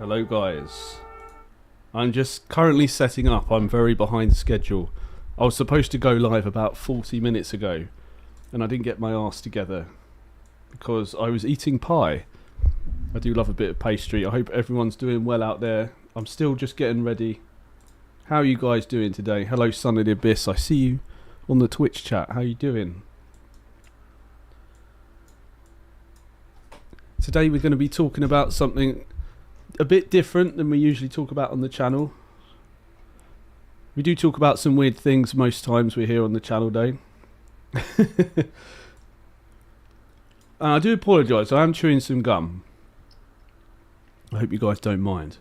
Hello guys. I'm just currently setting up. I'm very behind schedule. I was supposed to go live about 40 minutes ago and I didn't get my arse together because I was eating pie. I do love a bit of pastry. I hope everyone's doing well out there. I'm still just getting ready. How are you guys doing today? Hello Son of the Abyss. I see you on the Twitch chat. How you doing? Today we're going to be talking about something a bit different than we usually talk about on the channel. We do talk about some weird things most times we're here on the channel day. I do apologise, I am chewing some gum. I hope you guys don't mind.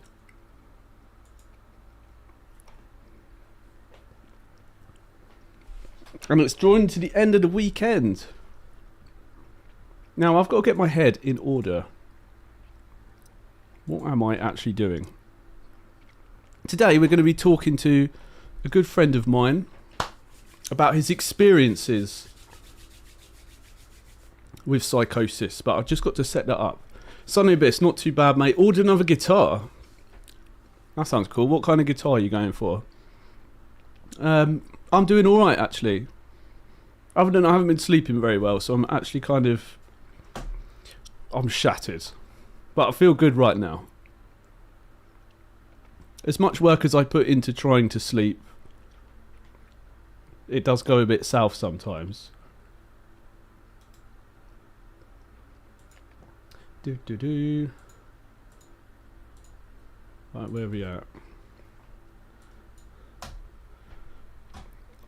And it's drawing to the end of the weekend. Now I've got to get my head in order. What am I actually doing? Today we're going to be talking to a good friend of mine about his experiences with Psychosis, but I've just got to set that up. Sonny Abyss, not too bad mate. Ordered another guitar. That sounds cool. What kind of guitar are you going for? I'm doing alright actually. Other than I haven't been sleeping very well, so I'm actually I'm shattered. But I feel good right now. As much work as I put into trying to sleep, it does go a bit south sometimes. Right, where are we at?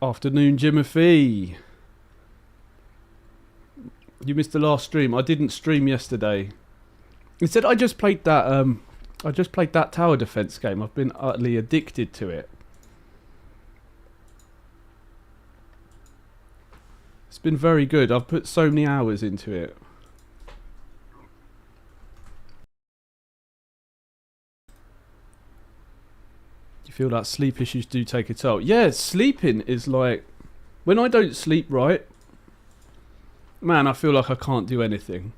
Afternoon, Jimothy. You missed the last stream. I didn't stream yesterday. Instead, I just played that tower defense game. I've been utterly addicted to it. It's been very good. I've put so many hours into it. Do you feel like sleep issues do take a toll? Yeah, sleeping is like, when I don't sleep right, man, I feel like I can't do anything.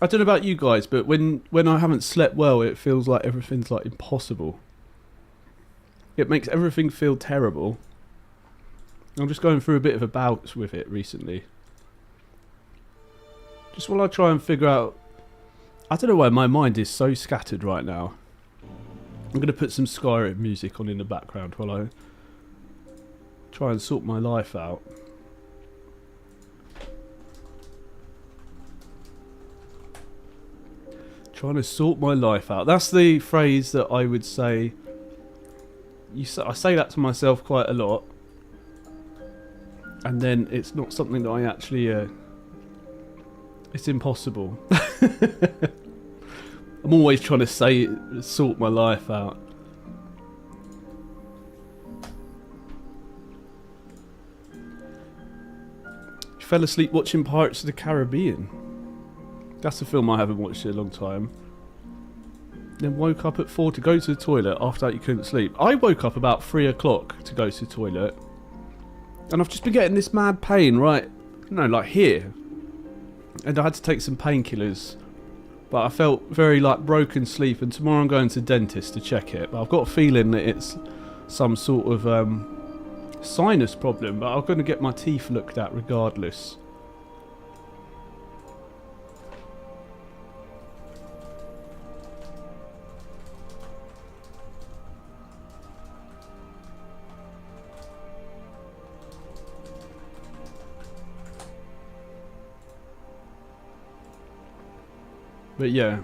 I don't know about you guys, but when I haven't slept well, it feels like everything's like impossible. It makes everything feel terrible. I'm just going through a bit of a bout with it recently. Just while I try and figure out... I don't know why my mind is so scattered right now. I'm going to put some Skyrim music on in the background while I try and sort my life out. Trying to sort my life out. That's the phrase that I would say. I say that to myself quite a lot, and then it's not something that I actually. It's impossible. I'm always trying to say sort my life out. You fell asleep watching Pirates of the Caribbean. That's a film I haven't watched in a long time. Then woke up at 4 to go to the toilet. After that you couldn't sleep. I woke up about 3 o'clock to go to the toilet. And I've just been getting this mad pain right, no, like here. And I had to take some painkillers. But I felt very like broken sleep, and tomorrow I'm going to the dentist to check it. But I've got a feeling that it's some sort of sinus problem. But I'm going to get my teeth looked at regardless. But yeah,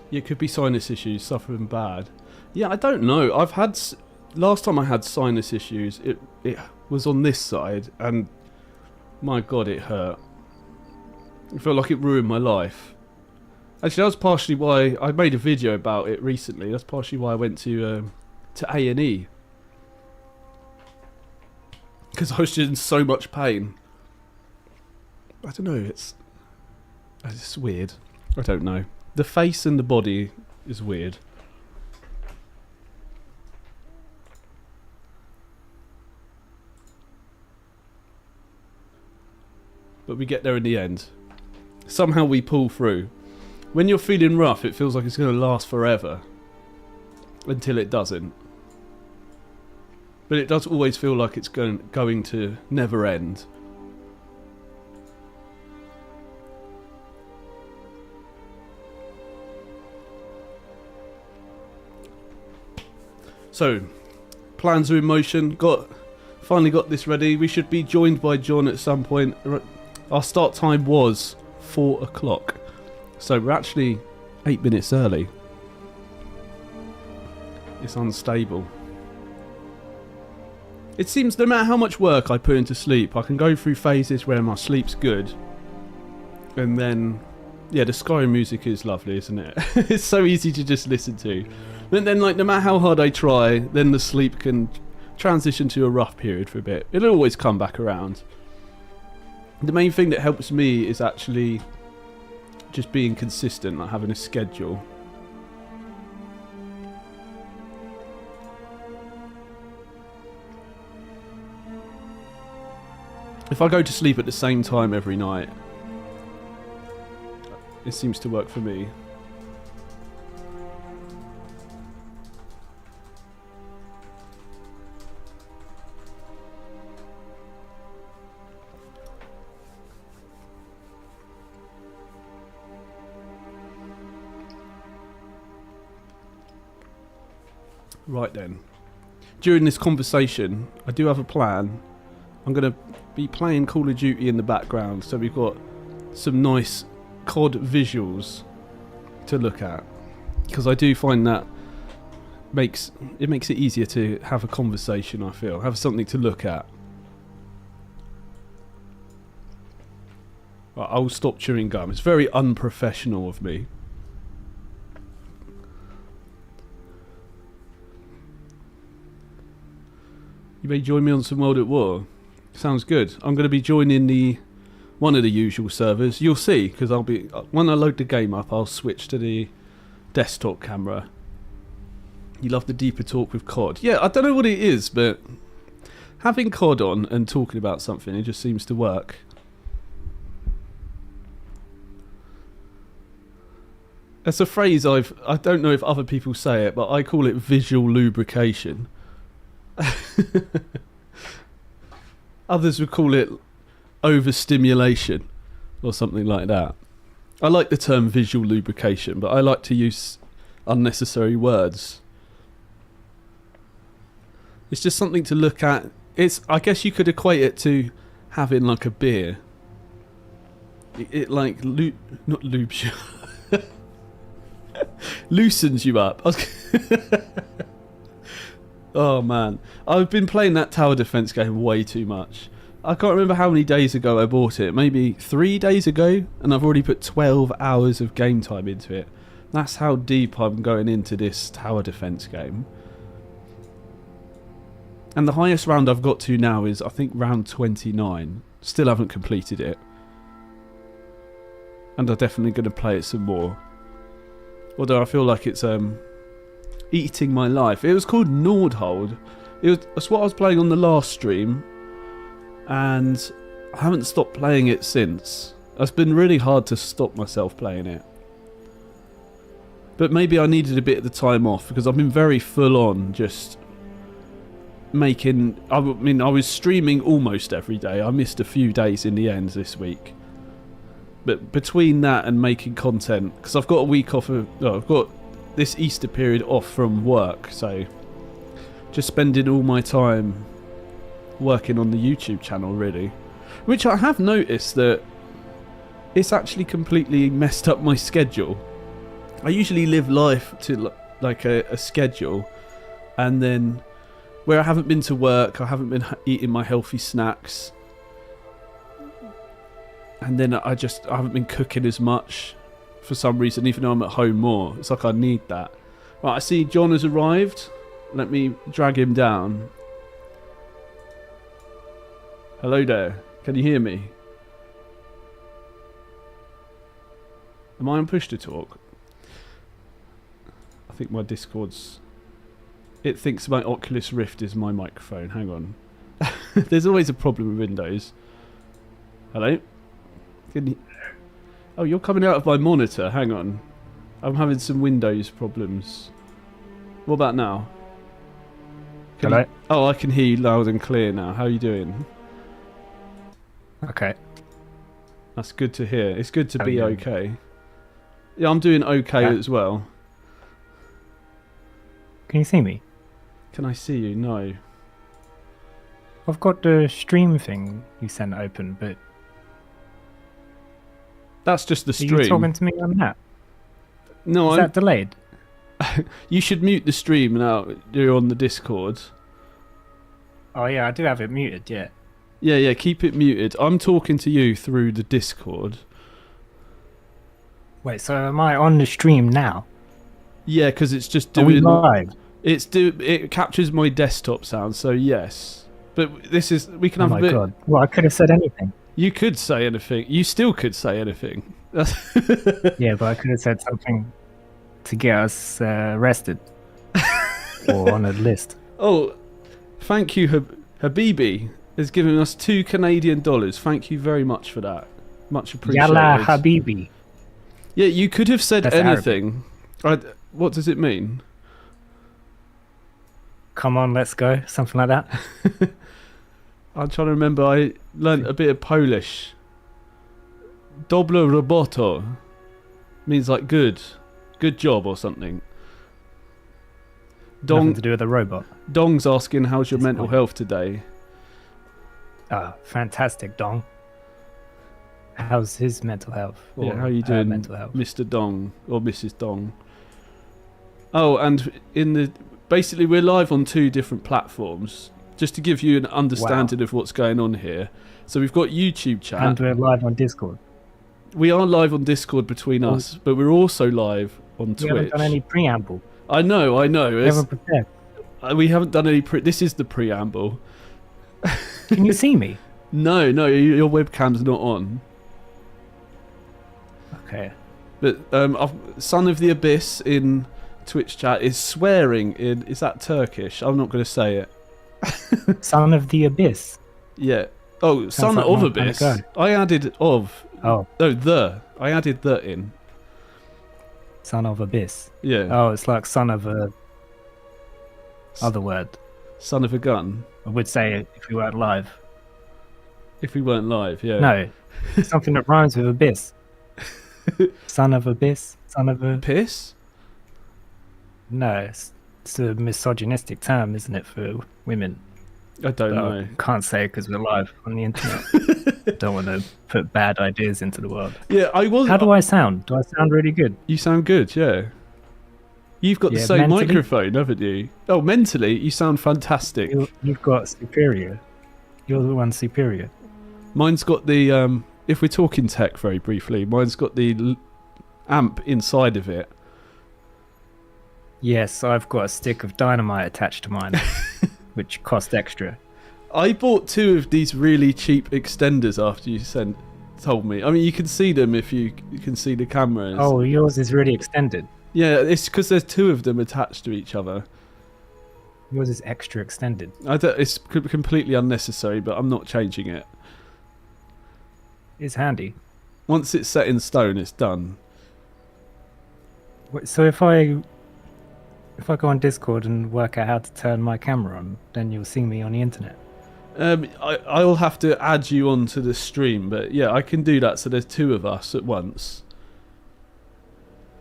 it could be sinus issues, suffering bad. Yeah, I don't know. I've had last time I had sinus issues, it was on this side, and my God, it hurt. It felt like it ruined my life. Actually, that was partially why I made a video about it recently. That's partially why I went to A&E, because I was just in so much pain. I don't know. It's weird. I don't know. The face and the body is weird. But we get there in the end. Somehow we pull through. When you're feeling rough, it feels like it's going to last forever. Until it doesn't. But it does always feel like it's going to never end. So, plans are in motion. Finally got this ready. We should be joined by John at some point. Our start time was 4 o'clock. So we're actually 8 minutes early. It's unstable. It seems no matter how much work I put into sleep, I can go through phases where my sleep's good. And then, yeah, the Skyrim music is lovely, isn't it? It's so easy to just listen to. And then, like, no matter how hard I try, then the sleep can transition to a rough period for a bit. It'll always come back around. The main thing that helps me is actually just being consistent, like having a schedule. If I go to sleep at the same time every night, it seems to work for me. Right then. During this conversation, I do have a plan. I'm going to be playing Call of Duty in the background, so we've got some nice COD visuals to look at. Because I do find that makes it easier to have a conversation, I feel. Have something to look at. Right, I'll stop chewing gum. It's very unprofessional of me. You may join me on some World at War. Sounds good. I'm going to be joining one of the usual servers. You'll see, because when I load the game up, I'll switch to the desktop camera. You love the deeper talk with COD. Yeah, I don't know what it is, but having COD on and talking about something, it just seems to work. That's a phrase I don't know if other people say it, but I call it visual lubrication. Others would call it overstimulation or something like that. I like the term visual lubrication, but I like to use unnecessary words. It's just something to look at. I guess you could equate it to having like a beer. It like not lubes you. Loosens you up. Oh man, I've been playing that tower defense game way too much. I can't remember how many days ago I bought it, maybe 3 days ago, and I've already put 12 hours of game time into it. That's how deep I'm going into this tower defense game. And the highest round I've got to now is, I think, round 29. Still haven't completed it. And I'm definitely going to play it some more. Although I feel like it's eating my life. It was called Nordhold. That's what I was playing on the last stream, and I haven't stopped playing it since. It's been really hard to stop myself playing it. But maybe I needed a bit of the time off, because I've been very full on just making... I mean, I was streaming almost every day. I missed a few days in the end this week. But between that and making content, because I've got a week off of... No, I've got this Easter period off from work, so just spending all my time working on the YouTube channel, really. Which I have noticed that it's actually completely messed up my schedule. I usually live life to like a schedule, and then where I haven't been to work, I haven't been eating my healthy snacks, and then I haven't been cooking as much for some reason, even though I'm at home more. It's like I need that. Right, I see John has arrived. Let me drag him down. Hello there. Can you hear me? Am I on push to talk? I think my Discord's... It thinks my Oculus Rift is my microphone. Hang on. There's always a problem with Windows. Hello? Oh, you're coming out of my monitor. Hang on. I'm having some Windows problems. What about now? Hello? Oh, I can hear you loud and clear now. How are you doing? Okay. That's good to hear. It's good to How be are you okay. Yeah, I'm doing okay Yeah. as well. Can you see me? Can I see you? No. I've got the stream thing you sent open, but That's just the are you talking stream. to me on that? No, Is that delayed? you should mute the stream now. You're on the Discord. Oh yeah, I do have it muted, yeah. Yeah, keep it muted. I'm talking to you through the Discord. Wait, so am I on the stream now? Yeah, because it's just Are we doing. live? It captures my desktop sound, so yes. But this is we can Oh have my a bit. god. Well, I could have said anything. You could say anything. You still could say anything. Yeah, but I could have said something to get us arrested. Or on a list. Oh, thank you, Habibi has given us $2 Canadian. Thank you very much for that. Much appreciated. Yalla Habibi. Yeah, you could have said That's anything. What does it mean? Come on, let's go. Something like that. I'm trying to remember. I learnt a bit of Polish. Dobre roboto means like good job or something. Nothing to do with a robot. Dong's asking how's your It's mental fine. health today. Fantastic, Dong. How's his mental health? Yeah, Or how you her doing, mental health? Mr. Dong or Mrs. Dong? Oh, and basically we're live on 2 different platforms, just to give you an understanding of what's going on here. So we've got YouTube chat. And we're live on Discord. We are live on Discord between us, but we're also live on We Twitch. haven't done any preamble. I know. We haven't prepared. We haven't done any. This is the preamble. Can you see me? No, your webcam's not on. Okay. But Son of the Abyss in Twitch chat is swearing in. Is that Turkish? I'm not going to say it. Son of the Abyss. Yeah. Oh, Son like of my kind of Abyss. guy. I added of. Oh, No, the. I added the in. Son of Abyss. Yeah. Oh, it's like son of a other word. Son of a gun. I would say it if we weren't live. If we weren't live, yeah. No, something that rhymes with abyss. Son of Abyss. Son of a... Piss? No, it's a misogynistic term, isn't it, for women? I don't But know. I can't say because we're live on the internet. Don't want to put bad ideas into the world. Yeah, I was. How do I sound? Do I sound really good? You sound good, yeah. You've got the Yeah, same mentally? microphone, haven't you? Oh, mentally, you sound fantastic. You've got superior. You're the one superior. Mine's got the. If we're talking tech very briefly, mine's got the amp inside of it. Yes, I've got a stick of dynamite attached to mine, which cost extra. I bought 2 of these really cheap extenders after you told me. I mean, you can see them if you can see the cameras. Oh, yours is really extended. Yeah, it's because there's 2 of them attached to each other. Yours is extra extended. It's completely unnecessary, but I'm not changing it. It's handy. Once it's set in stone, it's done. So if I go on Discord and work out how to turn my camera on, then you'll see me on the internet. I'll have to add you onto the stream, but yeah, I can do that. So there's 2 of us at once.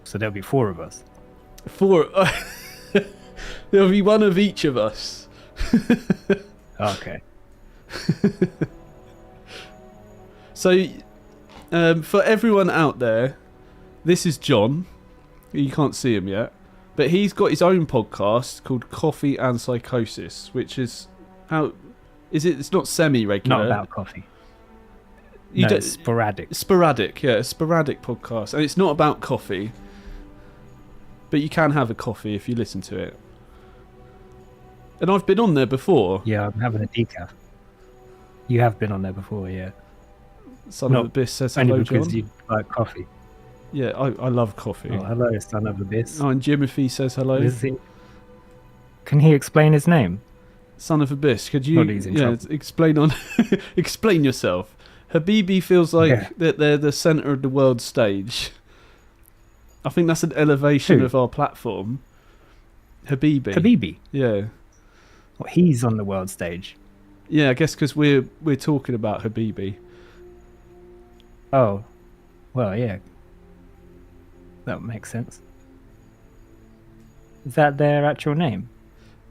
So there'll be 4 of us. 4. There'll be 1 of each of us. Okay. So, for everyone out there, this is John. You can't see him yet, but he's got his own podcast called Coffee and Psychosis, which is how is it? It's not semi-regular. Not about coffee. You No, it's sporadic. Sporadic, yeah, a sporadic podcast, and it's not about coffee, but you can have a coffee if you listen to it. And I've been on there before. Yeah, I'm having a decaf. You have been on there before, yeah. Son No, of Abyss says Only hello, because John. you like coffee. Yeah, I love coffee. Oh, hello, Son of Abyss. Oh, and Jimothy says hello. Is he... Can he explain his name? Son of Abyss, could you Not he's in trouble. explain explain yourself? Habibi feels like Yeah. that they're the centre of the world stage. I think that's an elevation Who? of our platform. Habibi. Habibi. Yeah. Well, he's on the world stage. Yeah, I guess because we're talking about Habibi. Oh, well, yeah. That makes sense. Is that their actual name?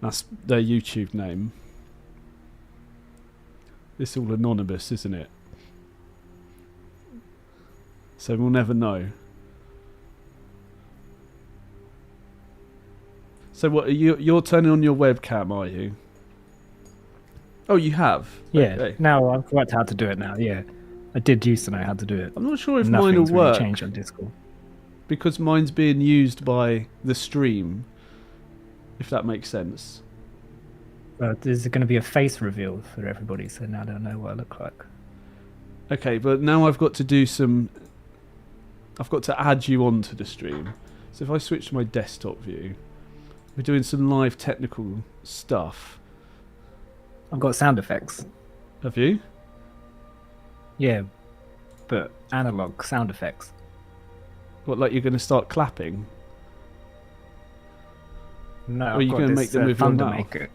That's their YouTube name. It's all anonymous, isn't it? So we'll never know. So what? You're turning on your webcam, are you? Oh, you have. Yeah. Okay. Now I've worked out how to do it now. Yeah, I did used to know how to do it. I'm not sure if mine will Nothing's really work changed on Discord. because mine's being used by the stream. If that makes sense. There's going to be a face reveal for everybody, so now they'll know what I look like. Okay, but now I've got to do some. I've got to add you onto the stream. So if I switch to my desktop view, we're doing some live technical stuff. I've got sound effects. Have you? Yeah, but analog sound effects. What, like you're going to start clapping? No, Or are I've you got going to this, make them with your thunder mouth? maker.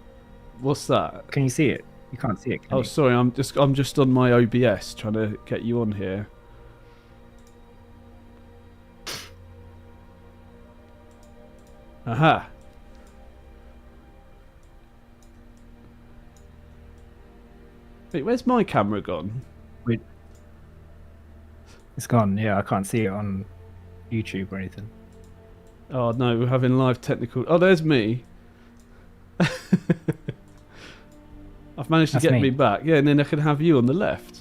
What's that? Can you see it? You can't see it. Can Oh, you? sorry. I'm just on my OBS trying to get you on here. Aha. Wait, where's my camera gone? Wait. It's gone. Yeah, I can't see it on YouTube or anything. Oh no, we're having live technical. Oh, there's me. I've managed to That's get me. me back. Yeah, and then I can have you on the left.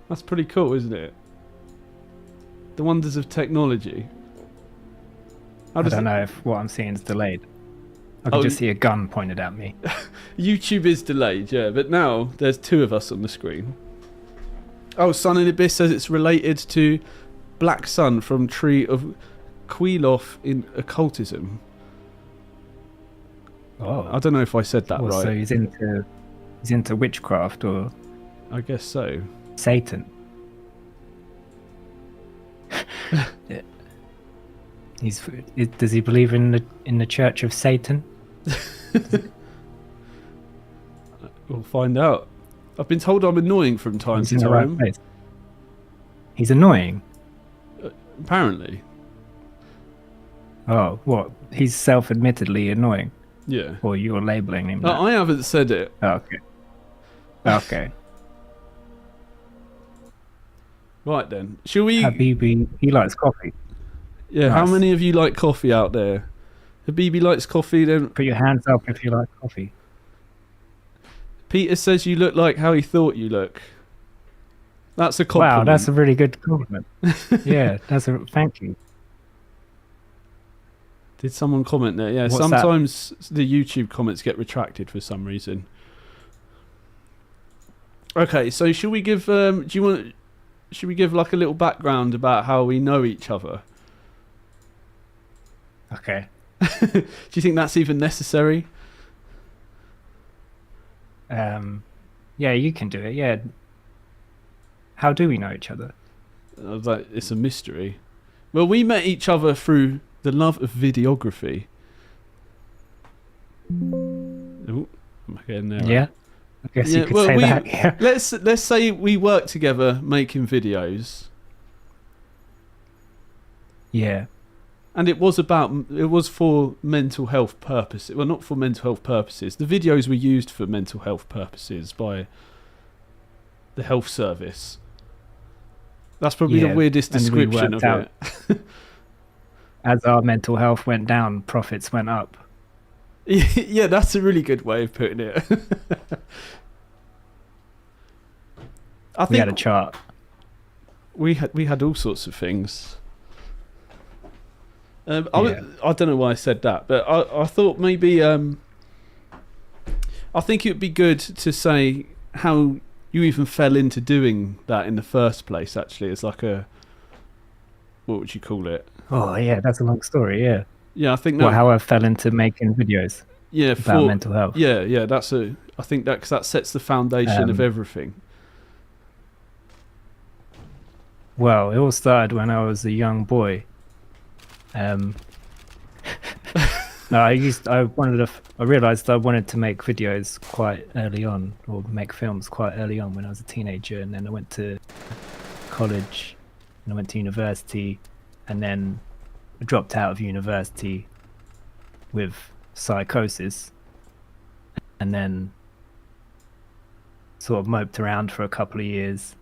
That's pretty cool, isn't it? The wonders of technology. How I does don't it- know if what I'm seeing is delayed. I can Oh, just see a gun pointed at me. YouTube is delayed, yeah, but now there's two of us on the screen. Oh, Sun in Abyss says it's related to Black Sun from Tree of Queloth in occultism. Oh, I don't know if I said that well, right. so he's into witchcraft or I guess so. Satan. Yeah. Does he believe in the Church of Satan? We'll find out. I've been told I'm annoying from time He's to in the right time. place. He's annoying. Apparently. Oh, what? He's self-admittedly annoying, Yeah. or you're labeling him? No, that? I haven't said it. Oh, okay. Okay. Right then. Shall we... Habibi, he likes coffee. Yeah, how Nice. many of you like coffee out there? Habibi likes coffee, then Put your hands up if you like coffee. Peter says you look like how he thought you look. That's a compliment. Wow, that's a really good compliment. Yeah, thank you. Did someone comment there? Yeah, What's that? sometimes the YouTube comments get retracted for some reason. Okay, so should we give should we give like a little background about how we know each other? Okay. Do you think that's even necessary? Yeah, you can do it. Yeah. How do we know each other? I was like, it's a mystery. Well, we met each other through the love of videography. Oh, I'm getting there. Yeah. I guess Yeah, you could well, say that. Yeah. Let's say we work together making videos, Yeah. and it was for mental health purposes. Well, not for mental health purposes. The videos were used for mental health purposes by the health service. That's probably the Yeah, weirdest and we description of worked it. As our mental health went down, profits went up. Yeah, that's a really good way of putting it. I We had a think chart. we had all sorts of things. I Yeah. don't know why I said that, but I thought maybe I think it would be good to say how you even fell into doing that in the first place. Actually, it's like a, what would you call it? Oh, yeah, that's a long story. Yeah. Yeah, I think Well, that. how I fell into making videos Yeah, about mental health. Yeah, that's a. I think that 'cause that sets the foundation of everything. Well, it all started when I was a young boy. Um, no, I realized I wanted to make videos quite early on, or make films quite early on when I was a teenager, and then I went to college, and I went to university, and then I dropped out of university with Psychosis, and then sort of moped around for a couple of years,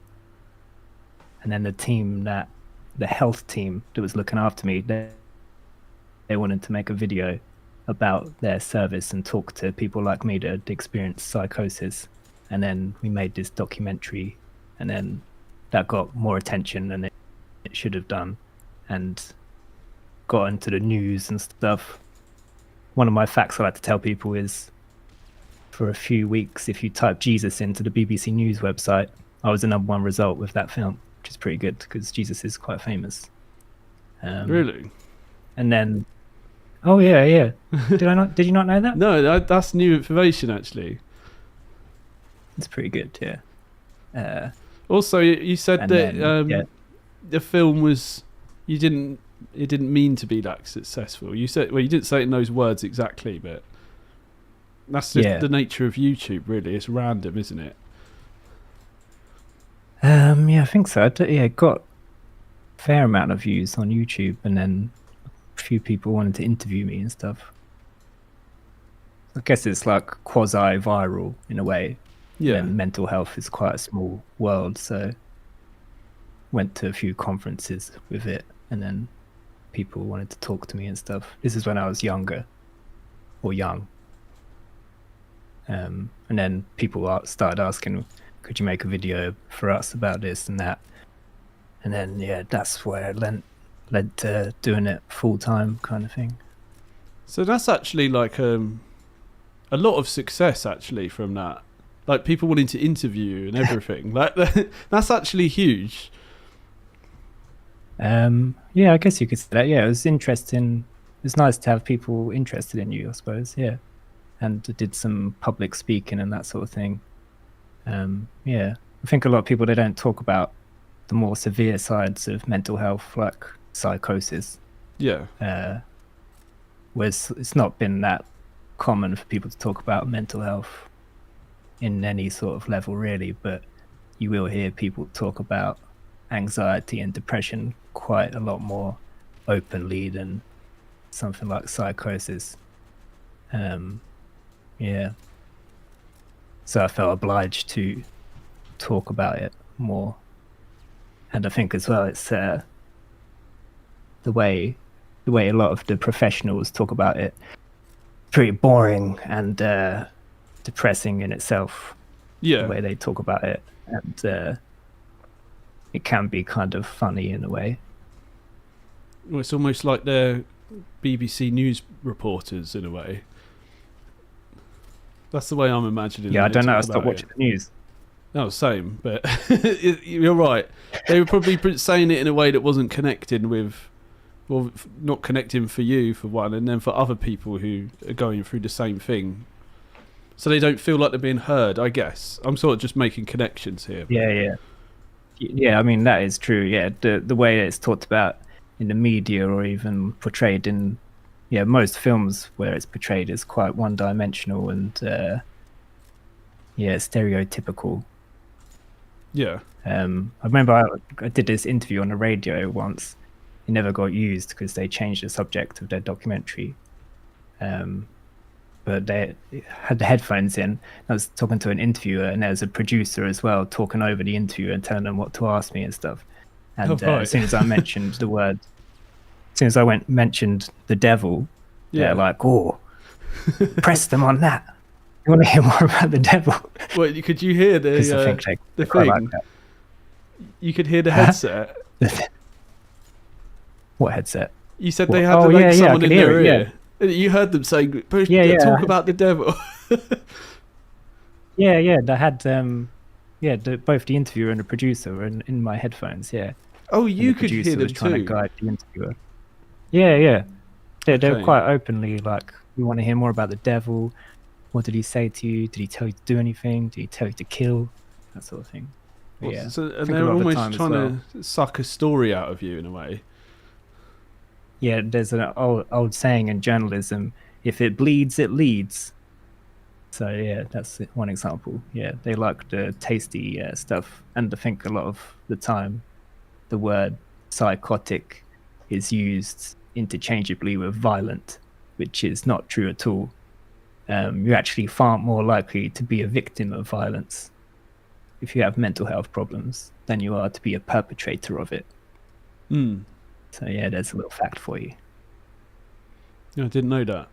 and then the health team that was looking after me, they wanted to make a video about their service and talk to people like me that had experienced psychosis, and then we made this documentary, and then that got more attention than it should have done, and got into the news and stuff. One of my facts I like to tell people is, for a few weeks, if you type Jesus into the BBC News website, I was the #1 result with that film, which is pretty good because Jesus is quite famous. Really? And then, oh yeah. Did you not know that? No, that's new information actually. It's pretty good, yeah. Also, you said that then, the film was it didn't mean to be that successful. You said, well, you didn't say it in those words exactly, but that's just the nature of YouTube, really. It's random, isn't it? Yeah, I think so. It got a fair amount of views on YouTube, and then a few people wanted to interview me and stuff. I guess it's like quasi-viral in a way. Yeah. And mental health is quite a small world, so went to a few conferences with it, and then people wanted to talk to me and stuff. This is when I was younger, or young. And then people started asking, could you make a video for us about this and that? And then, that's where it led to doing it full time kind of thing. So that's actually like a lot of success actually from that. Like people wanting to interview you and everything. Like that's actually huge. Yeah, I guess you could say that. Yeah, it was interesting. It's nice to have people interested in you, I suppose. Yeah, and did some public speaking and that sort of thing. Yeah, I think a lot of people, they don't talk about the more severe sides of mental health, like psychosis. Yeah. Whereas it's not been that common for people to talk about mental health in any sort of level, really. But you will hear people talk about anxiety and depression quite a lot more openly than something like psychosis. Yeah. So I felt obliged to talk about it more. And I think as well, it's the way a lot of the professionals talk about it, pretty boring and depressing in itself. Yeah. The way they talk about it, and it can be kind of funny in a way. Well, it's almost like they're BBC News reporters in a way. That's the way I'm imagining. Yeah, I don't know. I stopped watching the news. No, same, but you're right. They were probably saying it in a way that wasn't connecting with, well, not connecting for you for one, and then for other people who are going through the same thing, so they don't feel like they're being heard. I guess I'm sort of just making connections here. Yeah. I mean, that is true. Yeah, the way it's talked about in the media or even portrayed in most films where it's portrayed is quite one-dimensional and stereotypical. Yeah. I remember I did this interview on the radio once. It never got used because they changed the subject of their documentary. But they had the headphones in. I was talking to an interviewer, and there was a producer as well talking over the interview and telling them what to ask me and stuff. And as soon as I mentioned the word, mentioned the devil, they're like, "Oh, press them on that. You want to hear more about the devil?" Well, could you hear the thing? Like you could hear the headset. What headset? You said they had someone in their ear. Yeah. You heard them saying, talk about the devil. Yeah. They had both the interviewer and the producer were in my headphones. Yeah. Oh, you could hear them was trying too. to guide the interviewer. Yeah. They were quite openly like, "We want to hear more about the devil. What did he say to you? Did he tell you to do anything? Did he tell you to kill?" That sort of thing. Yeah, So, I and think a they're lot of the almost time as trying well. to suck a story out of you in a way. Yeah, there's an old saying in journalism: if it bleeds, it leads. So yeah, that's one example. Yeah, they like the tasty stuff, and I think a lot of the time the word psychotic is used interchangeably with violent, which is not true at all. You're actually far more likely to be a victim of violence if you have mental health problems than you are to be a perpetrator of it. Hmm. So yeah, there's a little fact for you. Yeah, I didn't know that.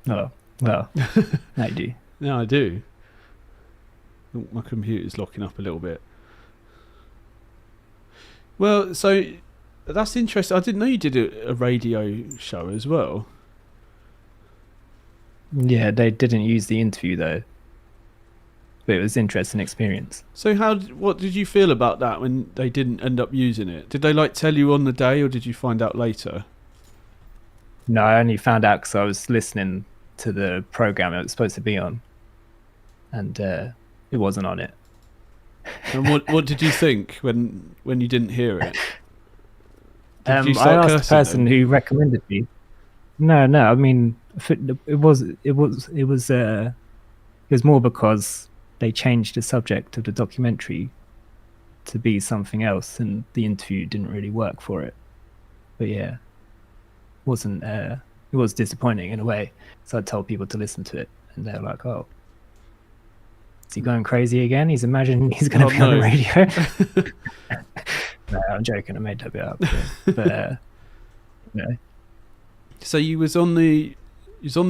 Oh, well, I do. Yeah, I do. Oh, my computer's locking up a little bit. Well, so that's interesting. I didn't know you did a radio show as well. Yeah, they didn't use the interview though, but it was an interesting experience. So what did you feel about that when they didn't end up using it? Did they like tell you on the day, or did you find out later? No, I only found out because I was listening to the program it was supposed to be on, and it wasn't on it. And what did you think when you didn't hear it? Did you I start asked the cursing person them? who recommended me. No, no. I mean, it was more because they changed the subject of the documentary to be something else, and the interview didn't really work for it. But yeah, wasn't it was disappointing in a way. So I told people to listen to it, and they're like, "Oh, is he going crazy again? He's imagining he's going to be on the no. radio." No, I'm joking. I made that bit up. But you know, So you was on the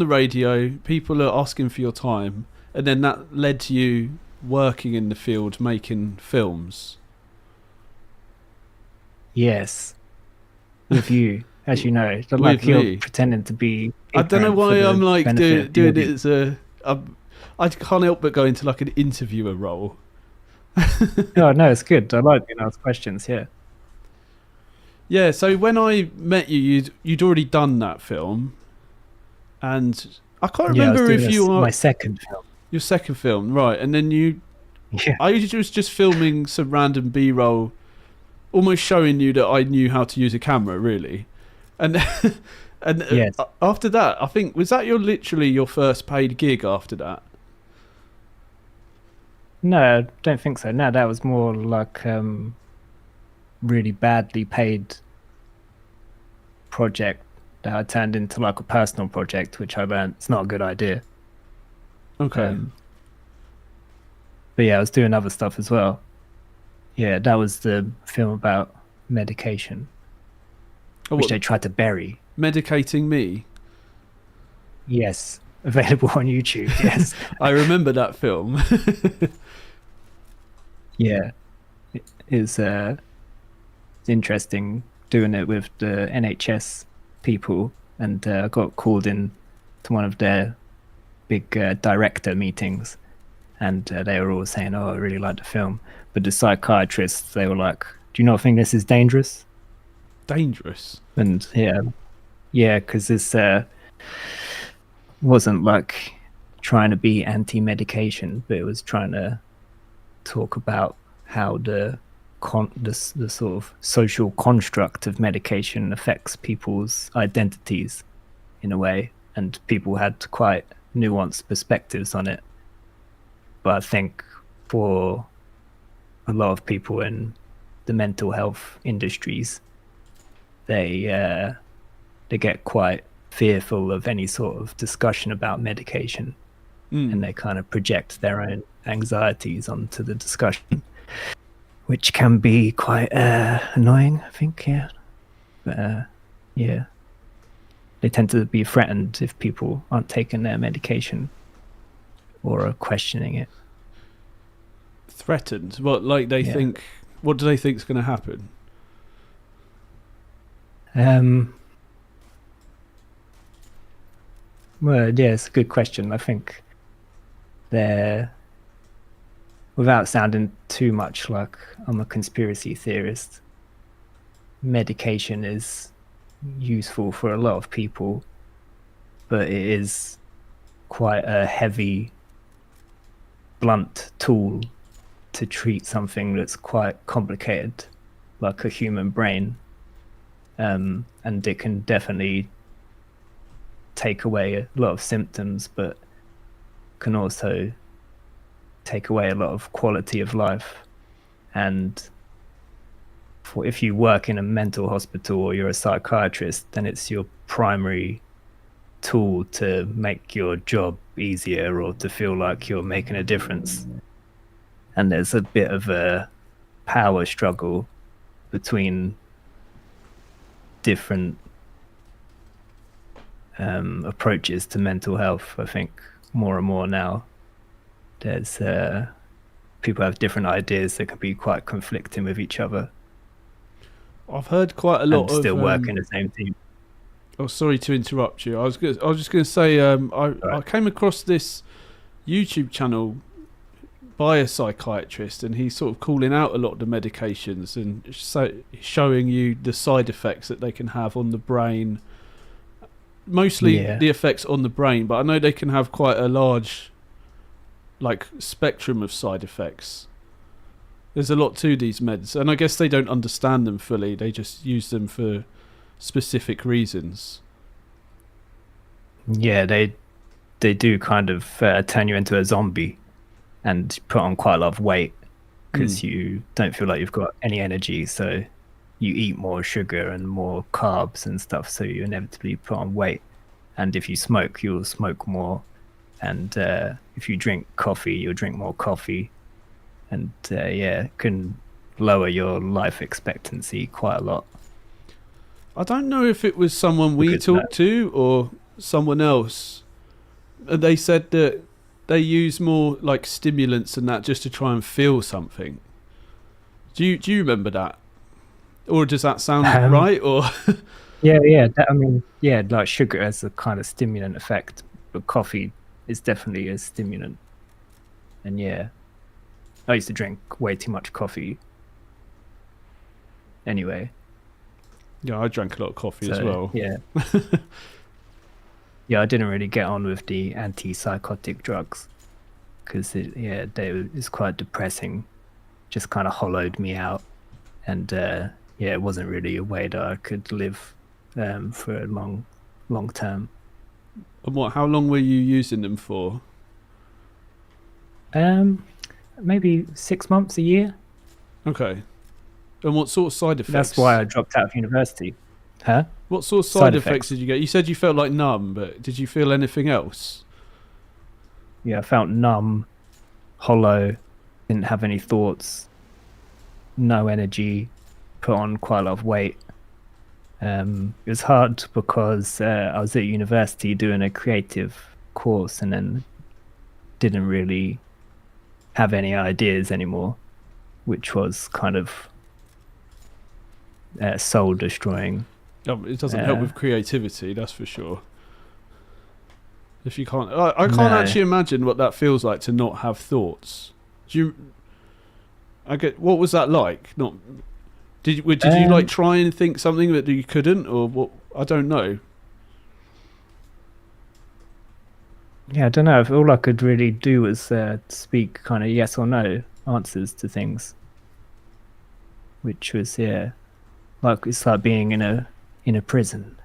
radio. People are asking for your time, and then that led to you working in the field, making films. yes, with you, as you know, With like me. you're pretending to be. I don't know ignorant for why the I'm like benefit of the doing it audience. as I can't help but go into like an interviewer role. Oh no, it's good. I like being asked questions. Yeah. Yeah. So when I met you, you'd already done that film, and I can't Yeah, I was remember doing if you my are second film. your second film, right? And then Yeah. I was just filming some random B-roll, almost showing you that I knew how to use a camera, really. And and Yes. after that, I think was that literally your first paid gig after that? No, I don't think so. No, that was more like really badly paid project that I turned into like a personal project, which I learned it's not a good idea. Okay. But yeah, I was doing other stuff as well. Yeah, that was the film about medication, Oh, which what, they tried to bury. medicating me. Yes, available on YouTube. Yes. I remember that film. Yeah, it's interesting doing it with the NHS people, and I got called in to one of their big director meetings, and they were all saying, "Oh, I really like the film," but the psychiatrists, they were like, "Do you not think this is dangerous?" Dangerous. And yeah, because this wasn't like trying to be anti-medication, but it was trying to talk about how the sort of social construct of medication affects people's identities in a way, and people had quite nuanced perspectives on it. But I think for a lot of people in the mental health industries, they get quite fearful of any sort of discussion about medication, and they kind of project their own anxieties onto the discussion, which can be quite annoying, I think. Yeah, but yeah, they tend to be threatened if people aren't taking their medication or are questioning it. Threatened. What? Like they Yeah. think? What do they think's going to happen? Well, yeah, it's a good question. I think they're, without sounding too much like I'm a conspiracy theorist, medication is useful for a lot of people, but it is quite a heavy, blunt tool to treat something that's quite complicated, like a human brain, and it can definitely take away a lot of symptoms, but can also take away a lot of quality of life. And if you work in a mental hospital or you're a psychiatrist, then it's your primary tool to make your job easier or to feel like you're making a difference. And there's a bit of a power struggle between different approaches to mental health. I think more and more now there's people have different ideas that can be quite conflicting with each other. I've heard quite a lot and still of work in the same team. Oh, sorry to interrupt you. I was just going to say I came across this YouTube channel by a psychiatrist, and he's sort of calling out a lot of the medications and showing you the side effects that they can have on the brain. Mostly the effects on the brain, but I know they can have quite a large spectrum of side effects. There's a lot to these meds, and I guess they don't understand them fully. They just use them for specific reasons. Yeah, they do kind of turn you into a zombie and put on quite a lot of weight because you don't feel like you've got any energy, so you eat more sugar and more carbs and stuff, so you inevitably put on weight. And if you smoke, you'll smoke more, and if you drink coffee, you'll drink more coffee, and it can lower your life expectancy quite a lot. I don't know if it was someone we talked to or someone else. They said that they use more like stimulants and that just to try and feel something. Do you remember that? Or does that sound right? Or like sugar has a kind of stimulant effect, but coffee is definitely a stimulant. And I used to drink way too much coffee. Anyway. Yeah, I drank a lot of coffee as well. Yeah. I didn't really get on with the antipsychotic drugs because it's quite depressing. Just kind of hollowed me out, and it wasn't really a way that I could live for a long term. And how long were you using them for? Maybe 6 months, a year. Okay. And what sort of side effects? That's why I dropped out of university. Huh? What sort of side effects did you get? You said you felt like numb, but did you feel anything else? Yeah, I felt numb, hollow, didn't have any thoughts, no energy, put on quite a lot of weight. It was hard because I was at university doing a creative course and then didn't really have any ideas anymore, which was kind of soul destroying. It doesn't help with creativity, that's for sure. If you can't, I can't actually imagine what that feels like to not have thoughts. What was that like? Did you like try and think something that you couldn't, or what? I don't know. Yeah, I don't know. All I could really do was speak kind of yes or no answers to things, which was it's like being in a prison.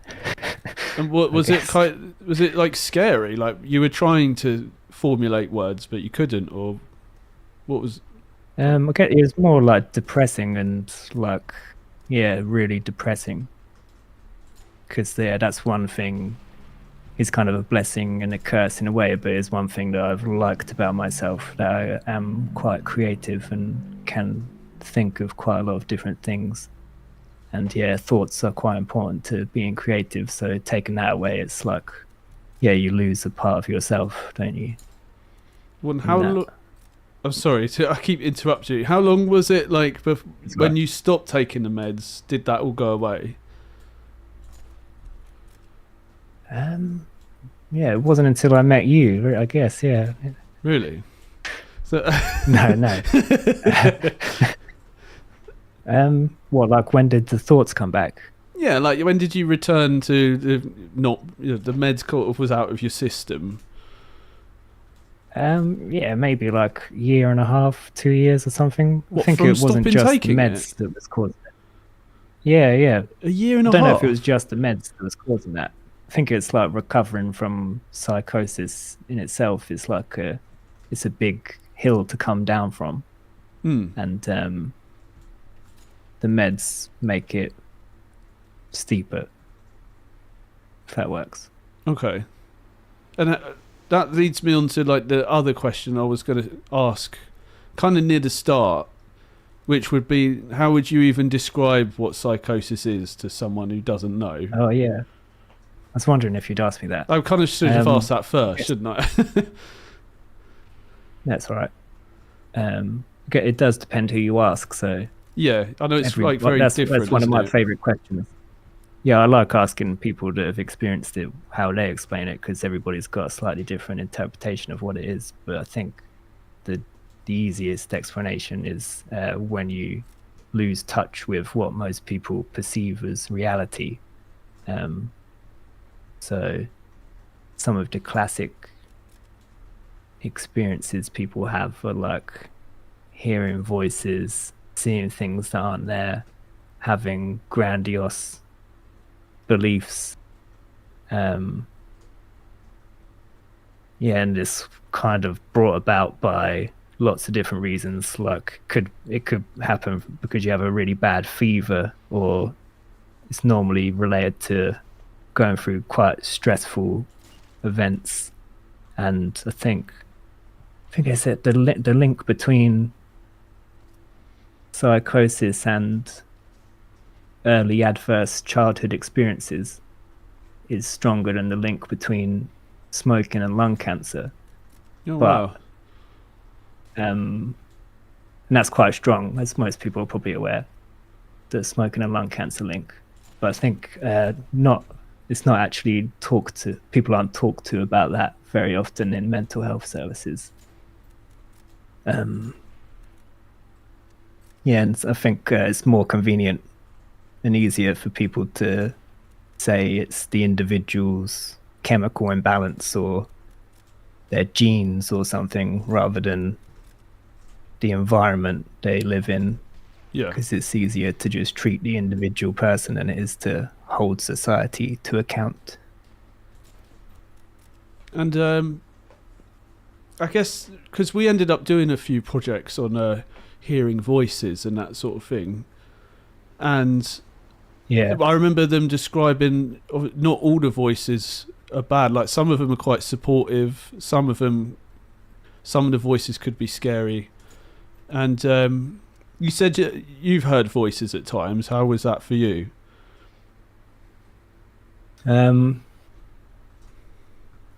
And what was it? Was it like scary? Like you were trying to formulate words but you couldn't, or what was? Okay, it was more like depressing and really depressing. Because that's one thing. It's kind of a blessing and a curse in a way, but it's one thing that I've liked about myself, that I am quite creative and can think of quite a lot of different things. And thoughts are quite important to being creative. So taking that away, it's like, you lose a part of yourself, don't you? Well, how long? I'm sorry, I keep interrupting you. How long was it like when you stopped taking the meds? Did that all go away? It wasn't until I met you, I guess. Yeah. Really? So no. Like when did the thoughts come back? Yeah, like when did you return to the meds? Was out of your system. Yeah, maybe like a year and a half, 2 years or something. I What, think from it wasn't stopping just the taking it? meds that was causing it. Yeah, yeah. A year and I a don't know if it was half. just the meds that was causing that. I think it's like recovering from psychosis in itself is like it's a big hill to come down from, Hmm. and the meds make it steeper, if that works. Okay. And that leads me on to like the other question I was going to ask, kind of near the start, which would be, how would you even describe what psychosis is to someone who doesn't know? Oh yeah, I was wondering if you'd ask me that. I kind of should have asked that first, Yes, shouldn't I? that's all right. It does depend who you ask. So Yeah, I know it's like very different. that's one of isn't my it? favorite questions. Yeah, I like asking people that have experienced it how they explain it, because everybody's got a slightly different interpretation of what it is. But I think the the easiest explanation is when you lose touch with what most people perceive as reality. Um, so some of the classic experiences people have are like hearing voices, seeing things that aren't there, having grandiose beliefs. Um, yeah, and this kind of brought about by lots of different reasons. Like, it could happen because you have a really bad fever, or it's normally related to going through quite stressful events. And I think I said the link between psychosis and early adverse childhood experiences is stronger than the link between smoking and lung cancer. Oh, But wow. and that's quite strong, as most people are probably aware, the smoking and lung cancer link. But I think not. It's not actually talked to. People aren't talked to about that very often in mental health services. Yeah, and I think it's more convenient and easier for people to say it's the individual's chemical imbalance or their genes or something, rather than the environment they live in, Yeah. because it's easier to just treat the individual person than it is to hold society to account. And I guess because we ended up doing a few projects on hearing voices and that sort of thing, and Yeah, I remember them describing not all the voices are bad. Like, some of them are quite supportive. Some of the voices could be scary. And you said you've heard voices at times. How was that for you?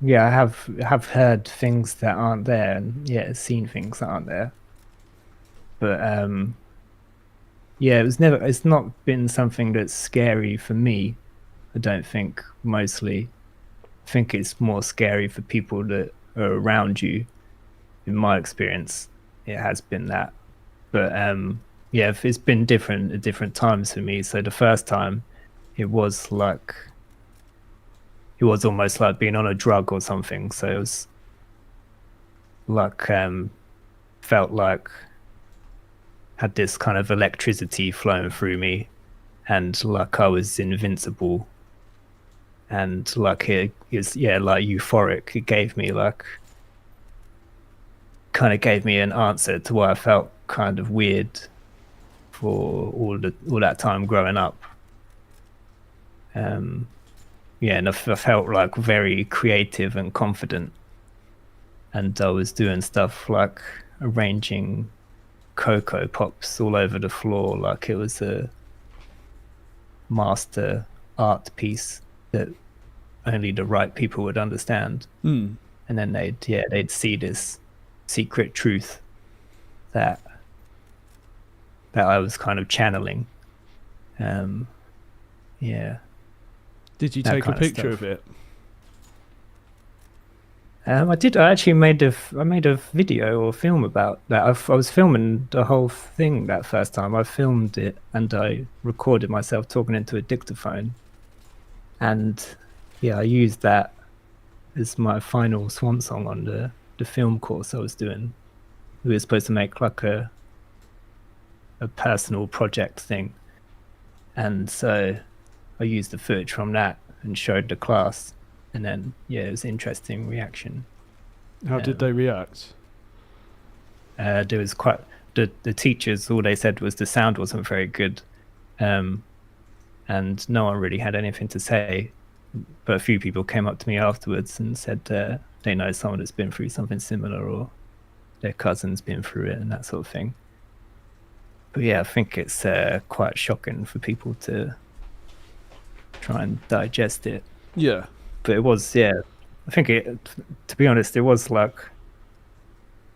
yeah, I have heard things that aren't there, and yeah, seen things that aren't there. But yeah, it's not been something that's scary for me. I don't think. Mostly, I think it's more scary for people that are around you. In my experience, it has been that. But yeah, it's been different at different times for me. So the first time, it was almost like being on a drug or something. So it was like felt like had this kind of electricity flowing through me, and like I was invincible, and like it is, yeah, like euphoric. It kind of gave me an answer to why I felt kind of weird for all that time growing up. Yeah, and I felt like very creative and confident, and I was doing stuff like arranging Cocoa Pops all over the floor like it was a master art piece that only the right people would understand. Hmm. And then they'd see this secret truth that I was kind of channeling. Yeah, Did you that take a kind of picture stuff. of it? I did. I actually made a video or film about that. I was filming the whole thing that first time. I filmed it and I recorded myself talking into a dictaphone, and yeah, I used that as my final swan song on the film course I was doing. We were supposed to make like a personal project thing, and so I used the footage from that and showed the class, and then it was an interesting reaction. How did they react? There was quite the teachers. All they said was the sound wasn't very good, and no one really had anything to say. But a few people came up to me afterwards and said they know someone that's been through something similar, or their cousin's been through it, and that sort of thing. But yeah, I think it's quite shocking for people to try and digest it. Yeah. But it was, I think to be honest, it was like,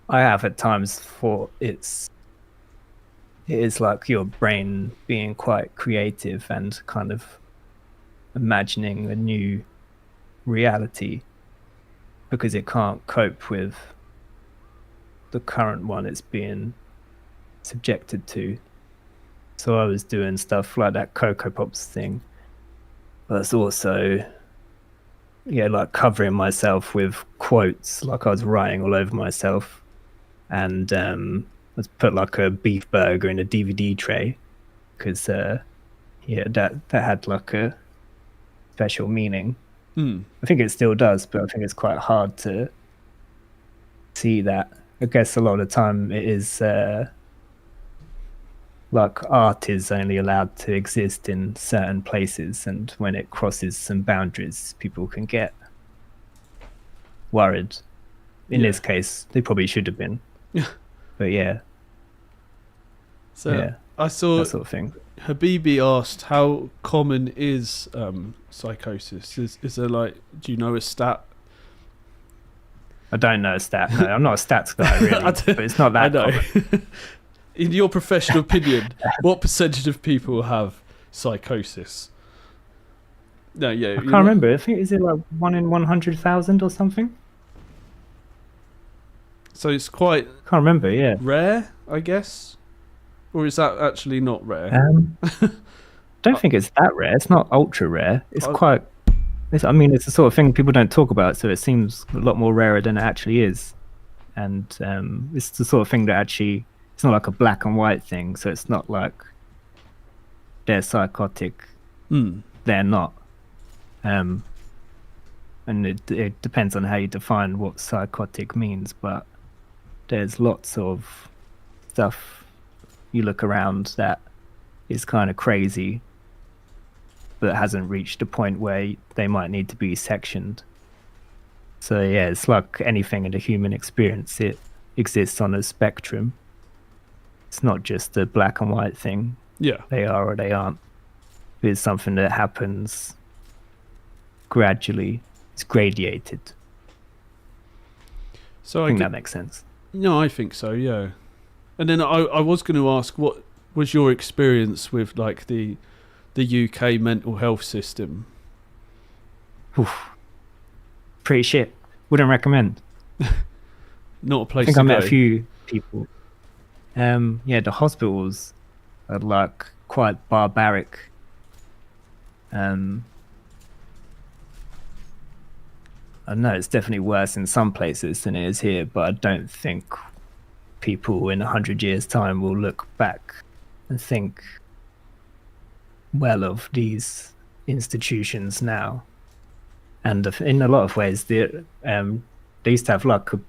I have at times thought it is like your brain being quite creative and kind of imagining a new reality because it can't cope with the current one it's being subjected to. So I was doing stuff like that Cocoa Pops thing, but it's also like covering myself with quotes, like I was writing all over myself, and let's put like a beef burger in a DVD tray because that had like a special meaning. I think it still does, but I think it's quite hard to see that. I guess a lot of the time it is like art is only allowed to exist in certain places, and when it crosses some boundaries, people can get worried. In this case, they probably should have been. But So I saw that sort of thing. Habibi asked, how common is psychosis? Is there like, do you know a stat? I don't know a stat. No, I'm not a stats guy really, but it's not that common. In your professional opinion, what percentage of people have psychosis? No, I can't remember. I think, is it like 1 in 100,000 or something? So it's quite can't remember. Rare, I guess, or is that actually not rare? Don't think it's that rare. It's not ultra rare. It's quite. It's the sort of thing people don't talk about, so it seems a lot more rarer than it actually is. And it's the sort of thing that actually, it's not like a black and white thing. So it's not like they're psychotic, they're not. And it depends on how you define what psychotic means, but there's lots of stuff you look around that is kind of crazy, but hasn't reached a point where they might need to be sectioned. So it's like anything in the human experience. It exists on a spectrum. It's not just a black and white thing. Yeah. They are or they aren't. It's something that happens gradually. It's gradiated. So I think that makes sense. No, I think so, yeah. And then I was going to ask, what was your experience with like the UK mental health system? Oof. Pretty shit. Wouldn't recommend. Not a place I think to I met go. a few people. The hospitals are like quite barbaric. I know it's definitely worse in some places than it is here, but I don't think people in 100 years' time will look back and think well of these institutions now. And in a lot of ways, they used to have like a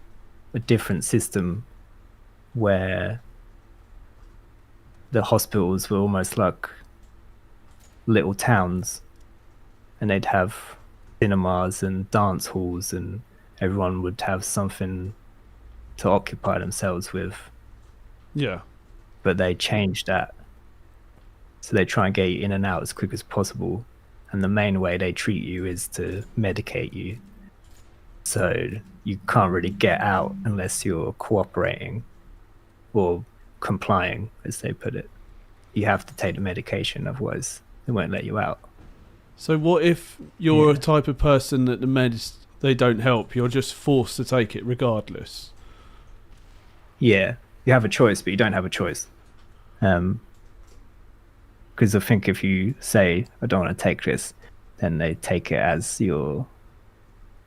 different system where the hospitals were almost like little towns, and they'd have cinemas and dance halls, and everyone would have something to occupy themselves with. Yeah. But they changed that. So they try and get you in and out as quick as possible. And the main way they treat you is to medicate you. So you can't really get out unless you're cooperating or complying, as they put it. You have to take the medication, otherwise they won't let you out. So what if you're a type of person that the meds, they don't help, you're just forced to take it regardless? Yeah, you have a choice, but you don't have a choice. Because I think if you say, I don't want to take this, then they take it as you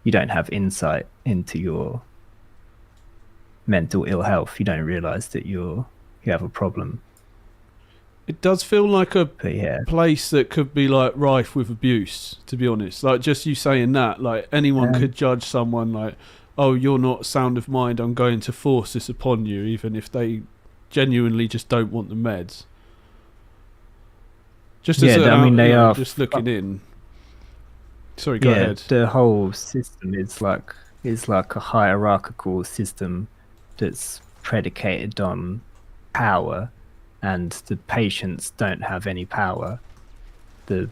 don't have insight into your mental ill health, you don't realize that you have a problem. It does feel like a But yeah, place that could be like rife with abuse, to be honest. Like just you saying that, like anyone um, could judge someone like, oh, you're not sound of mind, I'm going to force this upon you, even if they genuinely just don't want the meds. Just as yeah. I mean, they are. just looking in. Sorry, go Yeah, ahead. the whole system is like a hierarchical system that's predicated on power, and the patients don't have any power. The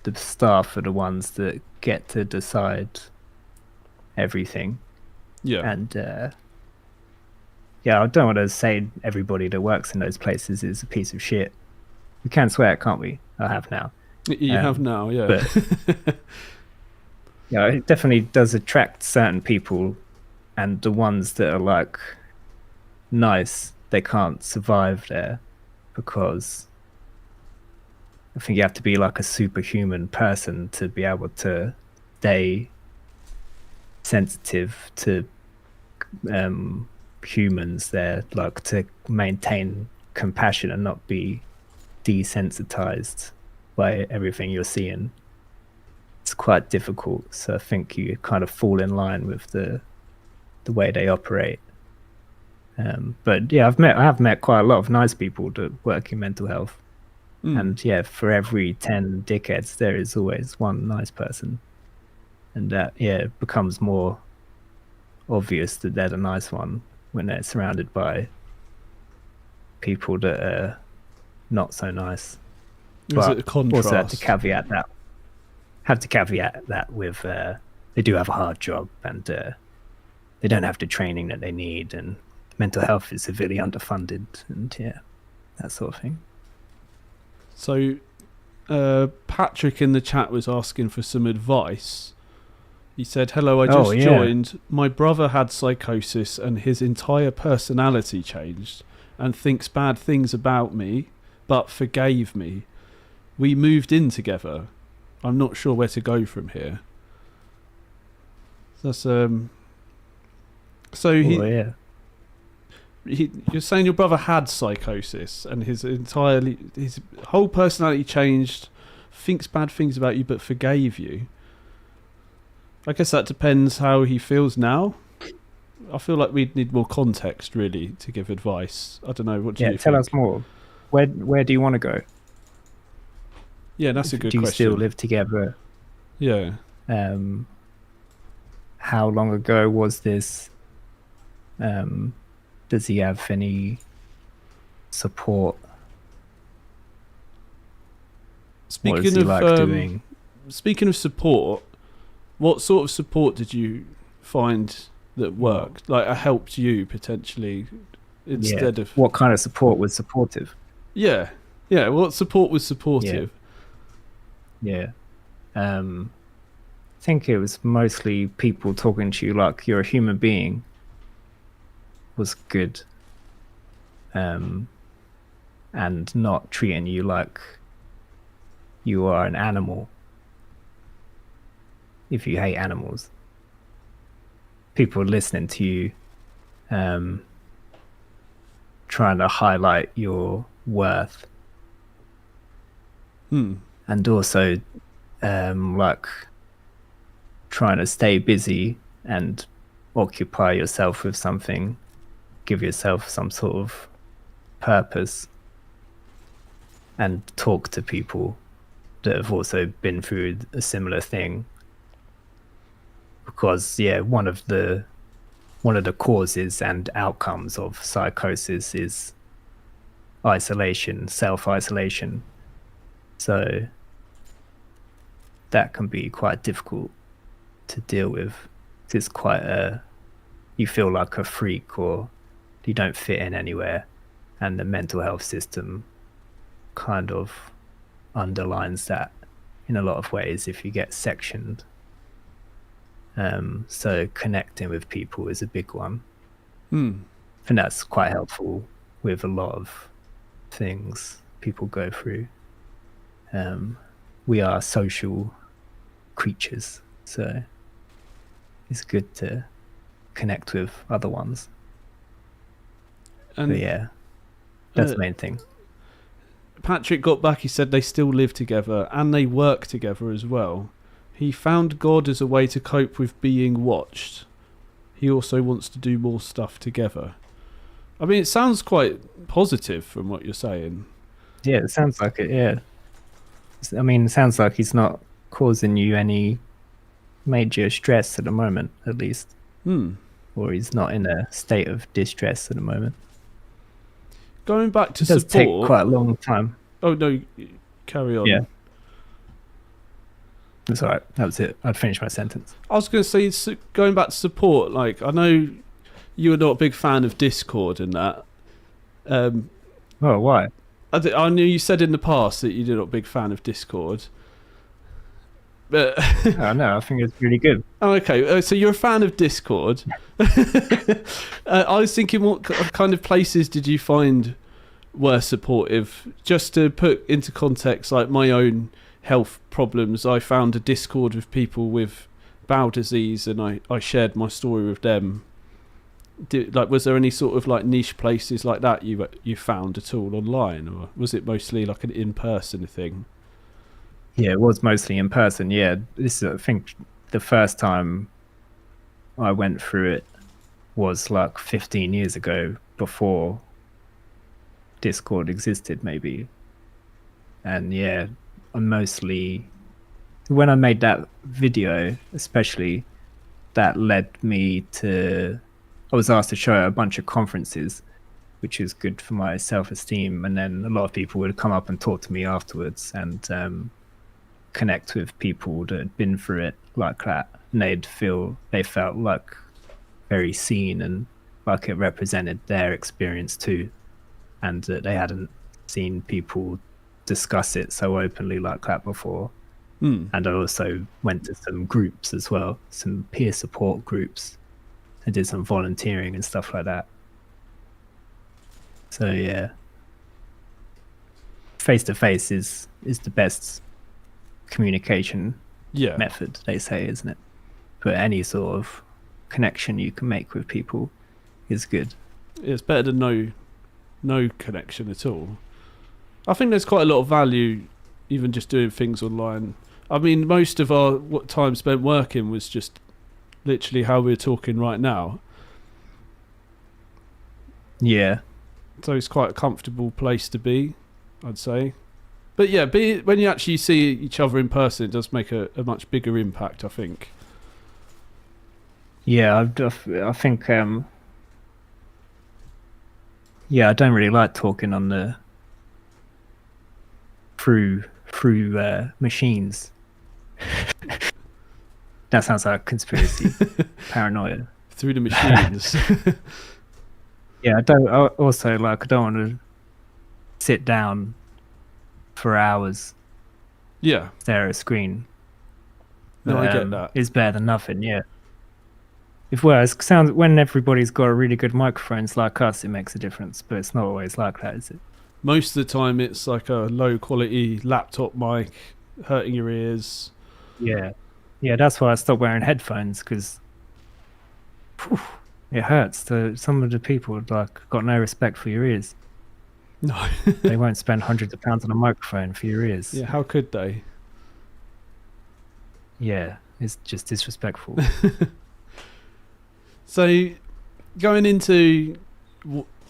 the staff are the ones that get to decide everything. Yeah. And yeah, I don't want to say everybody that works in those places is a piece of shit. We can swear, can't we? I have now. You have now, yeah. But yeah, it definitely does attract certain people, and the ones that are like nice, they can't survive there because I think you have to be like a superhuman person to be able to stay sensitive to humans there, like to maintain compassion and not be desensitized by everything you're seeing. It's quite difficult, so I think you kind of fall in line with the way they operate. But yeah, I have met quite a lot of nice people that work in mental health, and yeah, for every 10 dickheads, there is always one nice person, and that it becomes more obvious that they're the nice one when they're surrounded by people that are not so nice. Is it a contrast? Also have to caveat that with they do have a hard job, and they don't have the training that they need, and mental health is severely underfunded, and yeah, that sort of thing. So Patrick in the chat was asking for some advice. He said, hello, I just joined. My brother had psychosis and his entire personality changed and thinks bad things about me, but forgave me. We moved in together. I'm not sure where to go from here. That's so you're saying your brother had psychosis and his whole personality changed, thinks bad things about you, but forgave you. I guess that depends how he feels now. I feel like we'd need more context, really, to give advice. I don't know. What do you think? Tell us more. Where do you want to go? Yeah, that's a good question. Do you question. still live together? Yeah. How long ago was this? Does he have any support? Speaking of support, what sort of support did you find that worked? Like, helped you potentially instead of what kind of support was supportive? Yeah. What support was supportive? Yeah. I think it was mostly people talking to you like you're a human being was good, and not treating you like you are an animal. If you hate animals, people listening to you, trying to highlight your worth, and also like trying to stay busy and occupy yourself with something, give yourself some sort of purpose, and talk to people that have also been through a similar thing. Because one of the causes and outcomes of psychosis is isolation, self-isolation. So that can be quite difficult to deal with. It's quite you feel like a freak, or you don't fit in anywhere, and the mental health system kind of underlines that in a lot of ways if you get sectioned. So connecting with people is a big one. And that's quite helpful with a lot of things people go through. We are social creatures, so it's good to connect with other ones. And But yeah, that's uh, the main thing. Patrick got back. He said they still live together and they work together as well. He found God as a way to cope with being watched. He also wants to do more stuff together. I mean, it sounds quite positive from what you're saying. Yeah, it sounds like it. Yeah, I mean, it sounds like he's not causing you any major stress at the moment, at least, or he's not in a state of distress at the moment. Going back to It does take support. quite a long time. Oh no, carry on. Yeah. That's all right. That was it. I'd finished my sentence. I was going to say, going back to support, like, I know you were not a big fan of Discord and that. Oh, why? I knew you said in the past that you're not a big fan of Discord. But Oh, no, I think it's really good. oh, okay. So you're a fan of Discord. I was thinking, what kind of places did you find were supportive? Just to put into context, like my own health problems, I found a Discord with people with bowel disease, and I shared my story with them. Was there any sort of like niche places like that you found at all online, or was it mostly like an in-person thing? Yeah, it was mostly in person. Yeah, this is, I think, the first time I went through it was like 15 years ago, before Discord existed, maybe. And yeah, I mostly, when I made that video, especially, that led me to, I was asked to show at a bunch of conferences, which is good for my self-esteem. And then a lot of people would come up and talk to me afterwards, and connect with people that had been through it like that, and they felt like very seen and like it represented their experience too, and that they hadn't seen people discuss it so openly like that before. And I also went to some groups as well, some peer support groups, and did some volunteering and stuff like that. So yeah, face to face is the best communication method, they say, isn't it? But any sort of connection you can make with people is good. It's better than no connection at all. I think there's quite a lot of value even just doing things online. I mean, most of our time spent working was just literally how we're talking right now. Yeah. So it's quite a comfortable place to be, I'd say. But yeah, when you actually see each other in person, it does make a much bigger impact, I think. Yeah, I think, yeah, I don't really like talking on the through machines. That sounds like conspiracy, paranoia. Through the machines. Yeah, I don't want to sit down for hours. Yeah. Stare at a screen. No, I get that. It's better than nothing, yeah. When everybody's got a really good microphones like us, it makes a difference, but it's not always like that, is it? Most of the time it's like a low quality laptop mic hurting your ears. Yeah. Yeah, that's why I stopped wearing headphones, because it hurts. Some of the people got no respect for your ears. No. They won't spend hundreds of pounds on a microphone for your ears. Yeah, how could they? Yeah, it's just disrespectful. So, going into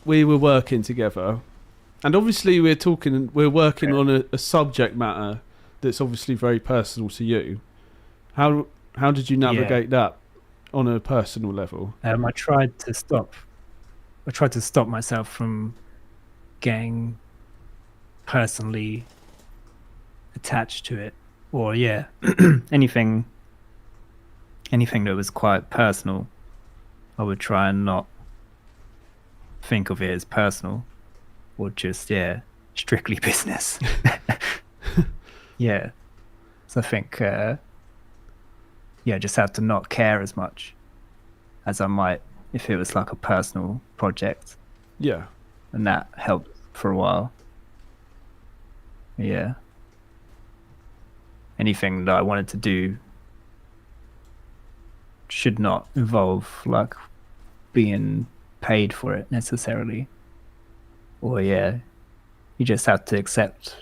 we were working together, and obviously we're working on a subject matter that's obviously very personal to you. How did you navigate that on a personal level? I tried to stop myself from getting personally attached to it, or anything that was quite personal. I would try and not think of it as personal, or just strictly business. Yeah, so I think just have to not care as much as I might if it was like a personal project. Yeah. And that helped for a while. Yeah. Anything that I wanted to do should not involve like being paid for it necessarily. Or yeah, you just have to accept,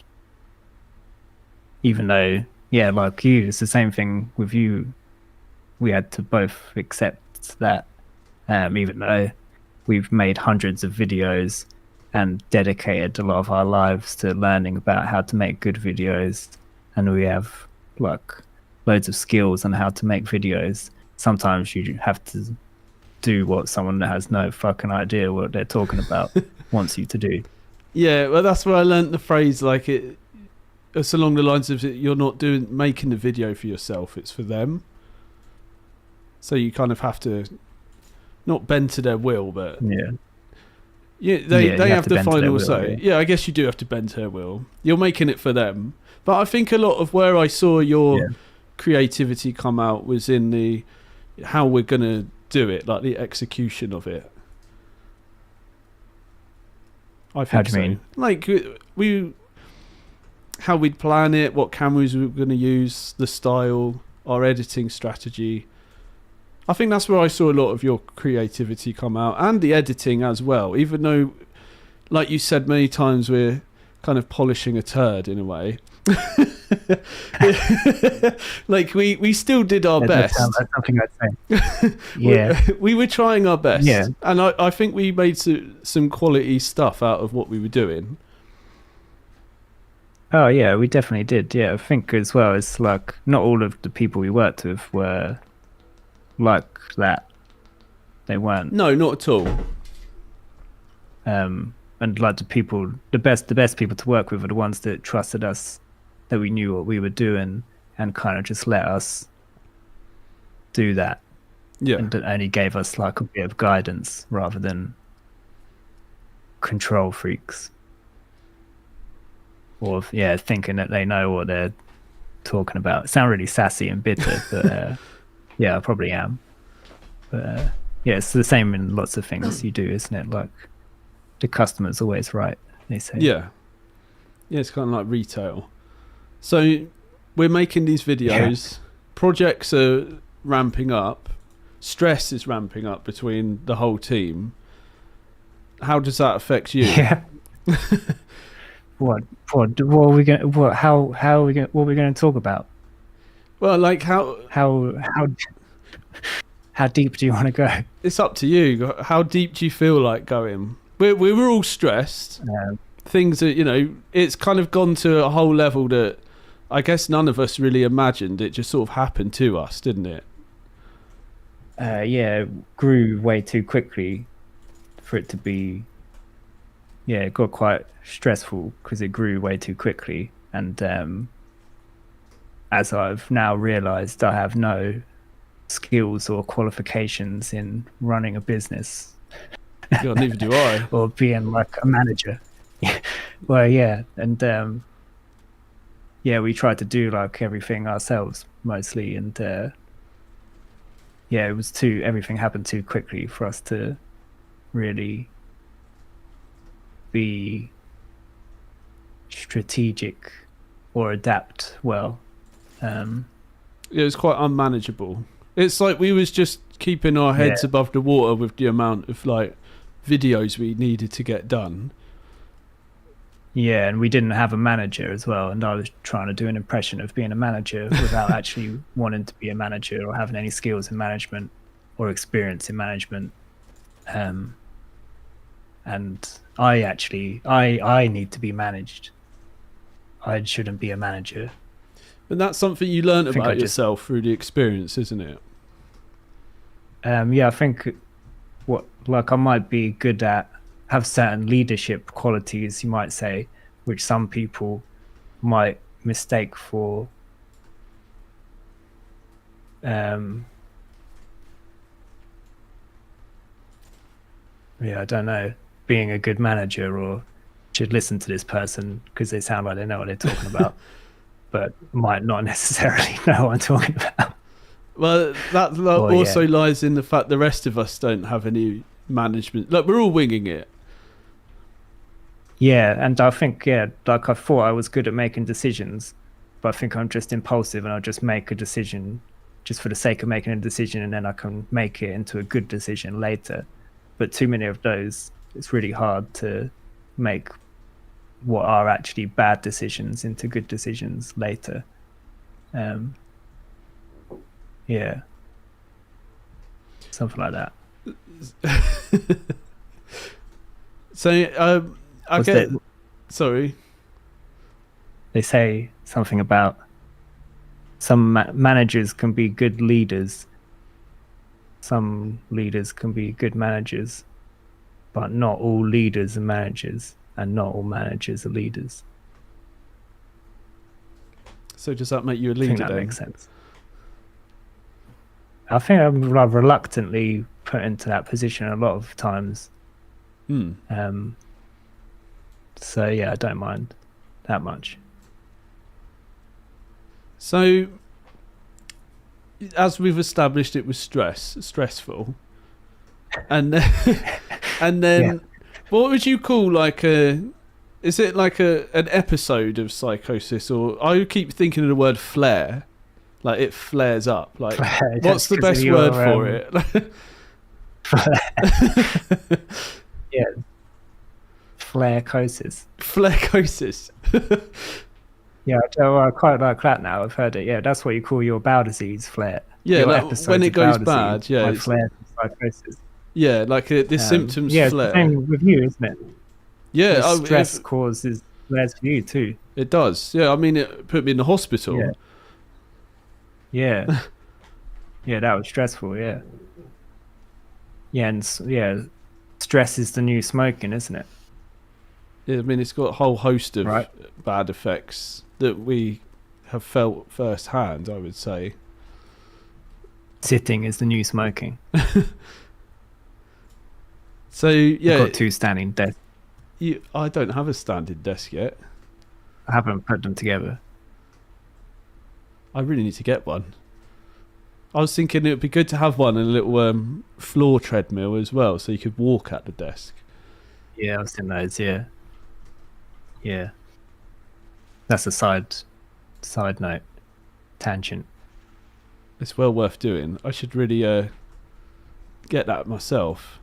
even though, yeah, like you, it's the same thing with you. We had to both accept that, even though we've made hundreds of videos and dedicated a lot of our lives to learning about how to make good videos, and we have like loads of skills on how to make videos. Sometimes you have to do what someone that has no fucking idea what they're talking about wants you to do. Yeah, well, that's where I learnt the phrase. Like it's along the lines of you're not making the video for yourself; it's for them. So you kind of have to not bend to their will, but they have the final say. Yeah, I guess you do have to bend to their will. You're making it for them, but I think a lot of where I saw your creativity come out was in the how we're gonna do it, like the execution of it. I think how do you mean? Like how we'd plan it, what cameras we were going to use, the style, our editing strategy. I think that's where I saw a lot of your creativity come out, and the editing as well. Even though, like you said many times, we're kind of polishing a turd in a way. Like we still did our best. That's something I'd say. Yeah, we were trying our best. Yeah, and I think we made some quality stuff out of what we were doing. Oh yeah, we definitely did. Yeah, I think as well, it's like not all of the people we worked with were like that. They weren't. No, not at all. And like the best people to work with are the ones that trusted us, that we knew what we were doing, and kind of just let us do that. Yeah, and only gave us like a bit of guidance rather than control freaks. Or thinking that they know what they're talking about. Sound really sassy and bitter, but yeah, I probably am. But yeah, it's the same in lots of things you do, isn't it? Like the customer's always right, they say. Yeah, it's kind of like retail. So we're making these videos. Projects are ramping up. Stress is ramping up between the whole team. How does that affect you? Yeah. What are we going? What are we going to talk about? Well, like how deep do you want to go? It's up to you. How deep do you feel like going? We were all stressed. Things that it's kind of gone to a whole level that I guess none of us really imagined. It just sort of happened to us, didn't it? It grew way too quickly for it to be. Yeah, it got quite stressful because it grew way too quickly. And as I've now realized, I have no skills or qualifications in running a business. God, neither do I. Or being like a manager. Well, yeah. And we tried to do like everything ourselves mostly. And it was everything happened too quickly for us to really be strategic or adapt well. It was quite unmanageable. It's like we was just keeping our heads above the water with the amount of like videos we needed to get done. Yeah, and we didn't have a manager as well, and I was trying to do an impression of being a manager without actually wanting to be a manager or having any skills in management or experience in management. And I need to be managed. I shouldn't be a manager. And that's something you learn about yourself through the experience, isn't it? I think I might be good at, have certain leadership qualities, you might say, which some people might mistake for I don't know, being a good manager, or should listen to this person because they sound like they know what they're talking about, but might not necessarily know what I'm talking about. Well, that also lies in the fact the rest of us don't have any management. Like, we're all winging it. Yeah, and I think, like I thought I was good at making decisions, but I think I'm just impulsive and I'll just make a decision just for the sake of making a decision, and then I can make it into a good decision later. But too many of those, it's really hard to make what are actually bad decisions into good decisions later. Yeah, something like that. So I Was get. that- Sorry. They say something about some managers can be good leaders, some leaders can be good managers, but not all leaders are managers, and not all managers are leaders. So does that make you a I think leader that then? makes sense. I think I'm rather reluctantly put into that position a lot of times. So yeah, I don't mind that much. So, as we've established, it was stressful, and then Yeah. what would you call like a? Is it like an episode of Psychosis, or I keep thinking of the word flare, like it flares up. Like, what's the best word for it? Yeah, Psychosis. Flarecosis. Yeah, I quite like that now. I've heard it. Yeah, that's what you call your bowel disease flare. Yeah, Your like episodes when it of goes bowel bad. disease, Yeah, my it's, flare and psychosis. yeah, like the symptoms Yeah, it's flare. the same with you, isn't it? Yeah, The stress causes flares for you too. it does. Yeah, I mean, it put me in the hospital. Yeah. Yeah. Yeah, that was stressful. Yeah. Yeah, and stress is the new smoking, isn't it? Yeah, I mean, it's got a whole host of Right. bad effects that we have felt firsthand, I would say. Sitting is the new smoking. So, yeah, I've got 2 standing desks. I don't have a standing desk yet. I haven't put them together. I really need to get one. I was thinking it would be good to have one and a little floor treadmill as well, so you could walk at the desk. Yeah, I've seen those. Yeah. Yeah. That's a side note, tangent. It's well worth doing. I should really get that myself.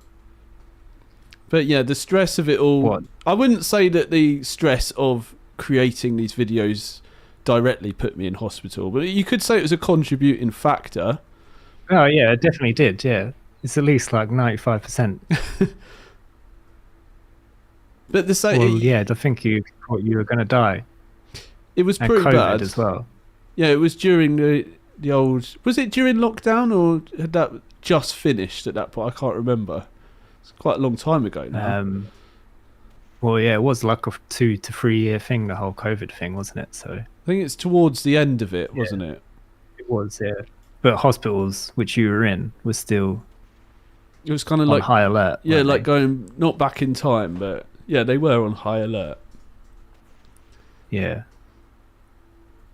But yeah, the stress of it all. What? I wouldn't say that the stress of creating these videos directly put me in hospital, but you could say it was a contributing factor. Oh yeah, it definitely did. Yeah, it's at least like 95%. But the same, Well, yeah, I think you thought you were going to die, it was and pretty COVID bad as well. Yeah, it was during the old. Was it during lockdown or had that just finished at that point? I can't remember. It's quite a long time ago now. Well, yeah, it was like a 2 to 3 year thing, the whole COVID thing, wasn't it? So I think it's towards the end of it, wasn't it? it was, yeah. But hospitals, which you were in, was still It was kind of on like high alert. yeah, weren't like they? going not back in time, but yeah, they were on high alert. Yeah.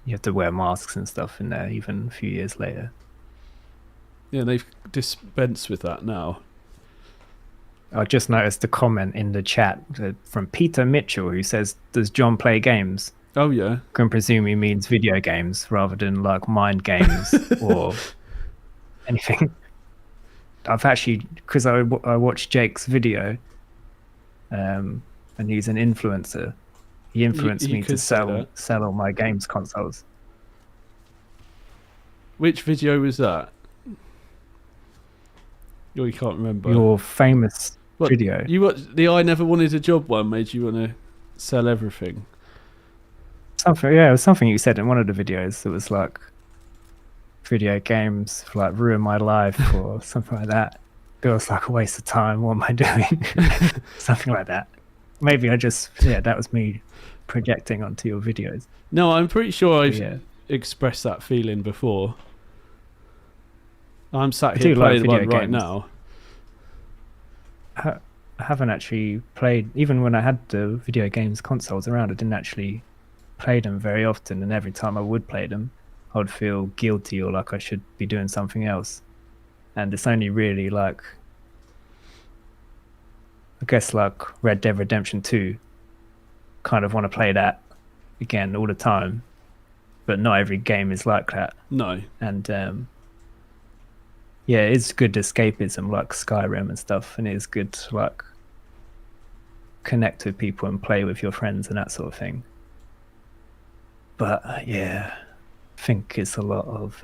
You have to wear masks and stuff in there, even a few years later. Yeah, they've dispensed with that now. I just noticed a comment in the chat from Peter Mitchell who says, "Does John play games?" Oh yeah, Can presume he means video games rather than like mind games or anything. I've actually, because I watched Jake's video, and he's an influencer. He influenced you me to could say that. sell all my games consoles. Which video was that? Oh, you can't remember. Your famous What, video. You watched the I Never Wanted a Job one made you want to sell everything. Something, yeah, it was something you said in one of the videos that was like, video games like ruin my life or something like that. Feels like a waste of time. What am I doing? Something like that. Maybe that was me projecting onto your videos. No, I'm pretty sure I've Yeah. expressed that feeling before. I'm sat I here do like playing video one right games. now. I haven't actually played, even when I had the video games consoles around, I didn't actually play them very often, and every time I would play them I would feel guilty or like I should be doing something else. And it's only really like, I guess like Red Dead Redemption 2, kind of want to play that again all the time, but not every game is like that. No. And yeah, it's good escapism like Skyrim and stuff, and it's good like connect with people and play with your friends and that sort of thing. But yeah, I think it's a lot of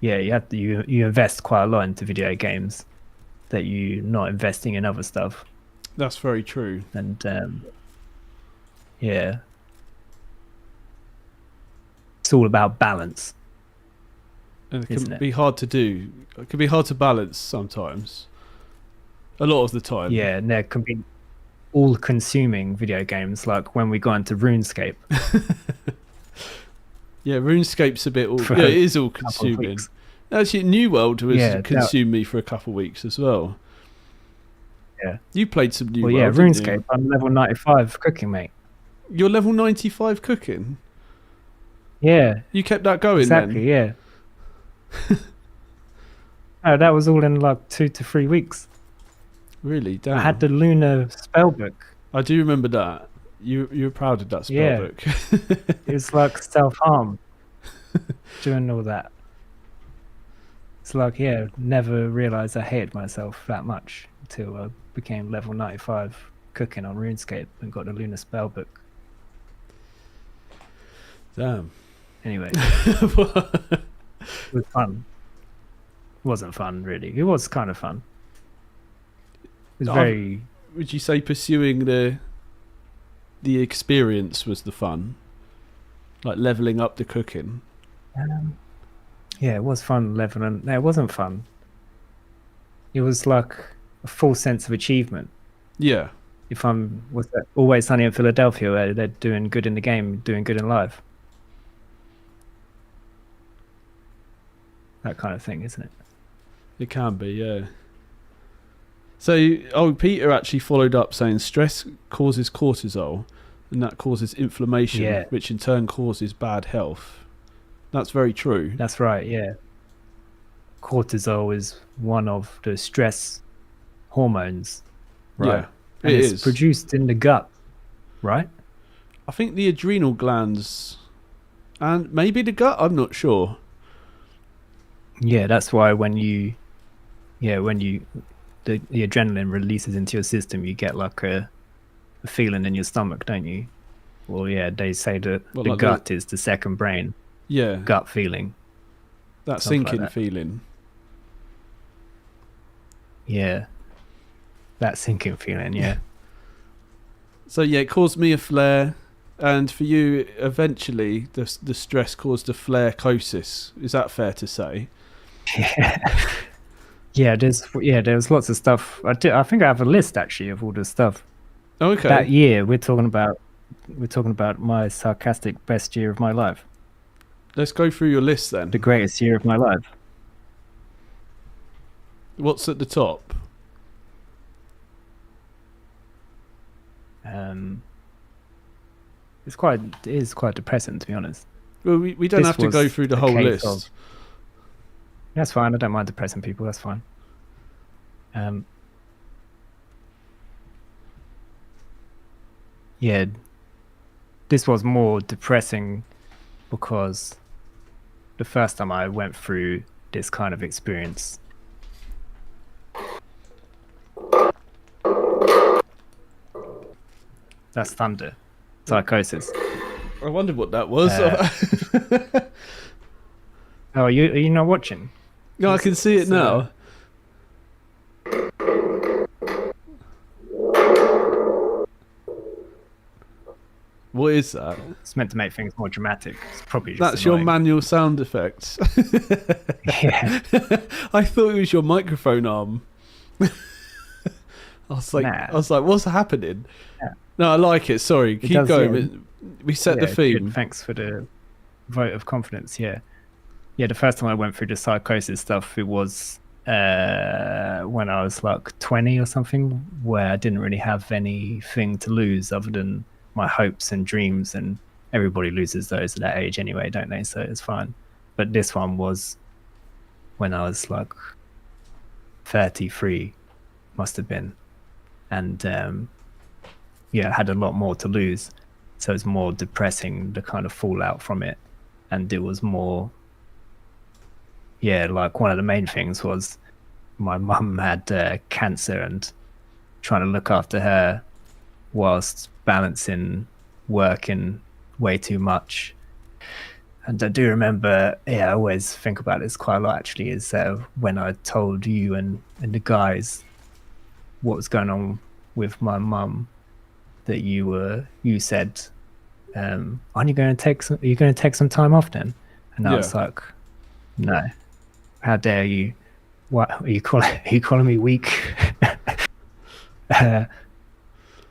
you invest quite a lot into video games that you're not investing in other stuff. That's very true. And yeah, it's all about balance. And it can be hard to do. It can be hard to balance sometimes. A lot of the time. Yeah, and there can be all-consuming video games, like when we got into RuneScape. Yeah, RuneScape's a bit. It is all-consuming. Actually, New World has consumed me for a couple of weeks as well. Yeah, you played some New World. Yeah, RuneScape. I'm level 95 cooking, mate. You're level 95 cooking. Yeah, you kept that going. Exactly. Then? Yeah. Oh, that was all in like 2 to 3 weeks. Really? Damn. I had the lunar spellbook. I do remember that. You were proud of that spellbook. It was like self-harm. Doing all that. It's like, never realised I hated myself that much until I became level 95 cooking on RuneScape and got the lunar spellbook. Damn. Anyway. It was fun. It wasn't fun, really. It was kind of fun. It was very... Would you say pursuing the experience was the fun? Like levelling up the cooking? Yeah, it was fun leveling. No, it wasn't fun. It was like a full sense of achievement. Yeah. If was that Always Sunny in Philadelphia, where they're doing good in the game, doing good in life. That kind of thing, isn't it? It can be, yeah. So, Peter actually followed up saying stress causes cortisol, and that causes inflammation, which in turn causes bad health. That's very true. That's right, yeah. Cortisol is one of the stress hormones, right? Yeah, it's produced in the gut, right? I think the adrenal glands and maybe the gut, I'm not sure. Yeah, that's why when the adrenaline releases into your system, you get like a feeling in your stomach, don't you? Well, yeah, they say that the gut is the second brain. Yeah. Gut feeling. That sinking feeling. Yeah. That sinking feeling, yeah. So, yeah, it caused me a flare. And for you, eventually, the stress caused a psychosis. Is that fair to say? Yeah. There's lots of stuff. I think I have a list, actually, of all the stuff. Okay. That year, we're talking about my sarcastic best year of my life. Let's go through your list then. The greatest year of my life. What's at the top? It is quite depressing, to be honest. Well, we don't have to go through the whole list. That's fine. I don't mind depressing people. That's fine. Yeah, this was more depressing because the first time I went through this kind of experience, that's thunder. Psychosis. I wondered what that was. Oh, are you not watching? No, I can see it now. What is that? It's meant to make things more dramatic. It's probably just That's annoying. your manual sound effects. Yeah. I thought it was your microphone arm. I was like, what's happening? Yeah. No, I like it. Sorry, keep going. Yeah. We set the theme. Good. Thanks for the vote of confidence. Yeah. The first time I went through the psychosis stuff, it was when I was like 20 or something, where I didn't really have anything to lose other than my hopes and dreams, and everybody loses those at that age anyway, don't they? So it's fine. But this one was when I was like 33, must have been, and I had a lot more to lose, so it's more depressing, the kind of fallout from it. And it was more, like one of the main things was my mum had cancer, and trying to look after her whilst balancing working way too much. And I do remember, I always think about this quite a lot actually, is when I told you and the guys what was going on with my mum, that you said, aren't you going to are you going to take some time off then? And I was like, no, how dare you? What are you calling me weak? And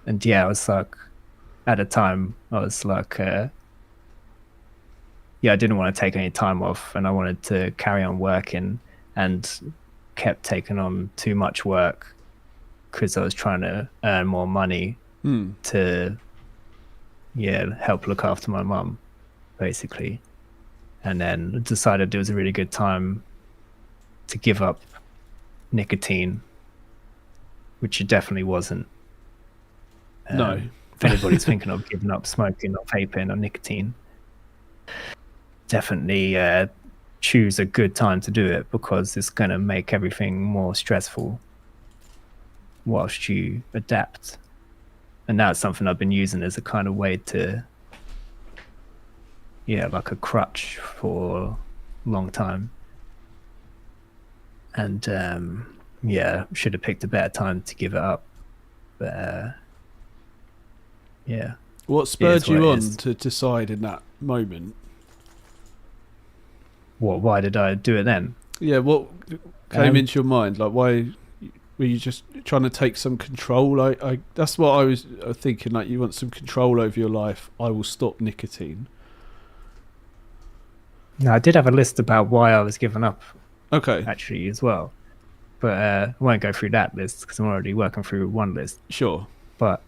I was like, at the time, I was like, I didn't want to take any time off, and I wanted to carry on working, and kept taking on too much work because I was trying to earn more money to help look after my mum, basically. And then decided it was a really good time to give up nicotine, which it definitely wasn't. No. If anybody's thinking of giving up smoking or vaping or nicotine, definitely choose a good time to do it, because it's going to make everything more stressful whilst you adapt. And that's something I've been using as a kind of way to, like a crutch for a long time. And should have picked a better time to give it up. But What spurred you on to decide in that moment? Why did I do it then? Yeah, what came into your mind? Like, why were you just trying to take some control? I that's what I was thinking. Like, you want some control over your life. I will stop nicotine. No, I did have a list about why I was giving up. Okay. Actually, as well, but I won't go through that list because I'm already working through one list. Sure. But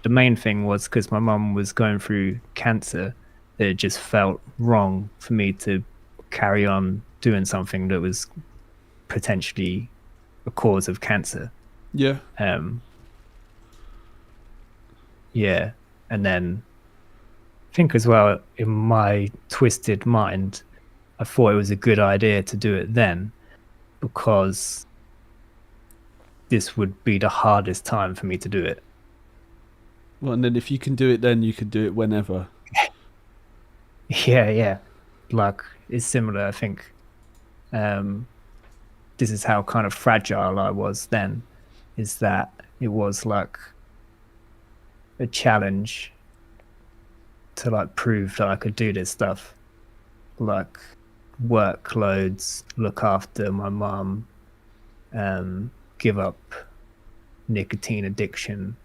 the main thing was because my mum was going through cancer, that it just felt wrong for me to carry on doing something that was potentially a cause of cancer. Yeah. And then I think as well, in my twisted mind, I thought it was a good idea to do it then, because this would be the hardest time for me to do it. Well, and then if you can do it then, you can do it whenever. Yeah. Like, it's similar, I think. This is how kind of fragile I was then, is that it was like a challenge to like prove that I could do this stuff, like workloads, look after my mum, give up nicotine addiction,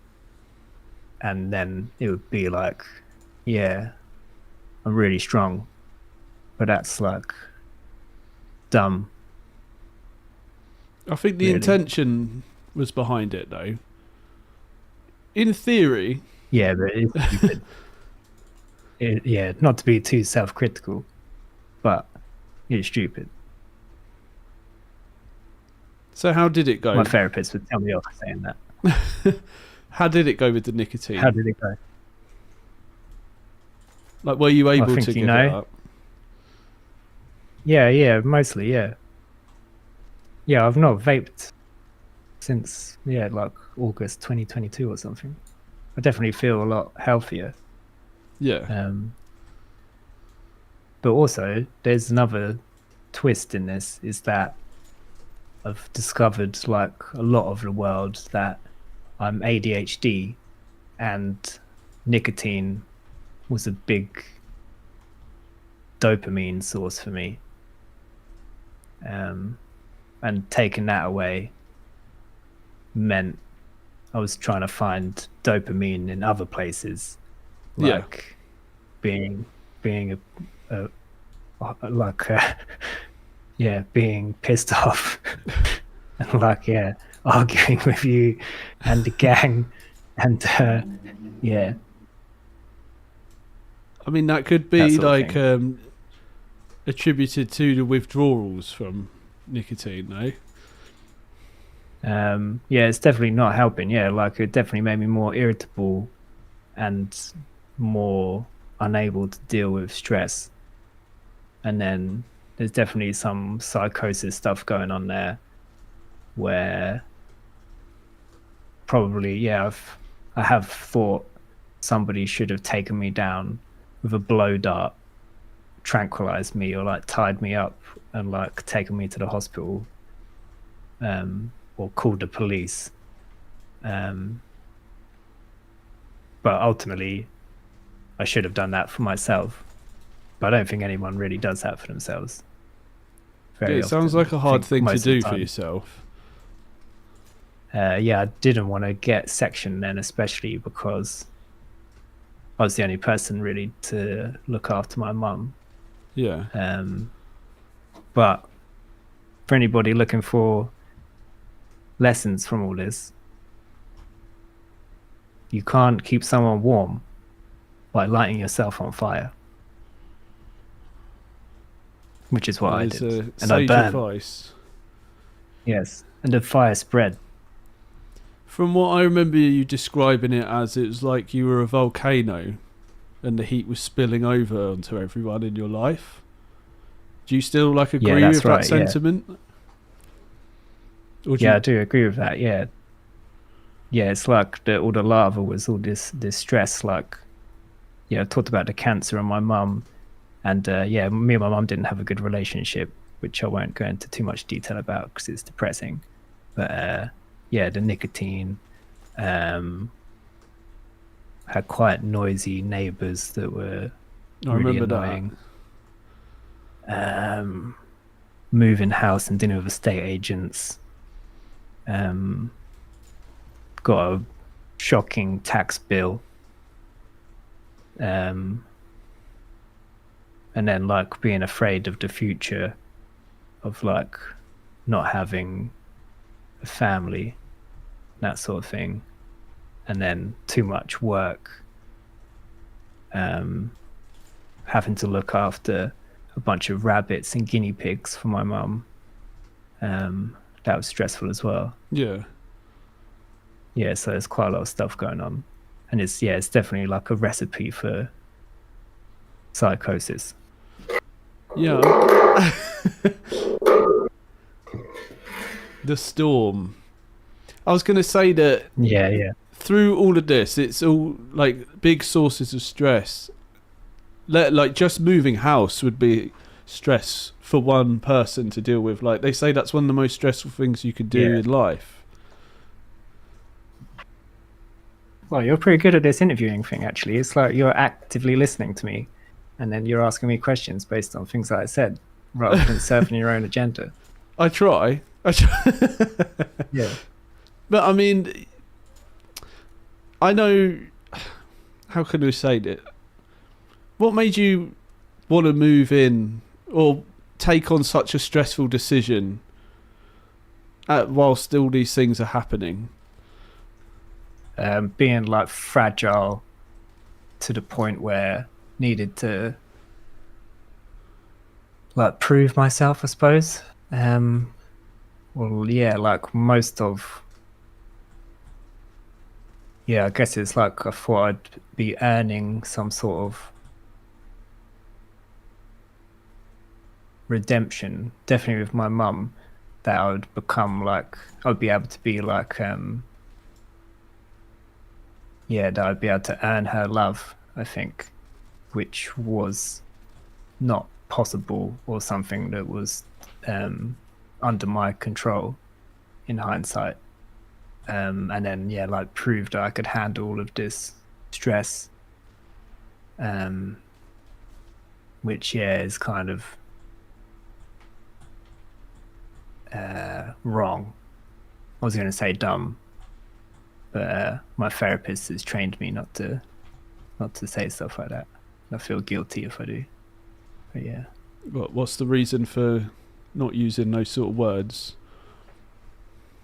and then it would be like, I'm really strong. But that's like dumb. I think the intention was behind it, though. In theory. Yeah, but it's stupid. Not to be too self-critical, but it's stupid. So how did it go? My therapist would tell me off for saying that. How did it go with the nicotine? How did it go? Like, were you able to give it up? Yeah, mostly, yeah. Yeah, I've not vaped since, like August 2022 or something. I definitely feel a lot healthier. Yeah. But also, there's another twist in this, is that I've discovered, like a lot of the world, that I'm ADHD, and nicotine was a big dopamine source for me. And taking that away meant I was trying to find dopamine in other places, like being being pissed off and arguing with you and the gang, and I mean, that could be like attributed to the withdrawals from nicotine, though. It's definitely not helping. Like, it definitely made me more irritable and more unable to deal with stress. And then there's definitely some psychosis stuff going on there, where probably, yeah, I have thought somebody should have taken me down with a blow dart, tranquilized me, or like tied me up and like taken me to the hospital, or called the police. But ultimately, I should have done that for myself. But I don't think anyone really does that for themselves. It sounds like a hard thing to do for yourself. Yeah, I didn't want to get sectioned then, especially because I was the only person really to look after my mum. Yeah. But for anybody looking for lessons from all this, you can't keep someone warm by lighting yourself on fire, which is what I did. And I burned. Advice. Yes, and the fire spread. From what I remember you describing it as, it was like you were a volcano and the heat was spilling over onto everyone in your life. Do you still like agree with that sentiment? Yeah, I do agree with that. Yeah, it's like all the lava was all this stress. Like, I talked about the cancer on my mum, and me and my mum didn't have a good relationship, which I won't go into too much detail about because it's depressing. But the nicotine, had quite noisy neighbours that were really annoying. Moving house and dealing with estate agents. Got a shocking tax bill. And then like being afraid of the future, of like not having a family, that sort of thing. And then too much work, having to look after a bunch of rabbits and guinea pigs for my mum. That was stressful as well. Yeah, so there's quite a lot of stuff going on, and it's definitely like a recipe for psychosis. Yeah. The storm. I was going to say that through all of this, it's all like big sources of stress. Like just moving house would be stress for one person to deal with. Like they say that's one of the most stressful things you could do in life. Well, you're pretty good at this interviewing thing, actually. It's like you're actively listening to me, and then you're asking me questions based on things that I said, rather than surfing your own agenda. I try. Yeah. But I mean, I know. How can we say that? What made you want to move in or take on such a stressful decision whilst all these things are happening? Being like fragile to the point where needed to like prove myself, I suppose. Like most of, I guess it's like I thought I'd be earning some sort of redemption, definitely with my mum, that I would become like, I'd be able to be like, that I'd be able to earn her love, I think, which was not possible, or something that was under my control in hindsight. And then like proved that I could handle all of this stress, which is kind of wrong. I was going to say dumb, but my therapist has trained me not to say stuff like that. I feel guilty if I do. But yeah. What's the reason for not using those sort of words?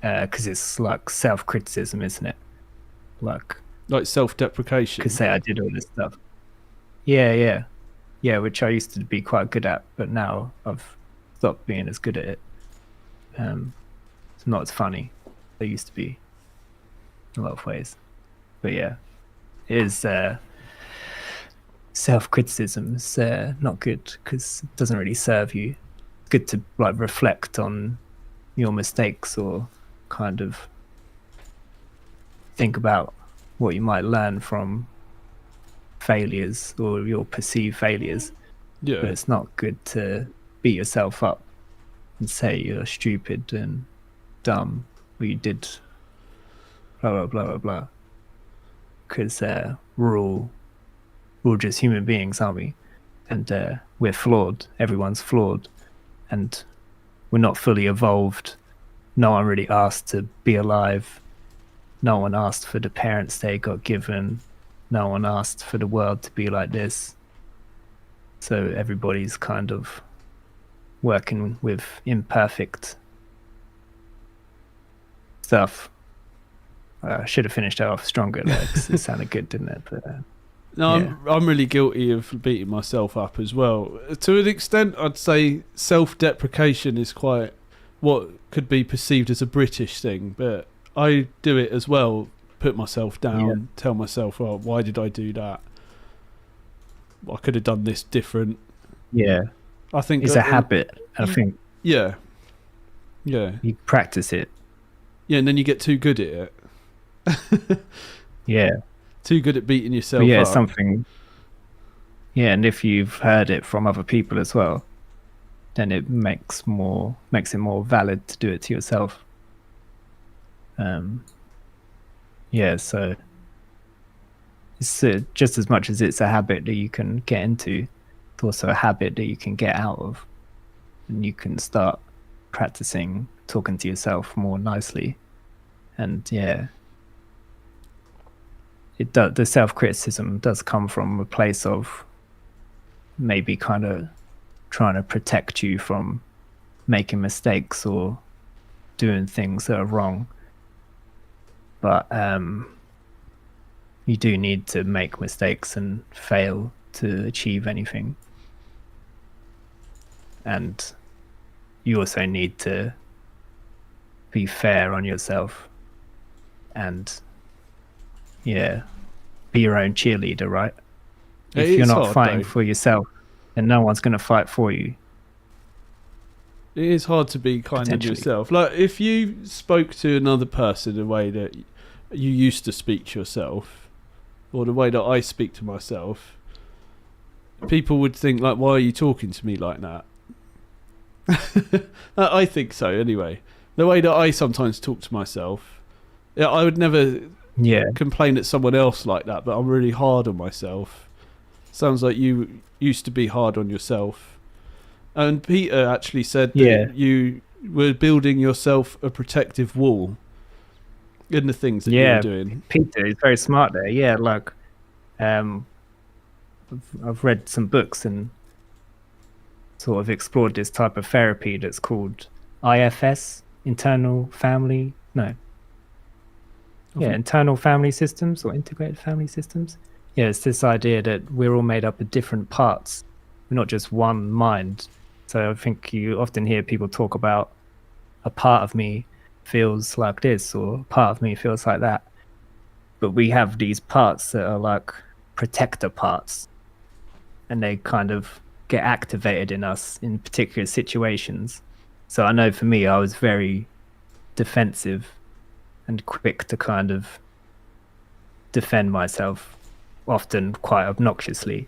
Because it's like self-criticism, isn't it? Like self-deprecation. Could say I did all this stuff. Yeah, which I used to be quite good at, but now I've stopped being as good at it. It's not as funny as I used to be in a lot of ways. But yeah, it is self-criticism is not good, because it doesn't really serve you. It's good to like reflect on your mistakes, or kind of think about what you might learn from failures or your perceived failures. But Yeah. it's not good to beat yourself up and say you're stupid and dumb, or you did blah blah blah blah blah. Because we're all just human beings, aren't we? And we're flawed. Everyone's flawed, and we're not fully evolved. No one really asked to be alive. No one asked for the parents they got given. No one asked for the world to be like this. So everybody's kind of working with imperfect stuff. I should have finished that off stronger. Like, it sounded good, didn't it? But, No, yeah. I'm really guilty of beating myself up as well. To an extent, I'd say self-deprecation is quite what could be perceived as a British thing, but I do it as well. Put myself down, tell myself, "Oh, why did I do that? I could have done this different." Yeah. I think It's a habit. I think Yeah, you practice it. yeah, and then you get too good at it. Yeah. Too good at beating yourself But yeah, up. it's something. Yeah, and if you've heard it from other people as well, then it makes it more valid to do it to yourself. Yeah, so it's just as much as it's a habit that you can get into, it's also a habit that you can get out of, and you can start practicing talking to yourself more nicely. And yeah, the self-criticism does come from a place of maybe kind of trying to protect you from making mistakes or doing things that are wrong. But you do need to make mistakes and fail to achieve anything. And you also need to be fair on yourself and be your own cheerleader, right? If you're not fighting for yourself, then no one's going to fight for you. It is hard to be kind of yourself. Like, if you spoke to another person the way that you used to speak to yourself, or the way that I speak to myself, people would think, like, why are you talking to me like that? I think so, anyway. The way that I sometimes talk to myself, I would never complain at someone else like that, but I'm really hard on myself. Sounds like you used to be hard on yourself. And Peter actually said that you were building yourself a protective wall in the things that you were doing. Peter is very smart there. Yeah, like I've read some books and sort of explored this type of therapy that's called IFS, internal family systems or integrated family systems. Yeah, it's this idea that we're all made up of different parts. We're not just one mind. So I think you often hear people talk about a part of me feels like this or a part of me feels like that. But we have these parts that are like protector parts, and they kind of get activated in us in particular situations. So I know for me, I was very defensive and quick to kind of defend myself, often quite obnoxiously.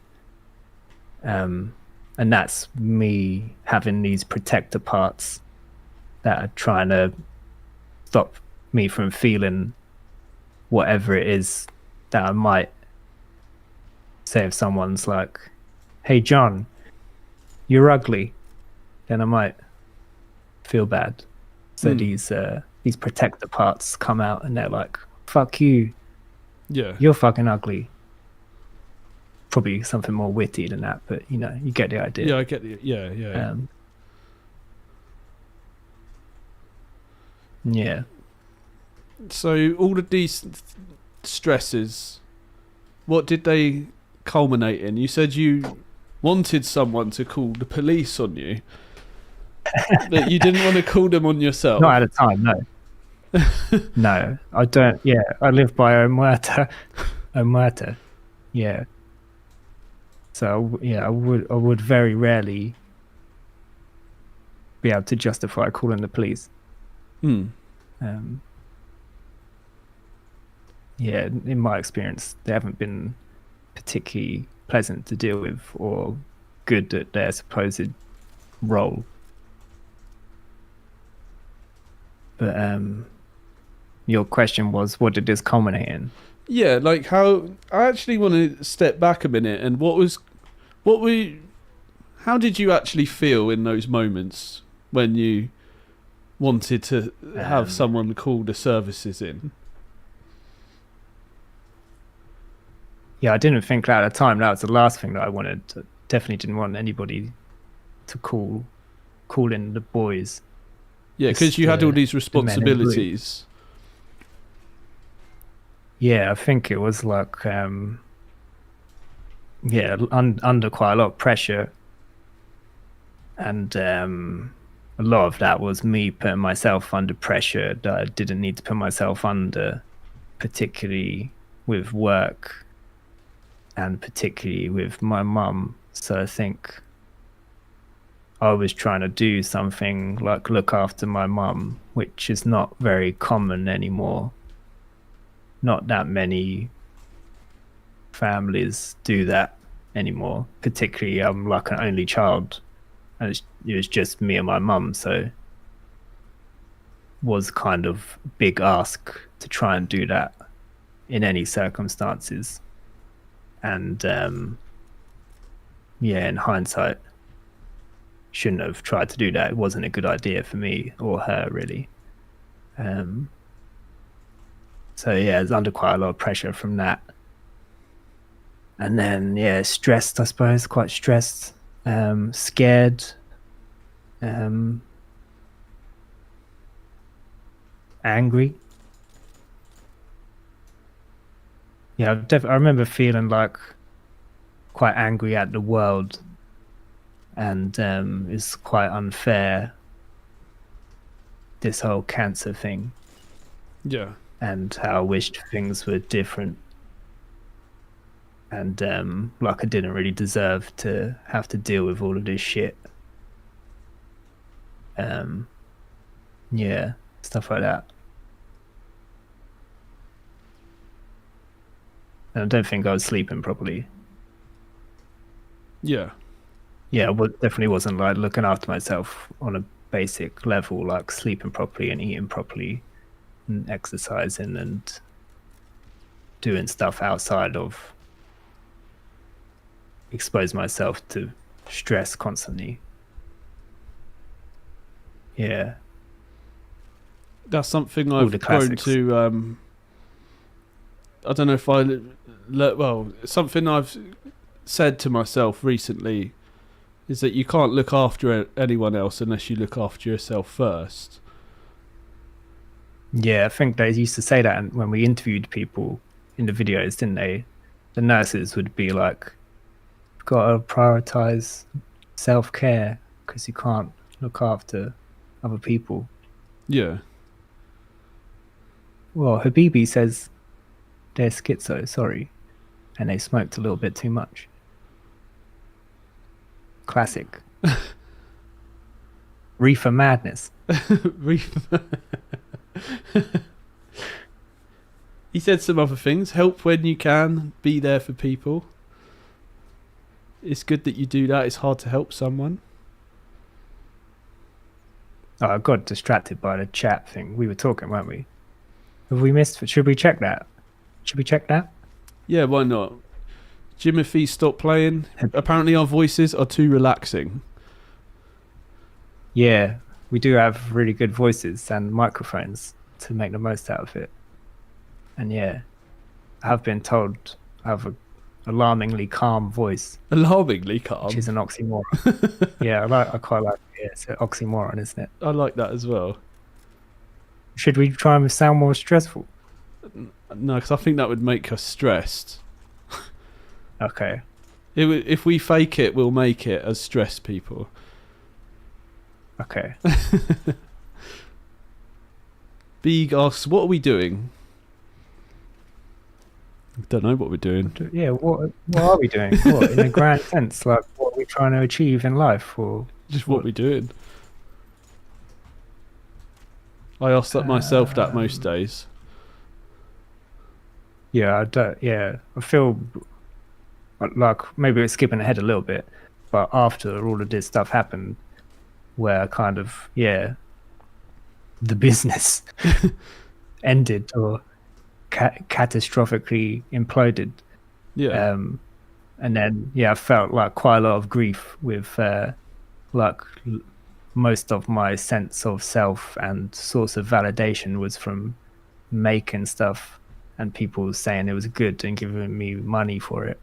And that's me having these protector parts that are trying to stop me from feeling whatever it is that I might say. If someone's like, "Hey John, you're ugly," then I might feel bad. So these protector parts come out and they're like, "Fuck you. Yeah. You're fucking ugly." Probably something more witty than that, but you get the idea. Yeah, I get the yeah. Yeah. So all of these stresses, what did they culminate in? You said you wanted someone to call the police on you, but you didn't want to call them on yourself. Not at a time, no. No, I don't. Yeah, I live by omerta. Yeah. So I would very rarely be able to justify calling the police. yeah, in my experience, they haven't been particularly pleasant to deal with or good at their supposed role. But your question was, what did this culminate in? Yeah, like how I actually want to step back a minute and what we how did you actually feel in those moments when you wanted to have someone call the services in? Yeah, I didn't think that at the time. That was the last thing that I wanted. Definitely didn't want anybody to call in the boys. Yeah, because you had all these responsibilities. Yeah, I think it was like, under quite a lot of pressure. And a lot of that was me putting myself under pressure that I didn't need to put myself under, particularly with work and particularly with my mum. So I think I was trying to do something like look after my mum, which is not very common anymore. Not that many families do that anymore. Particularly, I'm like an only child, and it was just me and my mum, so was kind of big ask to try and do that in any circumstances. And in hindsight, shouldn't have tried to do that. It wasn't a good idea for me or her, really. So I was under quite a lot of pressure from that. And then stressed, I suppose, quite stressed, scared, angry. Yeah, I remember feeling like quite angry at the world, and it's quite unfair, this whole cancer thing. Yeah. And how I wished things were different. And like I didn't really deserve to have to deal with all of this shit. Stuff like that. And I don't think I was sleeping properly. Yeah. Yeah, definitely wasn't like looking after myself on a basic level, like sleeping properly and eating properly and exercising and doing stuff outside of expose myself to stress constantly. Yeah. That's something I've grown to. I don't know if something I've said to myself recently is that you can't look after anyone else unless you look after yourself first. Yeah, I think they used to say that when we interviewed people in the videos, didn't they? The nurses would be like, "You've got to prioritize self-care because you can't look after other people." Yeah. Well, Habibi says they're schizo, sorry, and they smoked a little bit too much. Classic. Reefer madness. Reefer. He said some other things. Help when you can. Be there for people. It's good that you do that. It's hard to help someone. Oh, I got distracted by the chat thing. We were talking, weren't we? Have we missed? Should we check that? Yeah, why not? Jimothy, stop playing. Apparently our voices are too relaxing. Yeah, we do have really good voices and microphones to make the most out of it. And I have been told I have an alarmingly calm voice. Alarmingly calm? Which is an oxymoron. Yeah, I quite like it. It's an oxymoron, isn't it? I like that as well. Should we try and sound more stressful? No, because I think that would make us stressed. Okay. If we fake it, we'll make it as stressed people. Okay. Beeg asks, what are we doing? I don't know what we're doing. Yeah, what are we doing? What, in a grand sense? Like, what are we trying to achieve in life? Or just what we're doing. I ask that myself that most days. Yeah, I don't. Yeah, I feel like maybe we're skipping ahead a little bit, but after all of this stuff happened, where kind of the business ended or catastrophically imploded, Yeah. um, and then I felt like quite a lot of grief with like most of my sense of self and source of validation was from making stuff and people saying it was good and giving me money for it,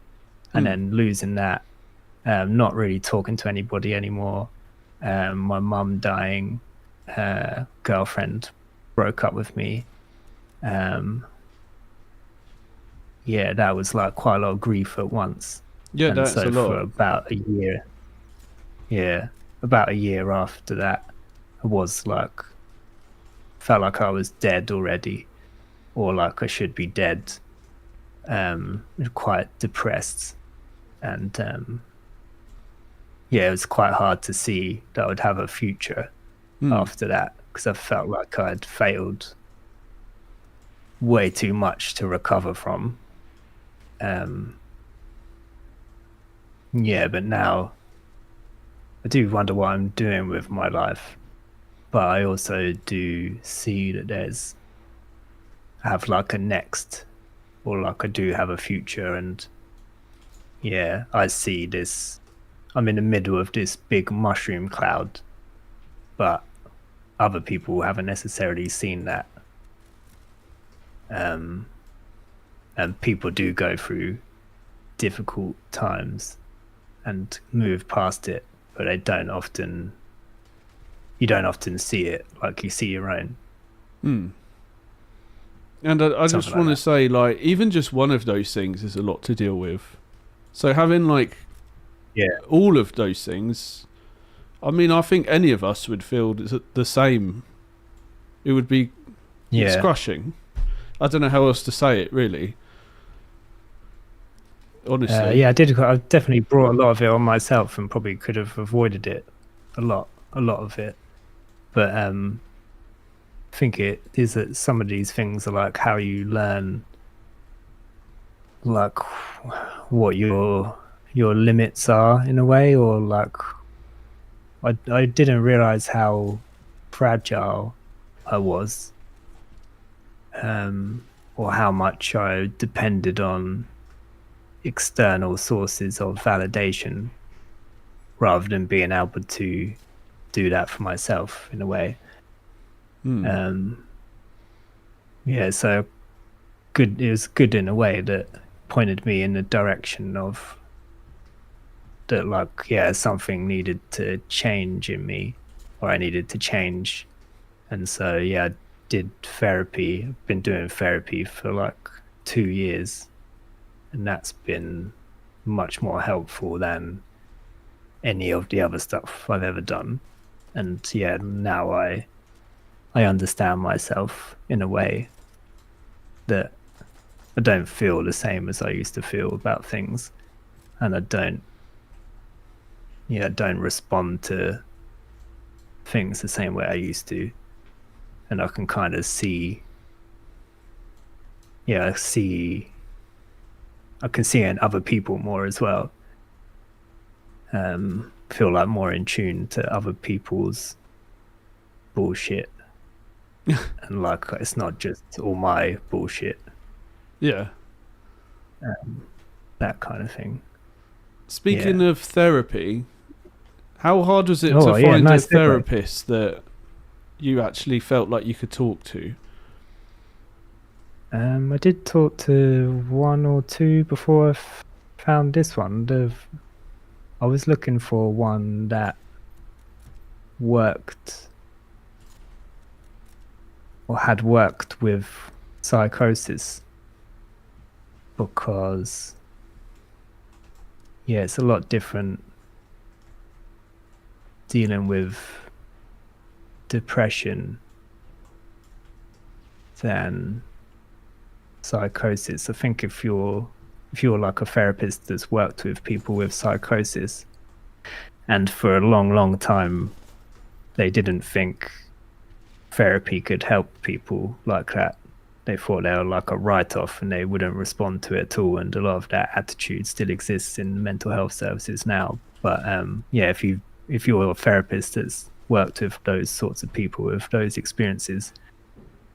and Mm. then losing that, not really talking to anybody anymore, my mum dying, girlfriend broke up with me. um yeah, that was like quite a lot of grief at once. Yeah, And that's a so for lot. about a year, yeah, about a year after that, I was like, felt like I was dead already, or like I should be dead. Quite depressed, and yeah, it was quite hard to see that I would have a future Mm. after that because I felt like I'd failed way too much to recover from. Um, yeah, but now I do wonder what I'm doing with my life. But I also do see that I have like a next, or like I do have a future, and yeah, I see this. I'm in the middle of this big mushroom cloud, but other people haven't necessarily seen that. Um, and people do go through difficult times and move past it, but you don't often see it like you see your own. Mm. And I Something just like want to that. say, like, even just one of those things is a lot to deal with. So having like Yeah. all of those things, I mean, I think any of us would feel the same. It would be, it's Yeah. crushing. I don't know how else to say it, really. Honestly. Yeah, I did. I definitely brought a lot of it on myself, and probably could have avoided it a lot of it. But I think it is that some of these things are like how you learn, like what your limits are in a way, or like I didn't realize how fragile I was, or how much I depended on external sources of validation rather than being able to do that for myself in a way. Mm. Um, yeah, so good. It was good in a way that pointed me in the direction of that, like, yeah, something needed to change in me, or I needed to change. And so, yeah, I did therapy. I've been doing therapy for like 2 years, and that's been much more helpful than any of the other stuff I've ever done. And yeah, now I understand myself in a way that I don't feel the same as I used to feel about things, and I don't respond to things the same way I used to, and I can kind of see, yeah, I can see in other people more as well. Feel like more in tune to other people's bullshit, and like it's not just all my bullshit, Yeah. that kind of thing. Speaking Yeah. of therapy, how hard was it to Oh yeah, find a nice segue. therapist that you actually felt like you could talk to? I did talk to one or two before found this one. I was looking for one that worked or had worked with psychosis, because yeah, it's a lot different dealing with depression than psychosis. I think if you're like a therapist that's worked with people with psychosis, and for a long time they didn't think therapy could help people like that, they thought they were like a write-off and they wouldn't respond to it at all. And a lot of that attitude still exists in mental health services now. But yeah, if you're a therapist that's worked with those sorts of people with those experiences,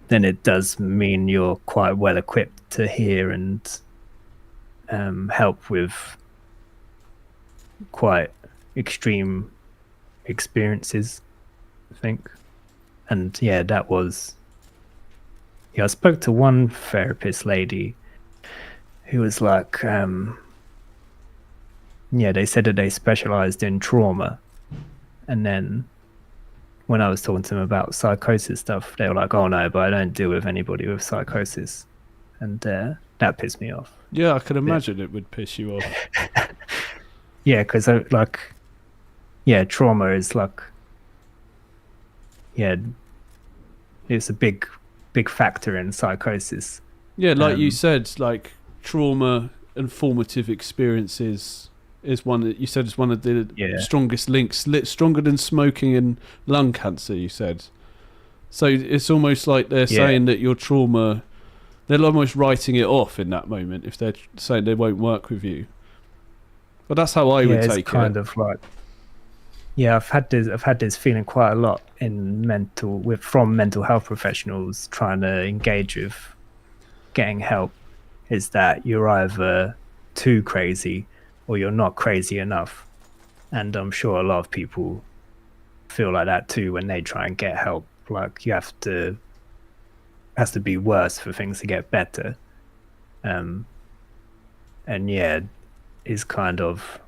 then it does mean you're quite well equipped to hear and help with quite extreme experiences, I think. And yeah, I spoke to one therapist lady who was like, they said that they specialized in trauma. And then when I was talking to them about psychosis stuff, they were like, oh no, but I don't deal with anybody with psychosis. And that pissed me off. Yeah, I can imagine it would piss you off. Yeah, because trauma is like, it's a big factor in psychosis. Yeah, like you said, like trauma and formative experiences is one that you said is one of the strongest links, stronger than smoking and lung cancer, you said. So it's almost like they're saying that your trauma, they're almost writing it off in that moment if they're saying they won't work with you. But that's how I would take it. It's kind of like, I've had this feeling quite a lot from mental health professionals trying to engage with getting help, is that you're either too crazy or you're not crazy enough. And I'm sure a lot of people feel like that too when they try and get help. Like has to be worse for things to get better. And is kind of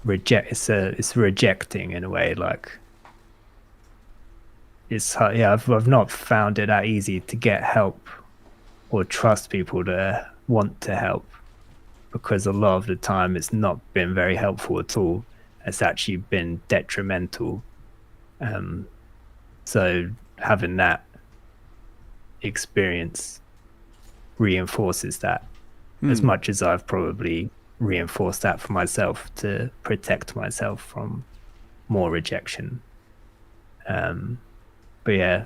it's rejecting in a way. Like it's I've not found it that easy to get help or trust people to want to help, because a lot of the time it's not been very helpful at all. It's actually been detrimental. So having that experience reinforces that, as much as I've probably reinforced that for myself to protect myself from more rejection. But yeah,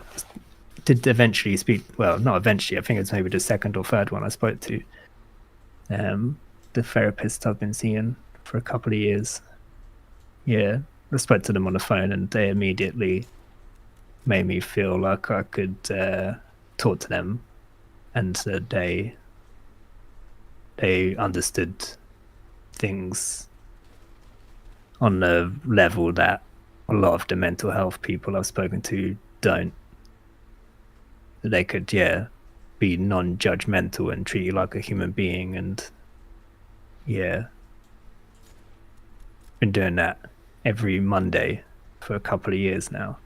did eventually speak, well, not eventually, I think it's maybe the second or third one I spoke to, the therapist I've been seeing for a couple of years. Yeah, I spoke to them on the phone and they immediately made me feel like I could talk to them, and that they understood things on a level that a lot of the mental health people I've spoken to don't. They could be non-judgmental and treat you like a human being. And been doing that every Monday for a couple of years now.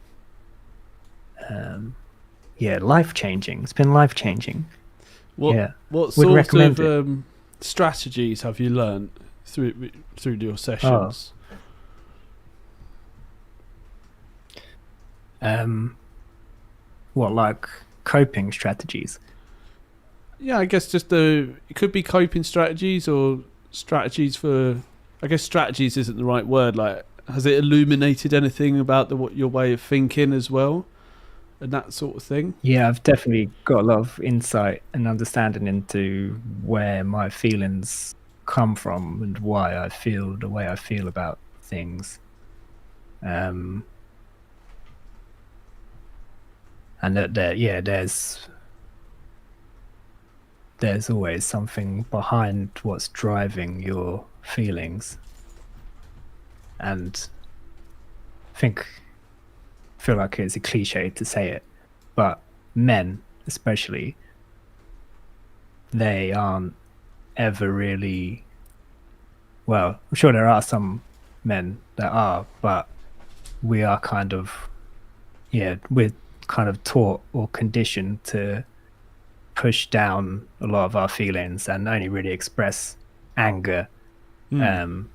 Life-changing. It's been life-changing. What sort of strategies have you learned through your sessions? What, like coping strategies? Yeah, I guess just it could be coping strategies or strategies for. I guess strategies isn't the right word. Like, has it illuminated anything about your way of thinking as well, and that sort of thing? Yeah, I've definitely got a lot of insight and understanding into where my feelings come from and why I feel the way I feel about things. And that there's always something behind what's driving your feelings. And I feel like it's a cliche to say it, but men especially, they aren't ever really, well, I'm sure there are some men that are, but we are kind of, we're kind of taught or conditioned to push down a lot of our feelings and only really express anger. And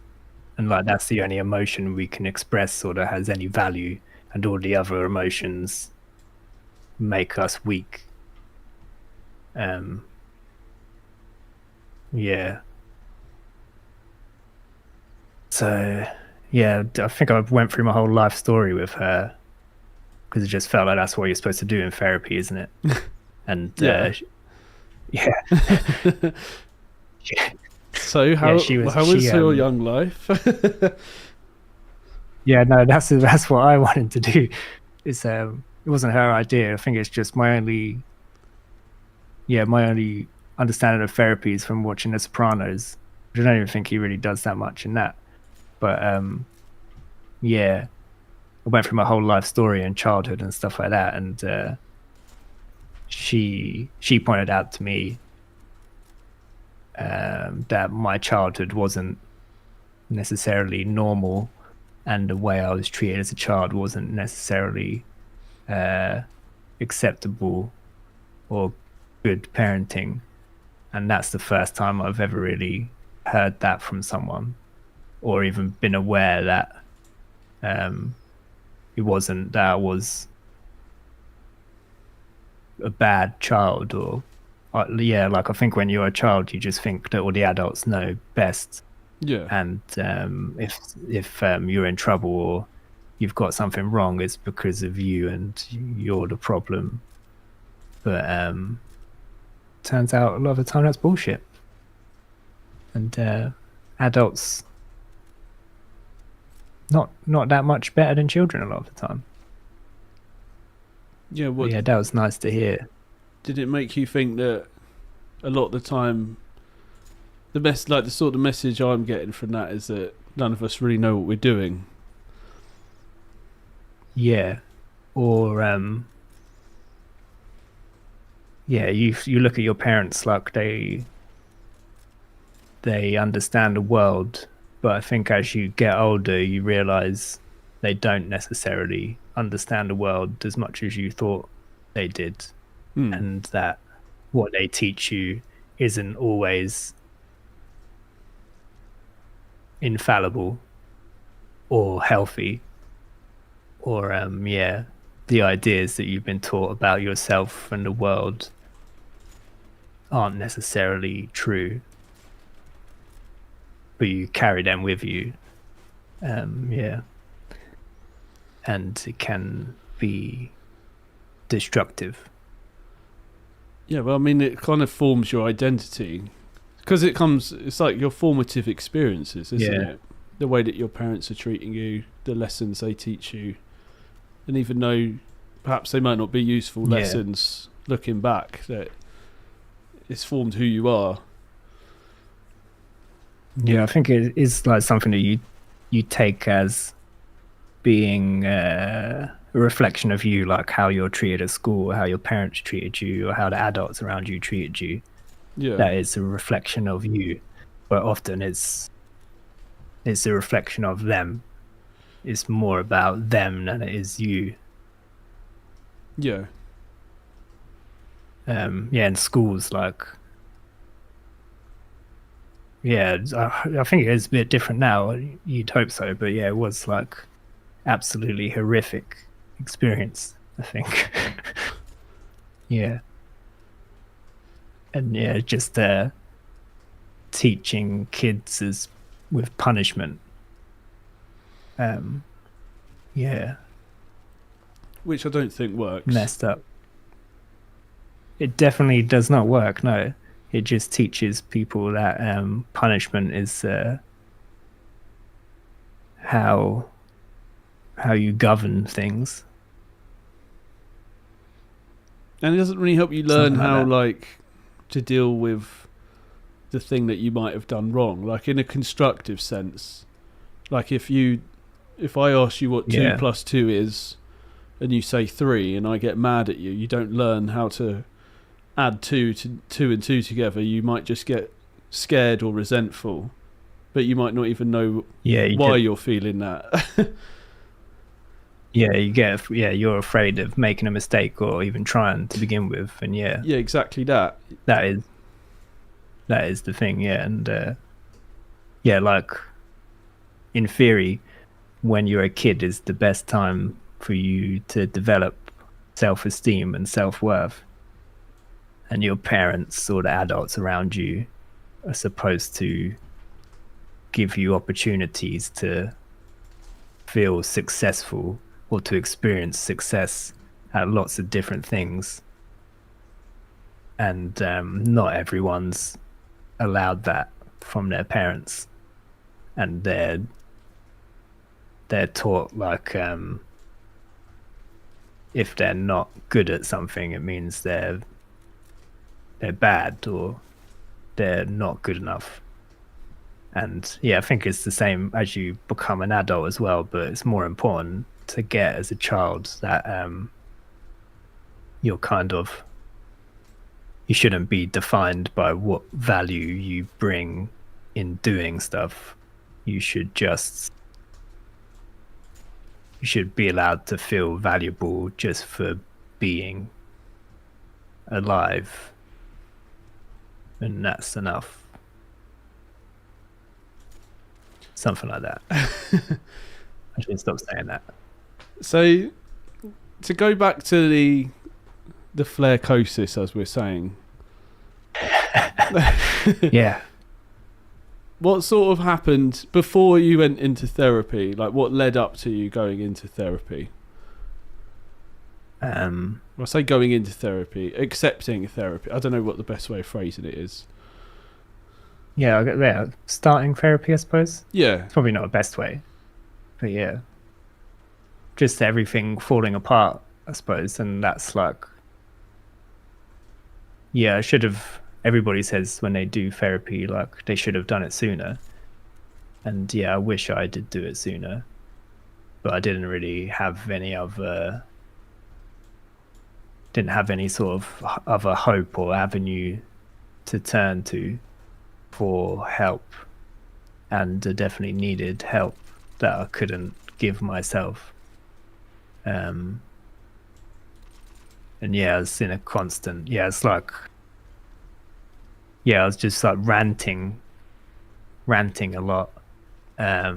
like that's the only emotion we can express or that has any value, and all the other emotions make us weak. So I think I went through my whole life story with her, because it just felt like that's what you're supposed to do in therapy, isn't it? And Yeah. yeah. So how she was- how she, was your young life? Yeah, no, that's what I wanted to do. It's it wasn't her idea. I think it's just my only understanding of therapy is from watching The Sopranos. I don't even think he really does that much in that. But yeah, I went through my whole life story and childhood and stuff like that, and she pointed out to me that my childhood wasn't necessarily normal, and the way I was treated as a child wasn't necessarily acceptable or good parenting. And that's the first time I've ever really heard that from someone, or even been aware that it wasn't that I was a bad child. Or yeah, like I think when you're a child you just think that all the adults know best, Yeah. and if you're in trouble or you've got something wrong, it's because of you and you're the problem. But turns out a lot of the time that's bullshit, and adults not that much better than children a lot of the time. Yeah, But yeah, that was nice to hear. did it make you think that a lot of the time the sort of message I'm getting from that is that none of us really know what we're doing? Yeah, or yeah, you look at your parents like they understand the world, but I think as you get older you realize they don't necessarily understand the world as much as you thought they did. And that what they teach you isn't always infallible or healthy, or yeah, the ideas that you've been taught about yourself and the world aren't necessarily true, but you carry them with you. Yeah, and it can be destructive. Yeah, well, I mean, it kind of forms your identity because it's like your formative experiences, isn't Yeah. it? The way that your parents are treating you, the lessons they teach you, and even though perhaps they might not be useful Yeah. lessons looking back, that it's formed who you are. Yeah, I think it is like something that you take as being a reflection of you, like how you're treated at school, or how your parents treated you, or how the adults around you treated you. Yeah. That is a reflection of you, but often it's a reflection of them. It's more about them than it is you. Yeah. Yeah, in schools, like, yeah, I think it is a bit different now. You'd hope so, but yeah, it was like absolutely horrific experience, I think. Yeah. And yeah, just teaching kids as with punishment. Yeah, Which I don't think works. messed up. It definitely does not work. No, it just teaches people that punishment is how you govern things. And it doesn't really help you learn Something like how, that. like, to deal with the thing that you might have done wrong, like in a constructive sense. Like if I ask you what 2 Yeah. plus 2 is, and you say 3, and I get mad at you, you don't learn how to add 2 and 2 together. You might just get scared or resentful, but you might not even know Yeah, why you're feeling that. yeah, you're afraid of making a mistake or even trying to begin with, and yeah, Yeah, exactly that. that is the thing. Yeah, and yeah, like in theory, when you're a kid is the best time for you to develop self-esteem and self-worth, and your parents or the adults around you are supposed to give you opportunities to feel successful or to experience success at lots of different things, and not everyone's allowed that from their parents, and they're taught like if they're not good at something, it means they're bad or they're not good enough. And yeah, I think it's the same as you become an adult as well, but it's more important to get as a child that you're kind of, you shouldn't be defined by what value you bring in doing stuff. You should be allowed to feel valuable just for being alive, and that's enough. Something like that. I should stop saying that. So, to go back to the Psychosis, as we're saying. Yeah. What sort of happened before you went into therapy? Like, what led up to you going into therapy? I say going into therapy, accepting therapy. I don't know what the best way of phrasing it is. Yeah, starting therapy, I suppose. Yeah. It's probably not the best way, but yeah. Just everything falling apart, I suppose, and that's like, yeah, I should have, everybody says when they do therapy, like, they should have done it sooner. And yeah, I wish I did do it sooner, but I didn't really have any other, didn't have any sort of other hope or avenue to turn to for help, and I definitely needed help that I couldn't give myself. And yeah, I was in a constant, yeah, it's like, yeah, I was just like ranting a lot. I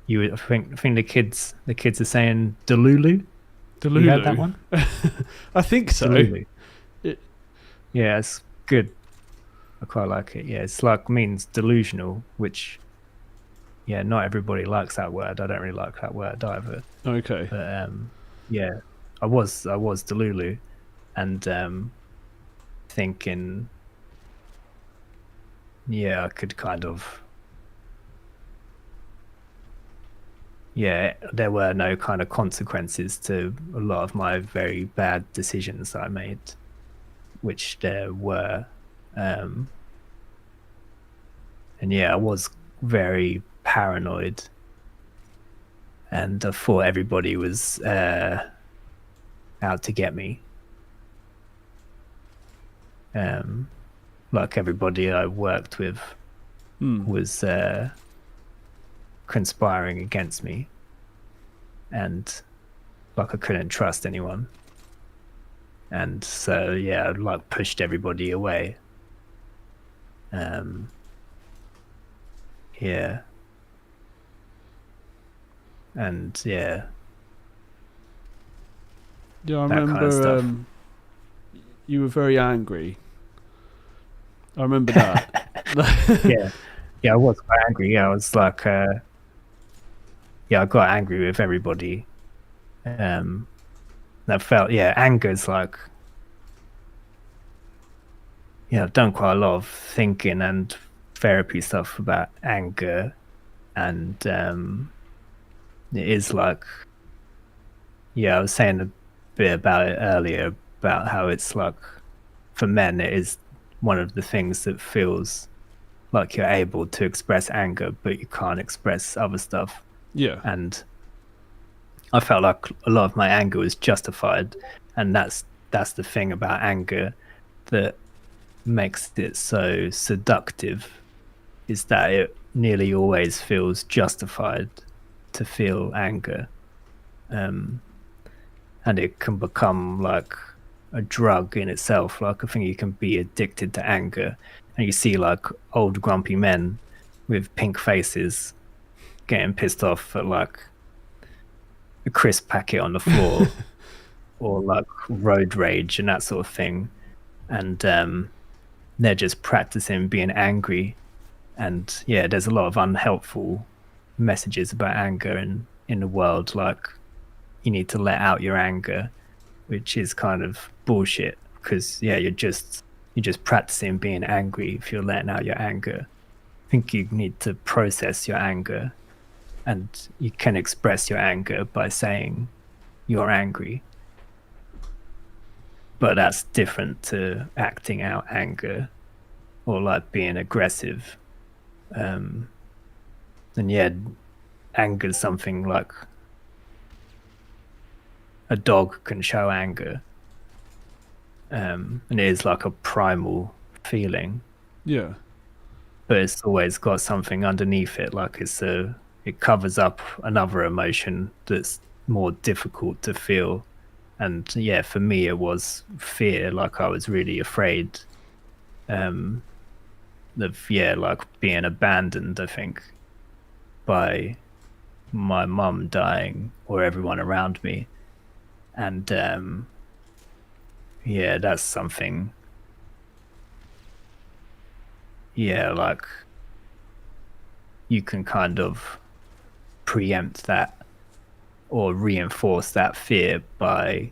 think the kids are saying Delulu. Delulu. You heard that one? I think so. Delulu. Yeah, it's good. I quite like it. Yeah, it's like, means delusional, which, yeah, not everybody likes that word. I don't really like that word either. Okay. But yeah, I was Delulu, and thinking, yeah, I could kind of, yeah, there were no kind of consequences to a lot of my very bad decisions that I made, which there were. And yeah, I was very paranoid, and I thought everybody was out to get me. Like everybody I worked with was conspiring against me, and like I couldn't trust anyone, and so yeah, I like pushed everybody away. Yeah, and yeah, I that kind of remember stuff. you were very angry. I remember that. Yeah, I was quite angry. Yeah, I was like, yeah, I got angry with everybody. That felt, yeah, anger's like, yeah, I've done quite a lot of thinking and therapy stuff about anger, and it is like, yeah, I was saying a bit about it earlier about how it's like, for men, it is one of the things that feels like you're able to express anger, but you can't express other stuff. Yeah. And I felt like a lot of my anger was justified, and that's the thing about anger that makes it so seductive, is that it nearly always feels justified to feel anger, and it can become like a drug in itself. Like, I think you can be addicted to anger, and you see like old grumpy men with pink faces getting pissed off at like a crisp packet on the floor or like road rage and that sort of thing, and they're just practicing being angry. And yeah, there's a lot of unhelpful messages about anger, and in the world, like you need to let out your anger, which is kind of bullshit because you're just practicing being angry if you're letting out your anger. I think you need to process your anger, and you can express your anger by saying you're angry. But that's different to acting out anger or like being aggressive. And anger is something like a dog can show anger. And it is like a primal feeling. Yeah. But it's always got something underneath it, like it covers up another emotion that's more difficult to feel. And for me it was fear, like I was really afraid of like being abandoned, I think, by my mum dying or everyone around me. And that's something, like you can kind of preempt that or reinforce that fear by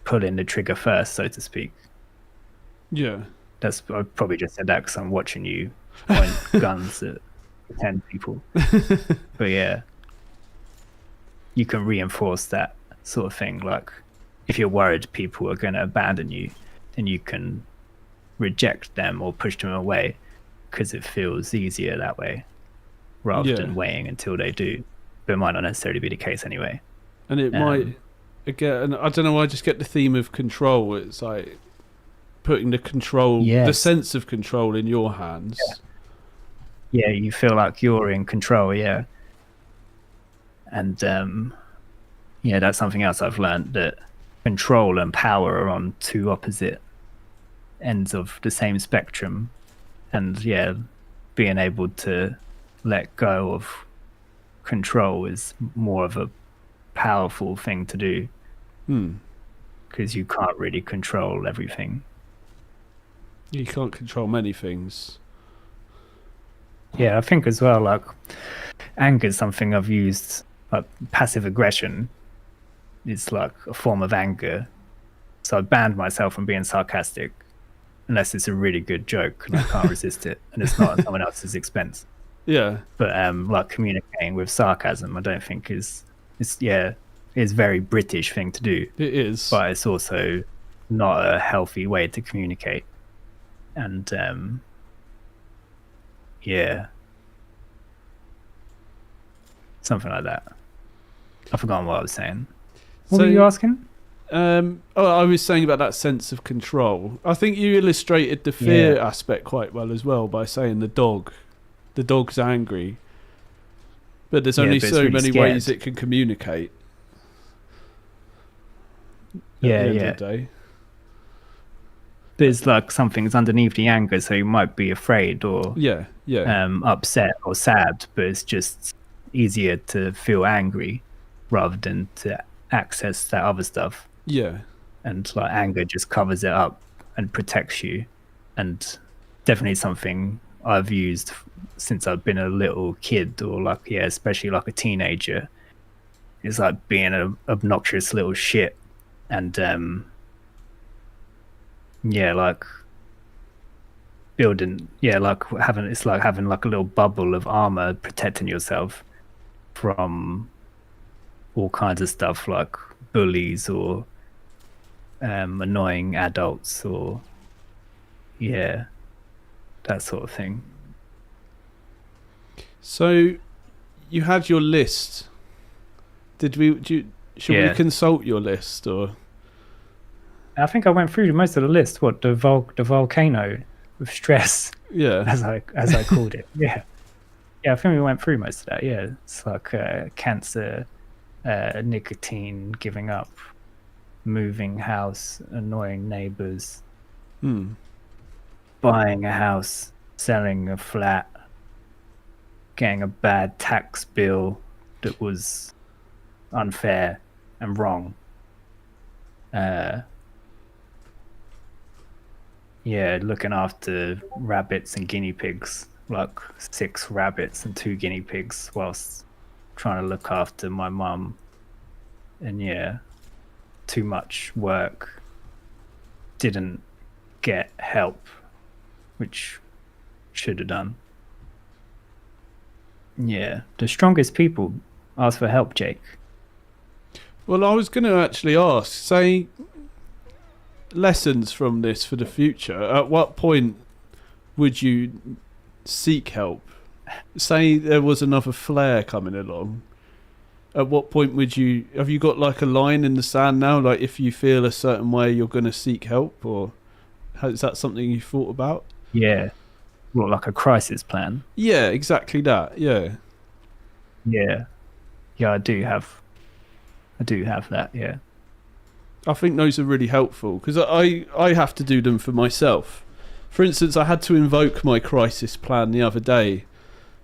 pulling the trigger first, so to speak. Yeah. I probably just said that because I'm watching you point guns at 10 people. But you can reinforce that sort of thing. Like if you're worried people are going to abandon you, then you can reject them or push them away because it feels easier that way rather than waiting until they do. But it might not necessarily be the case anyway. And it might, again, I don't know, I just get the theme of control. It's like putting the control, the sense of control in your hands. Yeah, you feel like you're in control, And that's something else I've learned, that control and power are on two opposite ends of the same spectrum. And being able to let go of control is more of a powerful thing to do, because you can't really control everything. You can't control many things. I think as well, like anger is something I've used, like passive aggression is like a form of anger. So I banned myself from being sarcastic unless it's a really good joke and I can't resist it and it's not at someone else's expense. Yeah. But like communicating with sarcasm, I don't think is a very British thing to do. It is. But it's also not a healthy way to communicate. And something like that. I've forgotten what I was saying. What were you asking? I was saying about that sense of control. I think you illustrated the fear aspect quite well as well by saying the dog's angry, but there's only so really many ways it can communicate. At the end of the day. There's like something's underneath the anger, so you might be afraid or upset or sad, but it's just easier to feel angry rather than to access that other stuff. And like anger just covers it up and protects you, and definitely something I've used since I've been a little kid, or like especially like a teenager. It's like being an obnoxious little shit, and like building like having like a little bubble of armor protecting yourself from all kinds of stuff like bullies or annoying adults or that sort of thing. So you had your list. Should we consult your list, or? I think I went through most of the list. What the volcano with stress? As I called it. I think we went through most of that. It's like cancer, nicotine, giving up, moving house, annoying neighbors, buying a house, selling a flat, getting a bad tax bill that was unfair and wrong. Looking after rabbits and guinea pigs, like 6 rabbits and 2 guinea pigs, whilst trying to look after my mum, and too much work, didn't get help, which should have done. Yeah, the strongest people ask for help, Jake. Well, I was going to actually ask, say, lessons from this for the future. At what point would you seek help? Say there was another flare coming along. At what point would you... Have you got like a line in the sand now? Like if you feel a certain way, you're going to seek help? Or is that something you thought about? Yeah. Well, like a crisis plan. Yeah, exactly that. Yeah. Yeah. Yeah, I do have that, yeah. I think those are really helpful because I have to do them for myself. For instance, I had to invoke my crisis plan the other day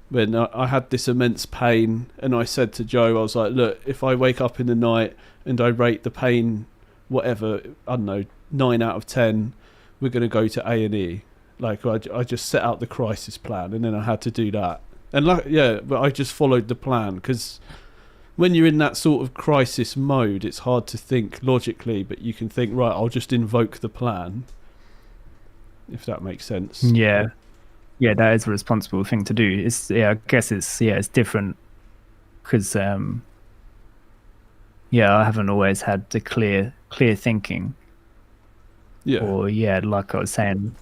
when I had this immense pain, and I said to Joe, I was like, look, if I wake up in the night and I rate the pain, whatever, I don't know, 9 out of 10, we're going to go to A&E. Like, I just set out the crisis plan, and then I had to do that. And but I just followed the plan because when you're in that sort of crisis mode, it's hard to think logically, but you can think, right, I'll just invoke the plan, if that makes sense. Yeah. Yeah, that is a responsible thing to do. I guess it's different because I haven't always had the clear thinking. Yeah. Or like I was saying,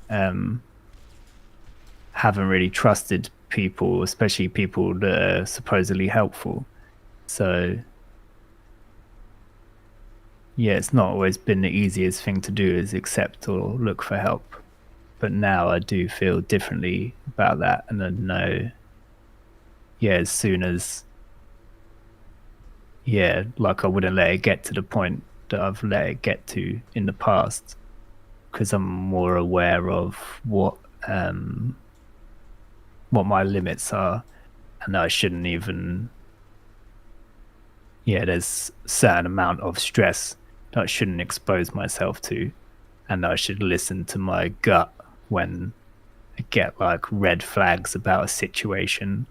haven't really trusted people, especially people that are supposedly helpful. So it's not always been the easiest thing to do is accept or look for help. But now I do feel differently about that, and I know, as soon as, like I wouldn't let it get to the point that I've let it get to in the past, because I'm more aware of what my limits are, and I shouldn't even. There's a certain amount of stress that I shouldn't expose myself to, and I should listen to my gut when I get like red flags about a situation,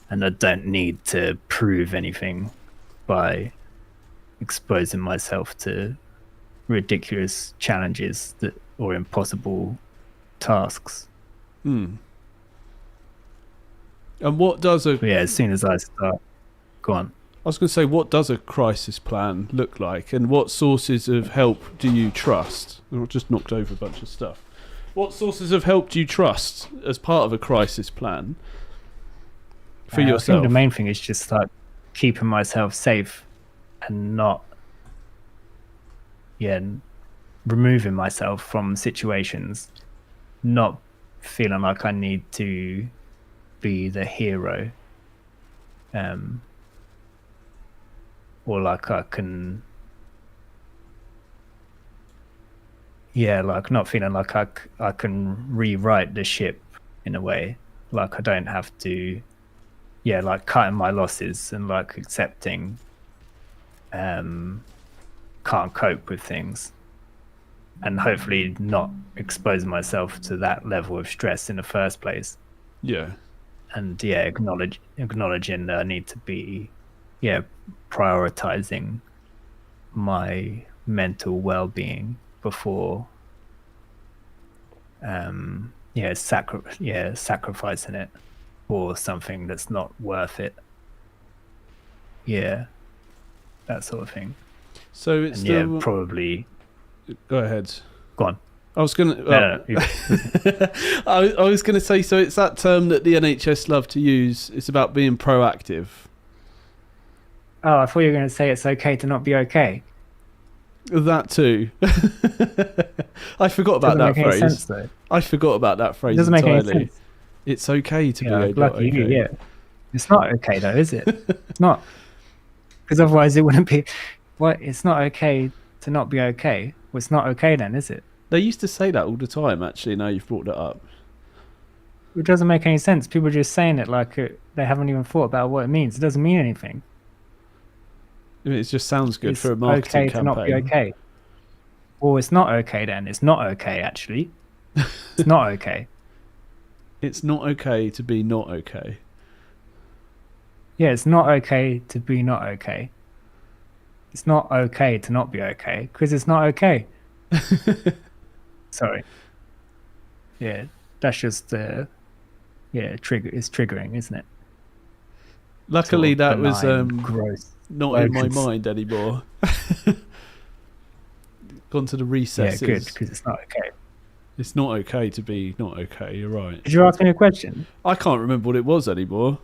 and I don't need to prove anything by exposing myself to ridiculous challenges or impossible tasks. And what does as soon as I start, go on. I was going to say, what does a crisis plan look like, and what sources of help do you trust? I just knocked over a bunch of stuff. What sources of help do you trust as part of a crisis plan for yourself? I think the main thing is just like keeping myself safe and not, removing myself from situations, not feeling like I need to be the hero, or like I can, like not feeling like I can rewrite the ship in a way, like I don't have to, like cutting my losses and like accepting can't cope with things, and hopefully not exposing myself to that level of stress in the first place. And acknowledging that I need to be prioritizing my mental well-being before sacrificing it for something that's not worth it, that sort of thing. So it's probably go ahead. Go on. I was gonna. I was gonna say. So it's that term that the NHS love to use. It's about being proactive. Oh, I thought you were going to say it's okay to not be okay. That too. I forgot about that phrase. Sense, though. I forgot about that phrase. It doesn't entirely. make any sense. It's okay to be not lucky okay. You, it's not okay though, is it? It's not, because otherwise it wouldn't be. What? It's not okay to not be okay. Well, it's not okay then, is it? They used to say that all the time. Actually, now you've brought it up. It doesn't make any sense. People are just saying it like they haven't even thought about what it means. It doesn't mean anything. It just sounds good for a marketing campaign. It's okay to not be okay. Well, it's not okay then. It's not okay, actually. It's not okay. It's not okay to be not okay. Yeah, it's not okay to be not okay. It's not okay to not be okay because it's not okay. Sorry. Yeah, that's just trigger. It's triggering, isn't it? Sort Luckily, of that was benign, gross not in my slogans. mind anymore. Gone to the Yeah, recesses. good because it's not okay. It's not okay to be not okay. You're right. Did you ask me a question? I can't remember what it was anymore.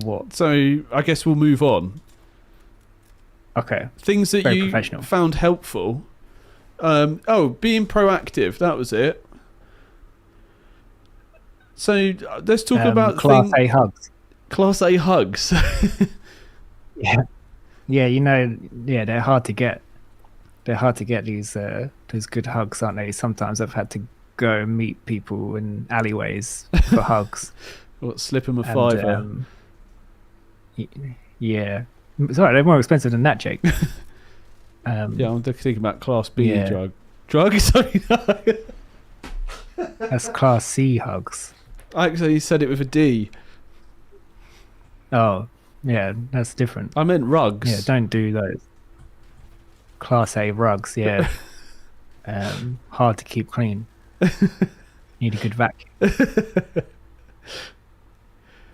What? So I guess we'll move on. Okay. Things that Very you professional. found helpful. Being proactive. That was it. So let's talk about Class A hugs. Class A hugs. Yeah. Yeah, they're hard to get. They're hard to get these good hugs, aren't they? Sometimes I've had to go meet people in alleyways for hugs. What, slip them a And, fiver? Yeah. Sorry, they're more expensive than that, Jake. Yeah, I'm thinking about Class B Yeah. drug. Sorry, no. That's Class C hugs. Actually, you said it with a D. Oh, yeah, that's different. I meant rugs. Yeah, don't do those. Class A rugs, yeah. Hard to keep clean. Need a good vacuum.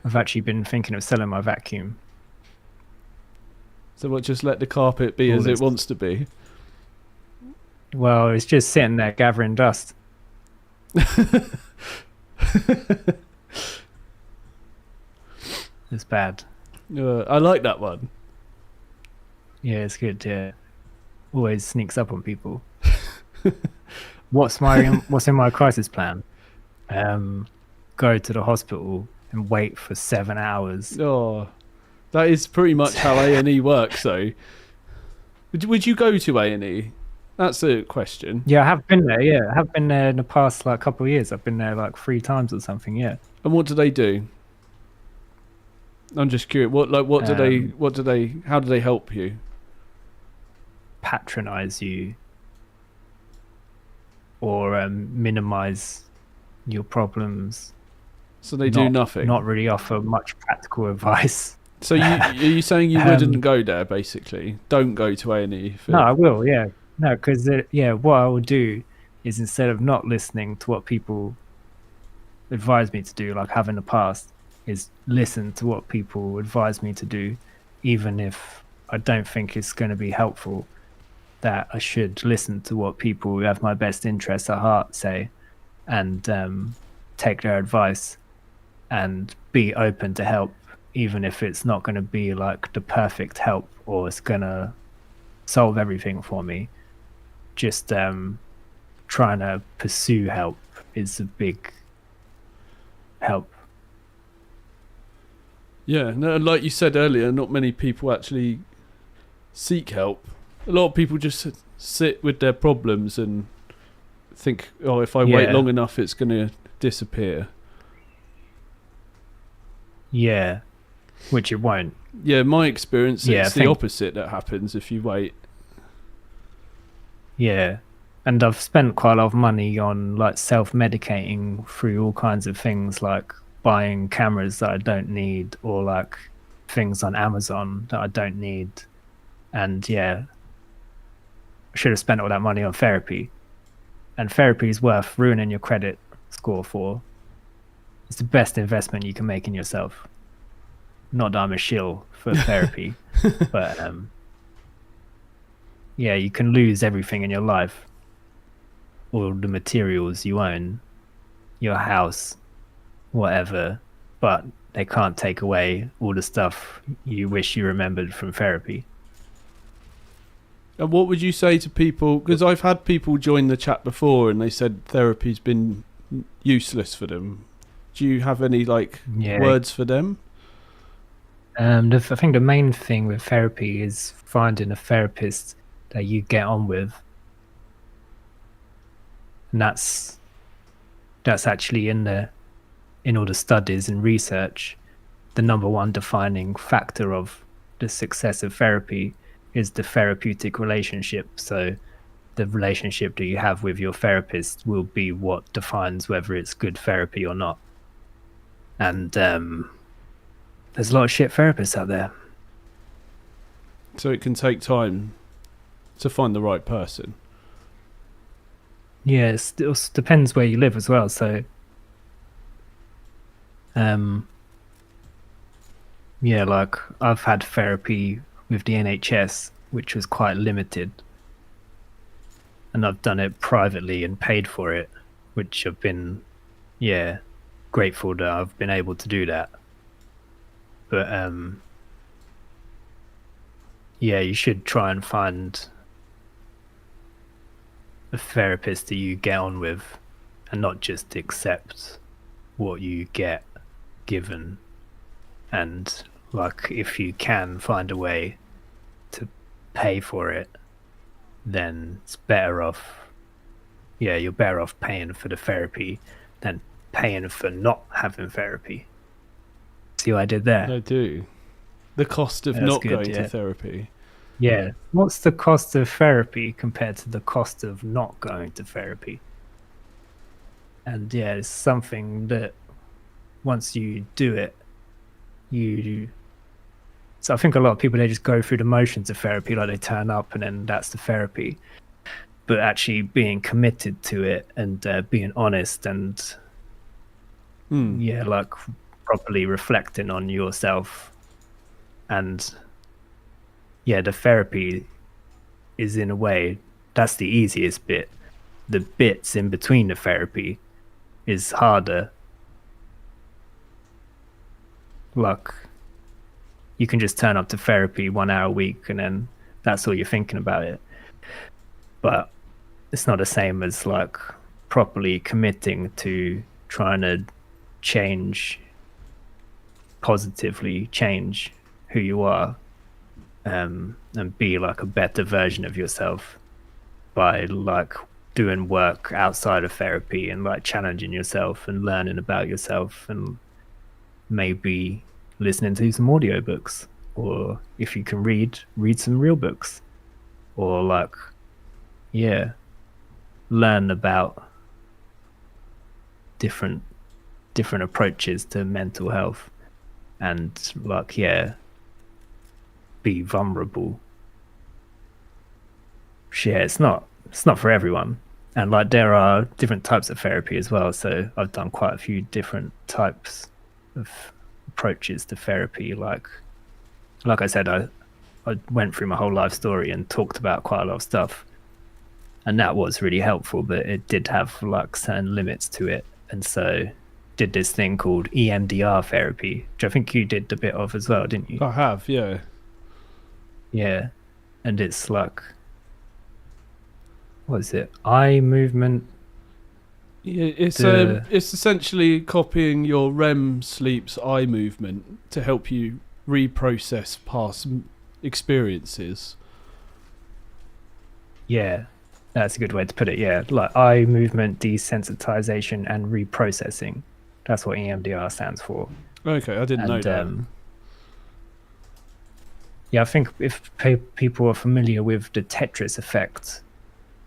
I've actually been thinking of selling my vacuum. So what? Just let the carpet be as it wants to be. Well, it's just sitting there gathering dust. It's bad. I like that one. Yeah, it's good. Yeah, always sneaks up on people. What's in my crisis plan? Go to the hospital and wait for 7 hours. Oh, that is pretty much how A&E works, though. Would you go to A&E? That's a question. Yeah, I have been there. Yeah, I have been there in the past couple of years. I've been there 3 times or something. Yeah. And what do they do? I'm just curious. How do they help you? Patronize you or minimize your problems. So they do nothing. Not really offer much practical advice. So are you saying you wouldn't go there? Basically, don't go to A&E. No, I will. Yeah, no, because what I will do is, instead of not listening to what people advise me to do, like I have in the past, is listen to what people advise me to do, even if I don't think it's going to be helpful. That I should listen to what people who have my best interests at heart say, and take their advice, and be open to help, even if it's not going to be the perfect help or it's going to solve everything for me. Just trying to pursue help is a big help. Yeah, no, like you said earlier, not many people actually seek help. A lot of people just sit with their problems and think, oh, if I wait long enough, it's going to disappear. Yeah, which it won't. Yeah, my experience, it's the opposite that happens if you wait. Yeah, and I've spent quite a lot of money on self-medicating through all kinds of things, like buying cameras that I don't need, or things on Amazon that I don't need. And yeah, I should have spent all that money on therapy. And therapy is worth ruining your credit score for. It's the best investment you can make in yourself. Not that I'm a shill for therapy, but yeah, you can lose everything in your life. All the materials you own, your house, whatever, but they can't take away all the stuff you wish you remembered from therapy. And what would you say to people? Because I've had people join the chat before and they said therapy's been useless for them. Do you have any words for them? I think the main thing with therapy is finding a therapist that you get on with. And that's actually in all the studies and research, the number one defining factor of the success of therapy is the therapeutic relationship. So the relationship that you have with your therapist will be what defines whether it's good therapy or not. And there's a lot of shit therapists out there. So it can take time to find the right person. Yeah, it also depends where you live as well. So, yeah, like I've had therapy with the NHS, which was quite limited, and I've done it privately and paid for it, which I've been, yeah, grateful that I've been able to do that. But yeah, you should try and find a therapist that you get on with, and not just accept what you get given. And like, if you can find a way to pay for it, then it's better off. Yeah, you're better off paying for the therapy than paying for not having therapy. See what I did there? I do. The cost of That's not good, going yeah. to therapy. Yeah. What's the cost of therapy compared to the cost of not going to therapy? And yeah, it's something that once you do it, so I think a lot of people, they just go through the motions of therapy, like they turn up and then that's the therapy. But actually being committed to it and being honest and yeah, like properly reflecting on yourself, and yeah, the therapy is, in a way, that's the easiest bit. The bits in between the therapy is harder. Like, you can just turn up to therapy 1 hour a week and then that's all you're thinking about it. But it's not the same as like properly committing to trying to positively change who you are, and be like a better version of yourself by like doing work outside of therapy and like challenging yourself and learning about yourself, and maybe listening to some audiobooks, or if you can read some real books, or like, yeah, learn about different approaches to mental health, and like, yeah, be vulnerable. Yeah, it's not for everyone, and like there are different types of therapy as well. So I've done quite a few different types of approaches to therapy. Like I said, I went through my whole life story and talked about quite a lot of stuff, and that was really helpful, but it did have like certain limits to it. And so did this thing called EMDR therapy, which I think you did a bit of as well, didn't you? I have, yeah. Yeah. And it's like, what is it? Eye movement. Yeah, it's essentially copying your REM sleep's eye movement to help you reprocess past experiences. Yeah, that's a good way to put it. Yeah, like eye movement desensitization and reprocessing. That's what EMDR stands for. Okay, I didn't know that. Yeah, I think if people are familiar with the Tetris effect,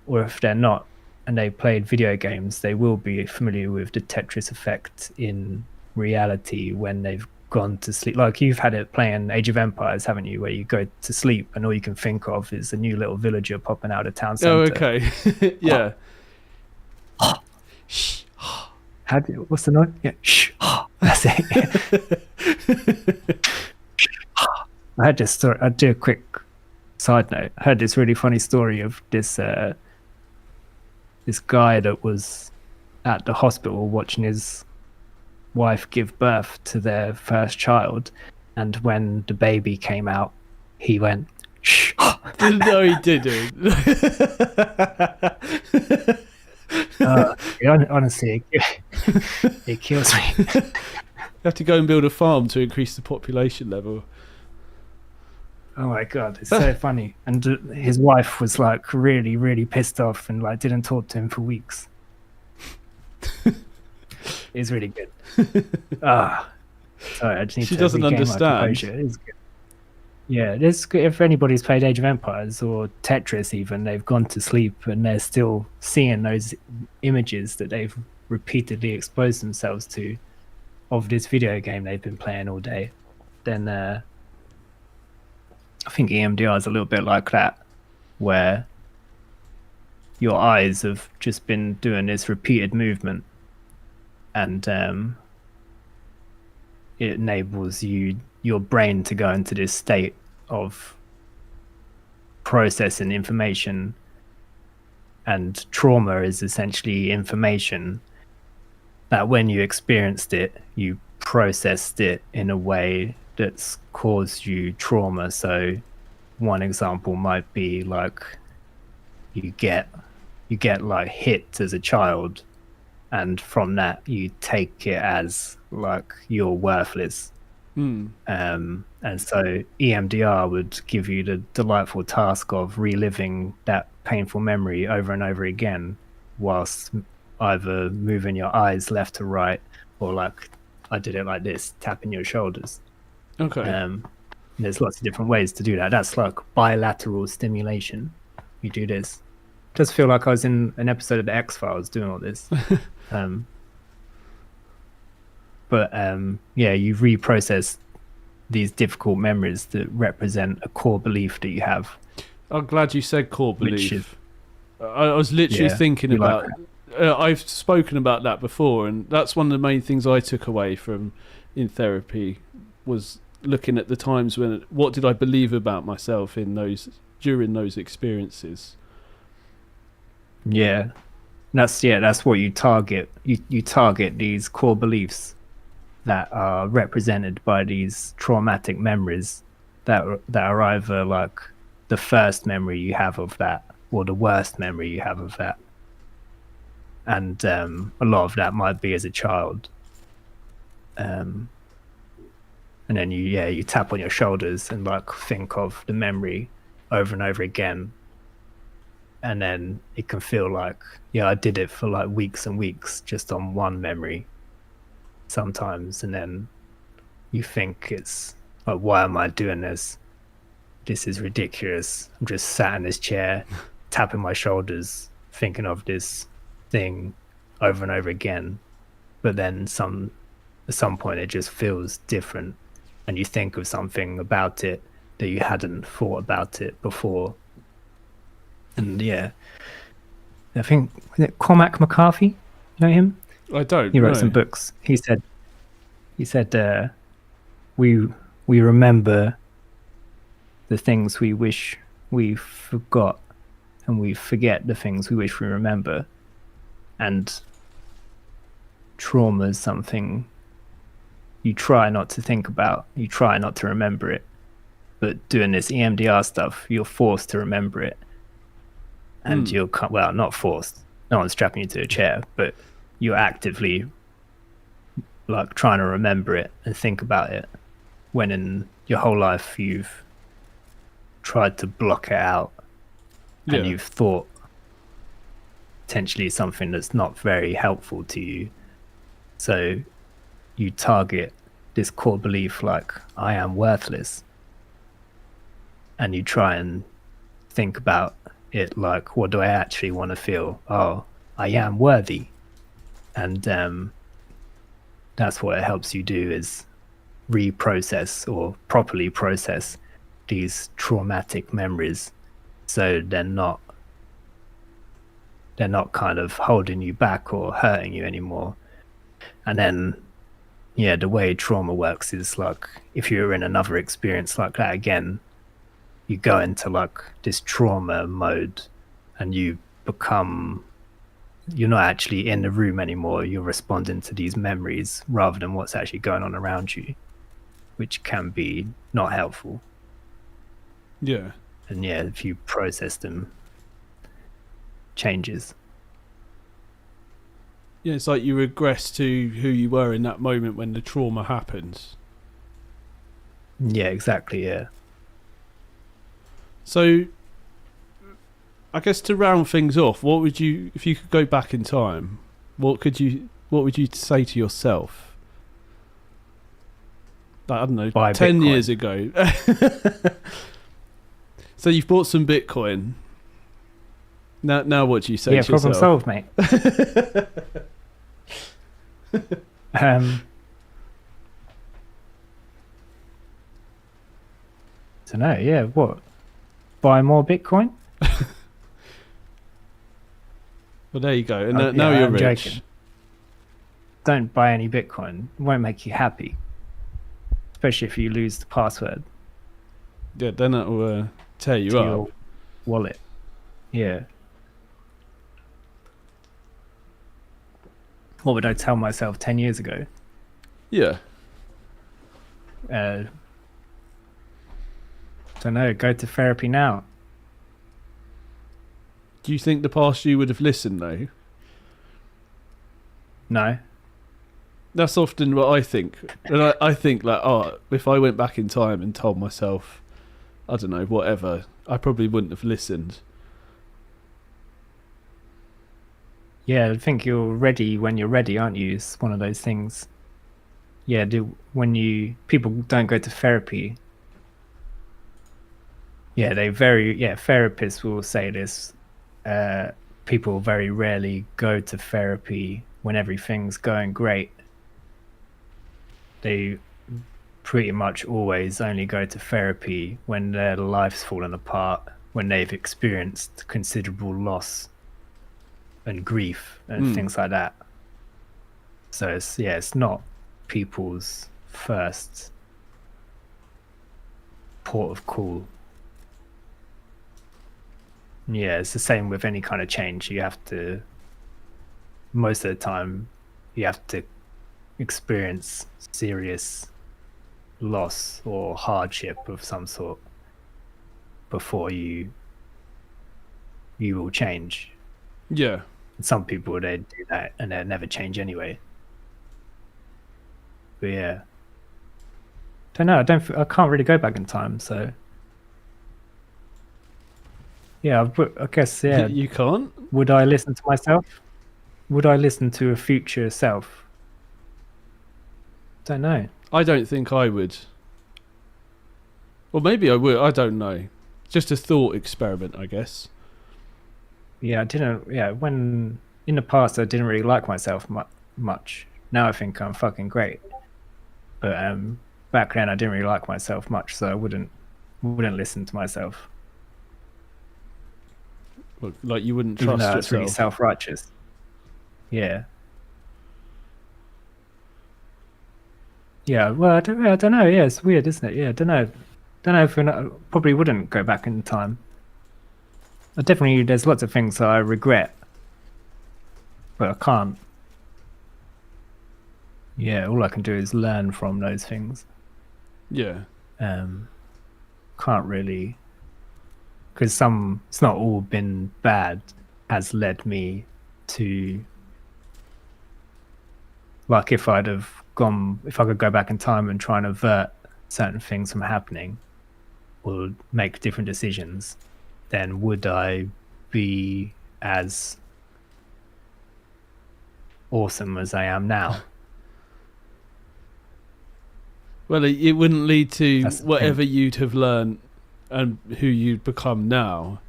or if they're not and they played video games, they will be familiar with the Tetris effect in reality when they've gone to sleep. Like, you've had it playing Age of Empires, haven't you, where you go to sleep and all you can think of is a new little villager popping out of town center. Oh, okay. Yeah. What's the noise? Yeah, shh. That's it. I had this story. I'll do a quick side note. I heard this really funny story of this this guy that was at the hospital watching his wife give birth to their first child, and when the baby came out, he went, shh. No, he didn't. Honestly, it kills me. You have to go and build a farm to increase the population level. Oh my god, it's so funny. And his wife was like really, really pissed off and like didn't talk to him for weeks. It's really good. Sorry, I just need She to doesn't regain my understand. composure. It's good. Yeah, this, if anybody's played Age of Empires or Tetris even, they've gone to sleep and they're still seeing those images that they've repeatedly exposed themselves to of this video game they've been playing all day. then I think EMDR is a little bit like that, where your eyes have just been doing this repeated movement, and it enables your brain to go into this state of processing information. And trauma is essentially information that when you experienced it, you processed it in a way that's caused you trauma. So one example might be like you get like hit as a child, and from that you take it as like you're worthless. And so EMDR would give you the delightful task of reliving that painful memory over and over again, whilst either moving your eyes left to right, or like I did it like this, tapping your shoulders. Okay. There's lots of different ways to do that. That's like bilateral stimulation. You do this. It does feel like I was in an episode of the X-Files doing all this. Yeah, you reprocess these difficult memories that represent a core belief that you have. I'm glad you said core belief. I was literally thinking about... I've spoken about that before, and that's one of the main things I took away from in therapy, was looking at the times when... What did I believe about myself during those experiences? Yeah. That's what you target. You target these core beliefs that are represented by these traumatic memories that are either like the first memory you have of that, or the worst memory you have of that. And a lot of that might be as a child. And then you tap on your shoulders and like think of the memory over and over again. And then it can feel like, I did it for like weeks and weeks just on one memory sometimes. And then you think it's like, why am I doing this? This is ridiculous. I'm just sat in this chair, tapping my shoulders, thinking of this thing over and over again. But then at some point it just feels different, and you think of something about it that you hadn't thought about it before. And I think, was it Cormac McCarthy? You know him? I don't. He wrote some books. He said, we remember the things we wish we forgot, and we forget the things we wish we remember. And trauma is something you try not to think about. You try not to remember it. But doing this EMDR stuff, you're forced to remember it. And you're, well, not forced. No one's strapping you to a chair, but you're actively like trying to remember it and think about it, when in your whole life you've tried to block it out, and you've thought potentially something that's not very helpful to you. So you target this core belief like, I am worthless, and you try and think about it like, what do I actually want to feel? Oh, I am worthy. And that's what it helps you do, is reprocess or properly process these traumatic memories, so they're not kind of holding you back or hurting you anymore. And then the way trauma works is like, if you're in another experience like that again, you go into like this trauma mode, and you're not actually in the room anymore. You're responding to these memories rather than what's actually going on around you, which can be not helpful. Yeah. And if you process them, changes. Yeah, it's like you regress to who you were in that moment when the trauma happens. Yeah, exactly, yeah. So, I guess to round things off, what would you, if you could go back in time, what would you say to yourself? Like, I don't know, Buy 10 Bitcoin. years ago. So you've bought some Bitcoin. Now what do you say to problem yourself? solved, mate. don't know. Yeah, what? Buy more Bitcoin? Well, there you go. And Oh, now yeah, you're I'm rich. joking. Don't buy any Bitcoin. It won't make you happy, especially if you lose the password Yeah, then it'll tear you to up. your wallet. Yeah. What would I tell myself 10 years ago? Yeah. Don't know. Go to therapy now. Do you think the past you would have listened though? No. That's often what I think. And I think like, oh, if I went back in time and told myself, I don't know, whatever, I probably wouldn't have listened. Yeah, I think you're ready when you're ready, aren't you? It's one of those things. Yeah, people don't go to therapy. Yeah, therapists will say this. People very rarely go to therapy when everything's going great. They pretty much always only go to therapy when their life's fallen apart, when they've experienced considerable loss and grief and things like that. So it's not people's first port of call. Yeah, it's the same with any kind of change. Most of the time, you have to experience serious loss or hardship of some sort before you will change. Yeah. And some people, they do that and they never change anyway. But yeah, don't know. I can't really go back in time, so yeah. I guess yeah. You can't? Would I listen to myself? Would I listen to a future self? Don't know. I don't think I would. Well, maybe I would. I don't know. Just a thought experiment, I guess. Yeah, I didn't. Yeah, when in the past I didn't really like myself much. Now I think I'm fucking great. But back then I didn't really like myself much, so I wouldn't listen to myself. Well, like you wouldn't Even trust though it's yourself. really self-righteous. Yeah. Yeah. Well, I don't know. Yeah, it's weird, isn't it? Yeah, I don't know. Don't know if I probably wouldn't go back in time. There's lots of things that I regret, but I can't. Yeah, all I can do is learn from those things. Yeah. Can't really, because it's not all been bad, has led me to, like, if I could go back in time and try and avert certain things from happening or make different decisions, then would I be as awesome as I am now? Well, it wouldn't lead to That's the whatever you'd have learned and who you'd become now.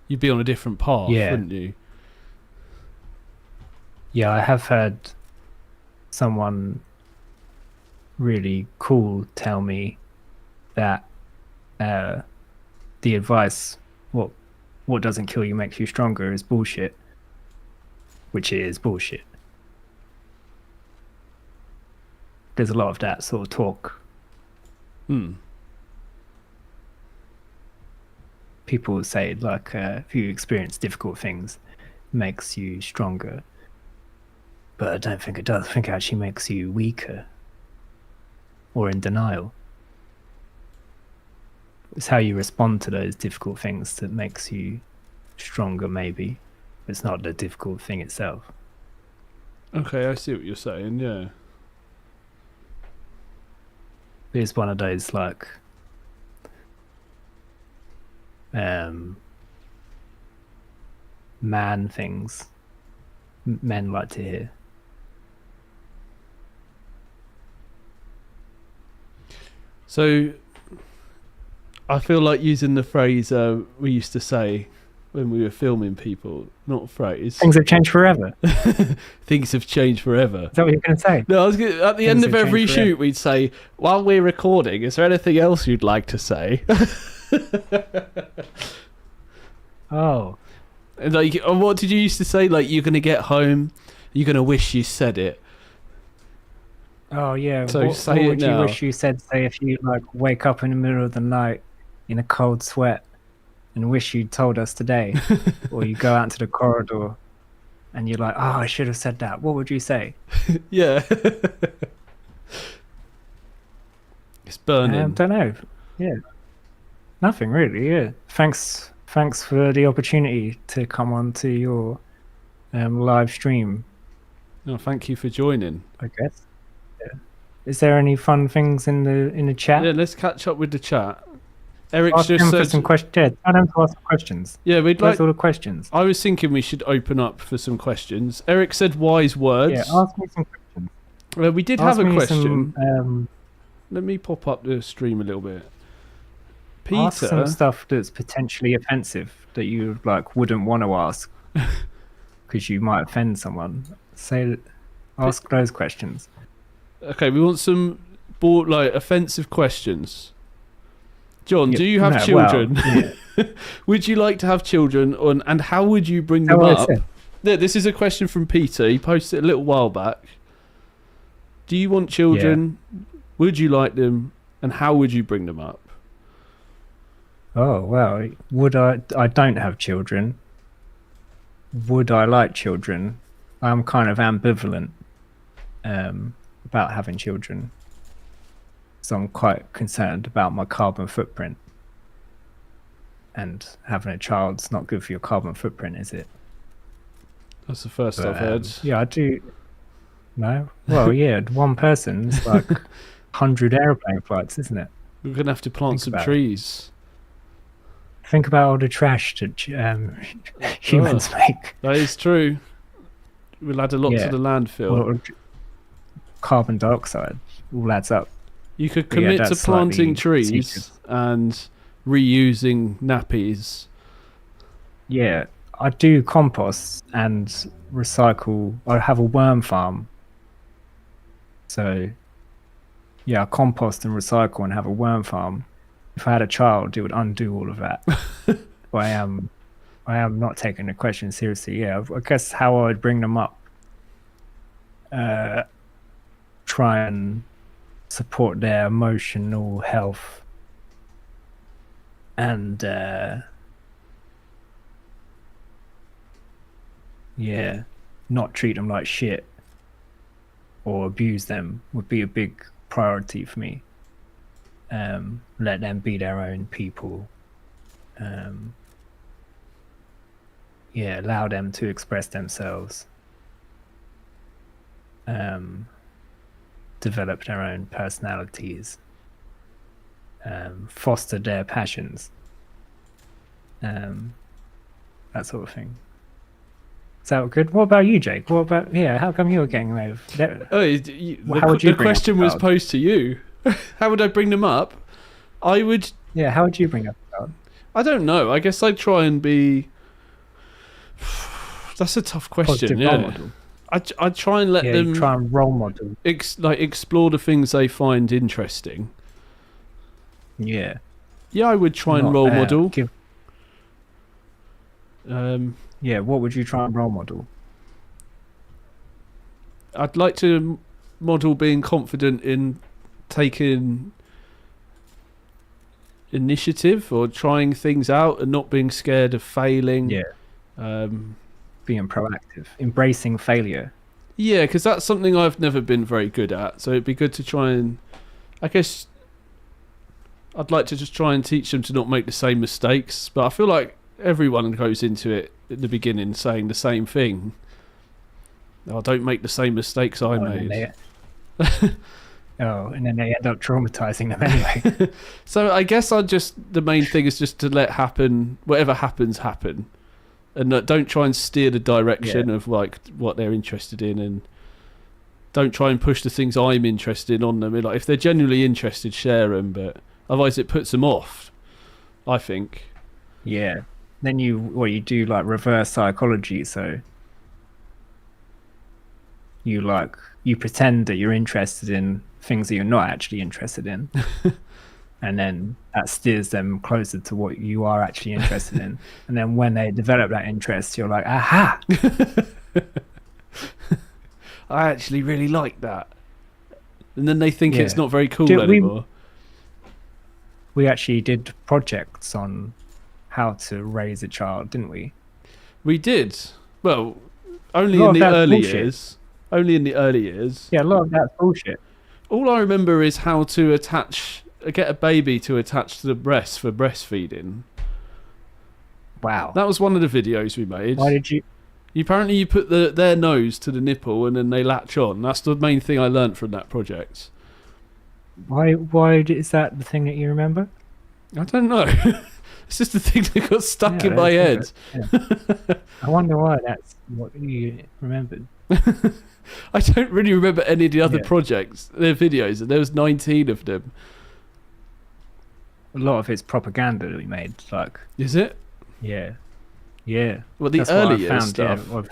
You'd be on a different path, wouldn't you? Yeah, I have heard someone really cool tell me that the advice, what doesn't kill you makes you stronger, is bullshit, which it is bullshit. There's a lot of that sort of talk. People say, like, if you experience difficult things, it makes you stronger. But I don't think it does. I think it actually makes you weaker or in denial. It's how you respond to those difficult things that makes you stronger, maybe. It's not the difficult thing itself. Okay, I see what you're saying, yeah. It's one of those, like, man things men like to hear. So I feel like using the phrase we used to say, when we were filming people. Not phrase. Things have changed forever. Things have changed forever. Is that what you're going to say? No, at the Things end of have every changed shoot, we'd say, while we're recording, is there anything else you'd like to say? Oh. And like, what did you used to say? Like, you're going to get home, you're going to wish you said it. Oh, yeah. So what say it would now. you wish you said, say, if you like wake up in the middle of the night in a cold sweat and wish you'd told us today? Or you go out into the corridor and you're like, oh, I should have said that. What would you say? Yeah. It's burning. I don't know. Yeah. Nothing really, yeah. Thanks for the opportunity to come on to your live stream, No, thank you for joining. I guess. Yeah. Is there any fun things in the chat? Yeah, let's catch up with the chat. Eric's Ask just them for said, some questions. Yeah, tell them to ask some questions. yeah, we'd Where's like. all the questions? I was thinking we should open up for some questions. Eric said wise words. Yeah, ask me some questions. We did Ask have a me question. some, Let me pop up the stream a little bit. ask some Peter, stuff that's potentially offensive that you like wouldn't want to ask because you might offend someone. Ask those questions. okay, we want some offensive questions. John, Yeah, do you have no, well, children? yeah. Would you like to have children, and how would you bring Is that them what I up? said? Yeah, this is a question from Peter. He posted it a little while back. Do you want children? Would you like them? And how would you bring them up? Oh, well, would I don't have children. Would I like children? I'm kind of ambivalent about having children. So I'm quite concerned about my carbon footprint. And having a child's not good for your carbon footprint, is it? That's the first But, I've heard. yeah, I do. No? Well, yeah, one person's like 100 aeroplane flights, isn't it? We're going to have to plant Think some about it. trees. Think about all the trash that humans make. That is true. We'll add a lot Yeah. to the landfill. Or carbon dioxide all adds up. You could But yeah, commit to that's planting slightly trees secret. and reusing nappies. Yeah, I do compost and recycle. I have a worm farm. So, yeah, I compost and recycle and have a worm farm. If I had a child, it would undo all of that. But I am not taking the question seriously. Yeah, I guess how I would bring them up. Try and support their emotional health and not treat them like shit or abuse them would be a big priority for me. Let them be their own people. Allow them to express themselves. Develop their own personalities. Foster their passions. That sort of thing. Is that good? What about you, Jake? What about how come you were getting away with that? Oh, How would you the bring up question a was child? posed to you. How would I bring them up? I would. Yeah, how would you bring up a child? I don't know. I guess I'd try and be. That's a tough question. Positive role Yeah, model. I'd try and let Yeah, them you try and role model. explore the things they find interesting. Yeah. Yeah, I would try and Not, role model. Yeah, what would you try and role model? I'd like to model being confident in taking initiative or trying things out and not being scared of failing. Yeah. Um, Being proactive, embracing failure. yeah, because that's something I've never been very good at. So it'd be good to try and, I guess, I'd like to just try and teach them to not make the same mistakes. But I feel like everyone goes into it at the beginning saying the same thing. Oh, don't make the same mistakes I made. And then they end up traumatizing them anyway. So I guess the main thing is just to let whatever happens happen, and don't try and steer the direction of like what they're interested in, and don't try and push the things I'm interested in on them. Like if they're genuinely interested, share them, but otherwise it puts them off, I think. Yeah. then you do like reverse psychology, so you pretend that you're interested in things that you're not actually interested in. And then that steers them closer to what you are actually interested in. And then when they develop that interest, you're like, aha! I actually really like that. And then they think it's Yeah. not very cool anymore. We actually did projects on how to raise a child, didn't we? We did. Well, only A lot in of the that's early bullshit. years. Only in the early years. Yeah, a lot of that's bullshit. All I remember is how to get a baby to attach to the breast for breastfeeding. Wow. That was one of the videos we made. Why did you? Apparently you put their nose to the nipple and then they latch on. That's the main thing I learnt from that project. Why is that the thing that you remember? I don't know. It's just the thing that got stuck in my head. Yeah. I wonder why that's what you remembered. I don't really remember any of the other Yeah. projects, their videos, and there was 19 of them. A lot of it's propaganda that we made. Like, Is it? yeah. Well, the That's what early I years found. stuff.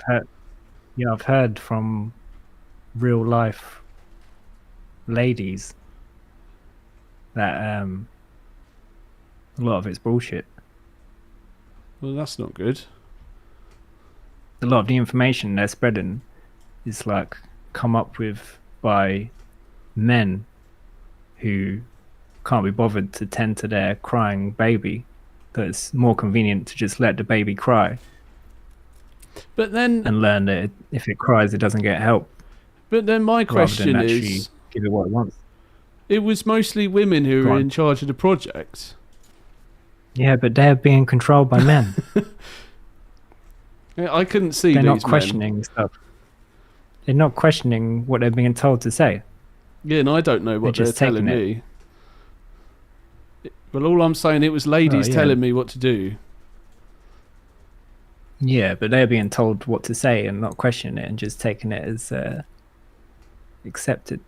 Yeah, I've heard from real life ladies that a lot of it's bullshit. Well, that's not good. A lot of the information they're spreading is like come up with by men who can't be bothered to tend to their crying baby. That it's more convenient to just let the baby cry But then, and learn that if it cries, it doesn't get help. my Rather question than actually is, give it what it wants. it was mostly women who Go were on. in charge of the project. Yeah, but they're being controlled by men. Yeah, I couldn't see They're these not men. questioning stuff. They're not questioning what they're being told to say. Yeah, and I don't know what They're they're just telling taking me. Well, all I'm saying, it was ladies yeah. telling me what to do. Yeah, but they're being told what to say and not questioning it and just taking it as accepted.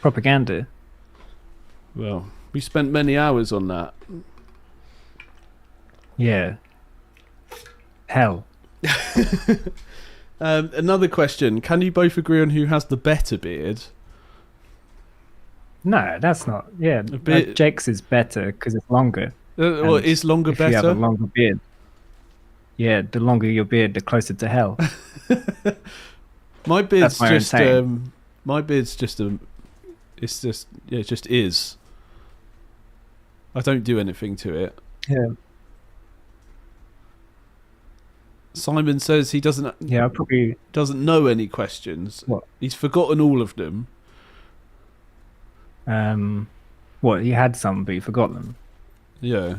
Propaganda. Well, we spent many hours on that. Yeah. Hell. Another question. Can you both agree on who has the better beard? No, that's not. Yeah, bit- Jake's is better because it's longer. Well, And is longer if you have a better? longer beard. Yeah, the longer your beard, the closer to hell. My beard's That's my own just saying. my beard's just it's just it just is. I don't do anything to it. Yeah. Simon says he doesn't Yeah, I probably. know any questions. What? He's forgotten all of them. What, you had some, but you forgot them. Yeah.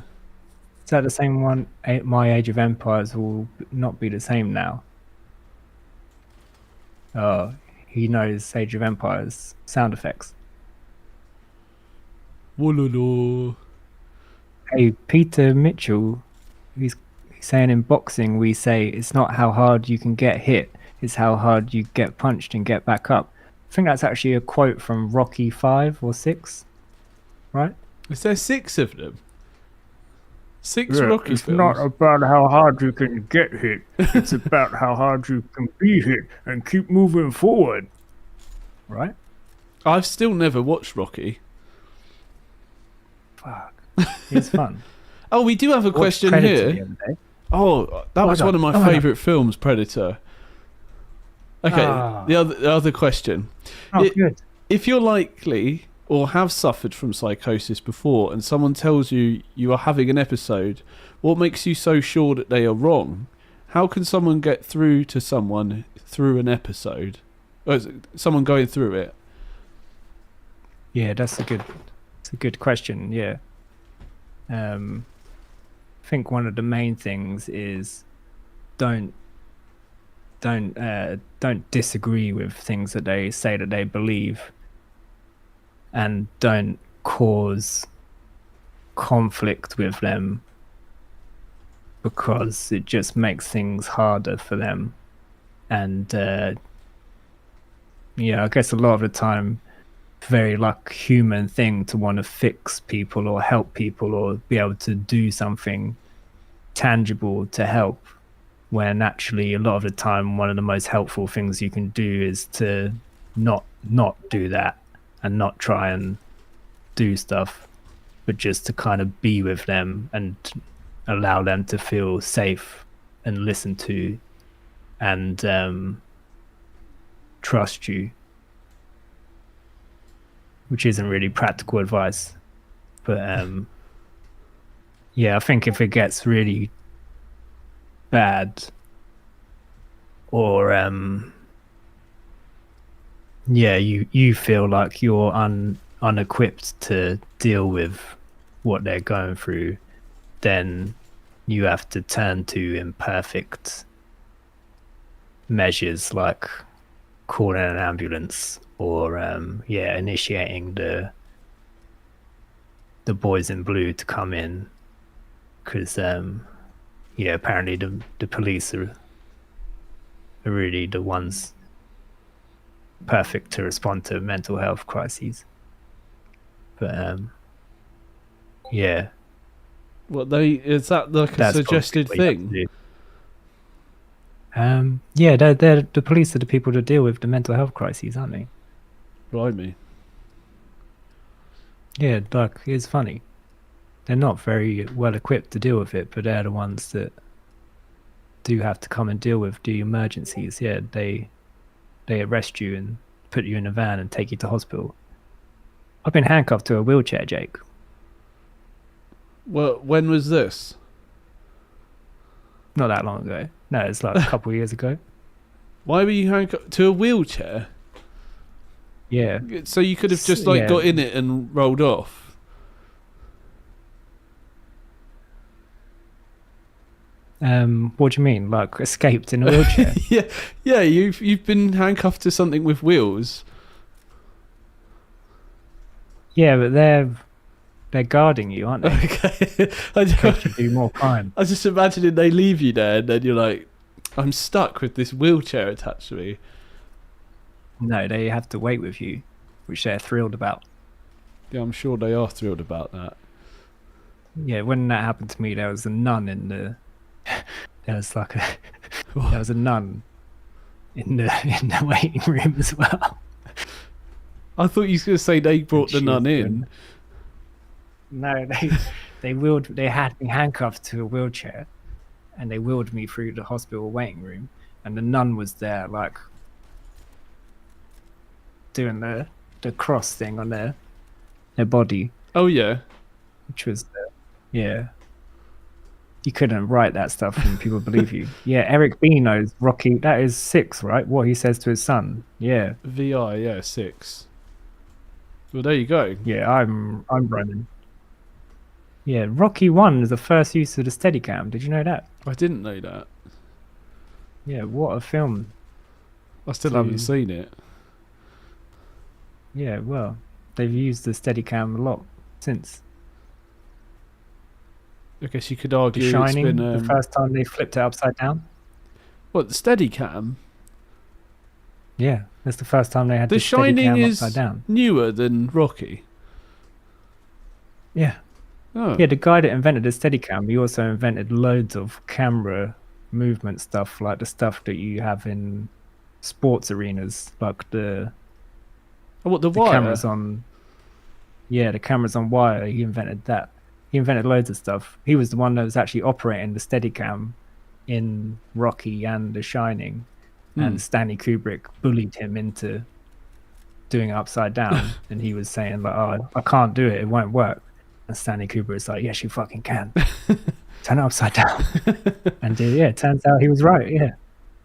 Is that the same one? My Age of Empires will not be the same now. Oh, he knows Age of Empires sound effects. Wololo. Hey, Peter Mitchell, he's saying in boxing we say it's not how hard you can get hit, it's how hard you get punched and get back up. I think that's actually a quote from Rocky 5 or 6, right? Is there 6 of them? 6 Rocky it's films? not about how hard you can get hit, it's about how hard you can be hit and keep moving forward. Right? I've still never watched Rocky. Fuck. It's fun. Oh, we do have a question Predator the here. other day. Oh, that was one of my favourite films, Predator. Okay, Ah. the other question. Oh, good. If you're likely or have suffered from psychosis before and someone tells you you are having an episode, what makes you so sure that they are wrong? How can someone get through to someone through an episode? Or is it someone going through it? Yeah, it's a good question. Yeah. I think one of the main things is don't disagree with things that they say that they believe, and don't cause conflict with them, because it just makes things harder for them. And yeah, I guess a lot of the time very like human thing to want to fix people or help people or be able to do something tangible to help, when actually a lot of the time one of the most helpful things you can do is to not do that and not try and do stuff, but just to kind of be with them and allow them to feel safe and listen to and trust you, which isn't really practical advice. But yeah, I think if it gets really bad, or yeah, you feel like you're unequipped to deal with what they're going through, then you have to turn to imperfect measures like calling an ambulance or initiating the boys in blue to come in, because apparently the police are really the ones perfect to respond to mental health crises. But yeah, is that like a suggested thing? Yeah, they're the police are the people that deal with the mental health crises, aren't they? Blimey. Yeah, like, it's funny. They're not very well equipped to deal with it, but they're the ones that do have to come and deal with the emergencies. Yeah, they arrest you and put you in a van and take you to hospital. I've been handcuffed to a wheelchair, Jake. Well, when was this? Not that long ago. No, it's like a couple of years ago. Why were you handcuffed to a wheelchair? Yeah. So you could have just got in it and rolled off. What do you mean? Like escaped in a wheelchair? yeah. You've been handcuffed to something with wheels. Yeah, but they're guarding you, aren't they? Okay. I to do more crime. I was just imagining they leave you there and then you're like, I'm stuck with this wheelchair attached to me. No, they have to wait with you, which they're thrilled about. Yeah, I'm sure they are thrilled about that. Yeah, when that happened to me, there was a nun in the. There was a nun in the waiting room as well. I thought you were going to say they brought the nun in. No, they had me handcuffed to a wheelchair, and they wheeled me through the hospital waiting room, and the nun was there, like, doing the cross thing on their body. Oh yeah, which was yeah. You couldn't write that stuff and people believe you. Yeah, Eric B knows Rocky. That is 6, right? What he says to his son. Yeah. VI, yeah, 6. Well, there you go. Yeah, I'm running. Yeah, Rocky 1 is the first use of the Steadicam. Did you know that? I didn't know that. Yeah, what a film. I still haven't seen it. Yeah, well, they've used the Steadicam a lot since. I guess you could argue The Shining, it's been, the first time they flipped it upside down. What, the Steadicam? Yeah, that's the first time they had The Shining Steadicam is upside down. Newer than Rocky. Yeah. Oh. Yeah, the guy that invented the Steadicam, he also invented loads of camera movement stuff, like the stuff that you have in sports arenas, like the wire? Cameras on. Yeah, the cameras on wire. He invented that. He invented loads of stuff. He was the one that was actually operating the Steadicam in Rocky and The Shining, and Stanley Kubrick bullied him into doing it upside down, and he was saying like, "Oh, I can't do it. It won't work." And Stanley Kubrick's like, "Yes, you fucking can. Turn it upside down." And yeah, it turns out he was right. Yeah,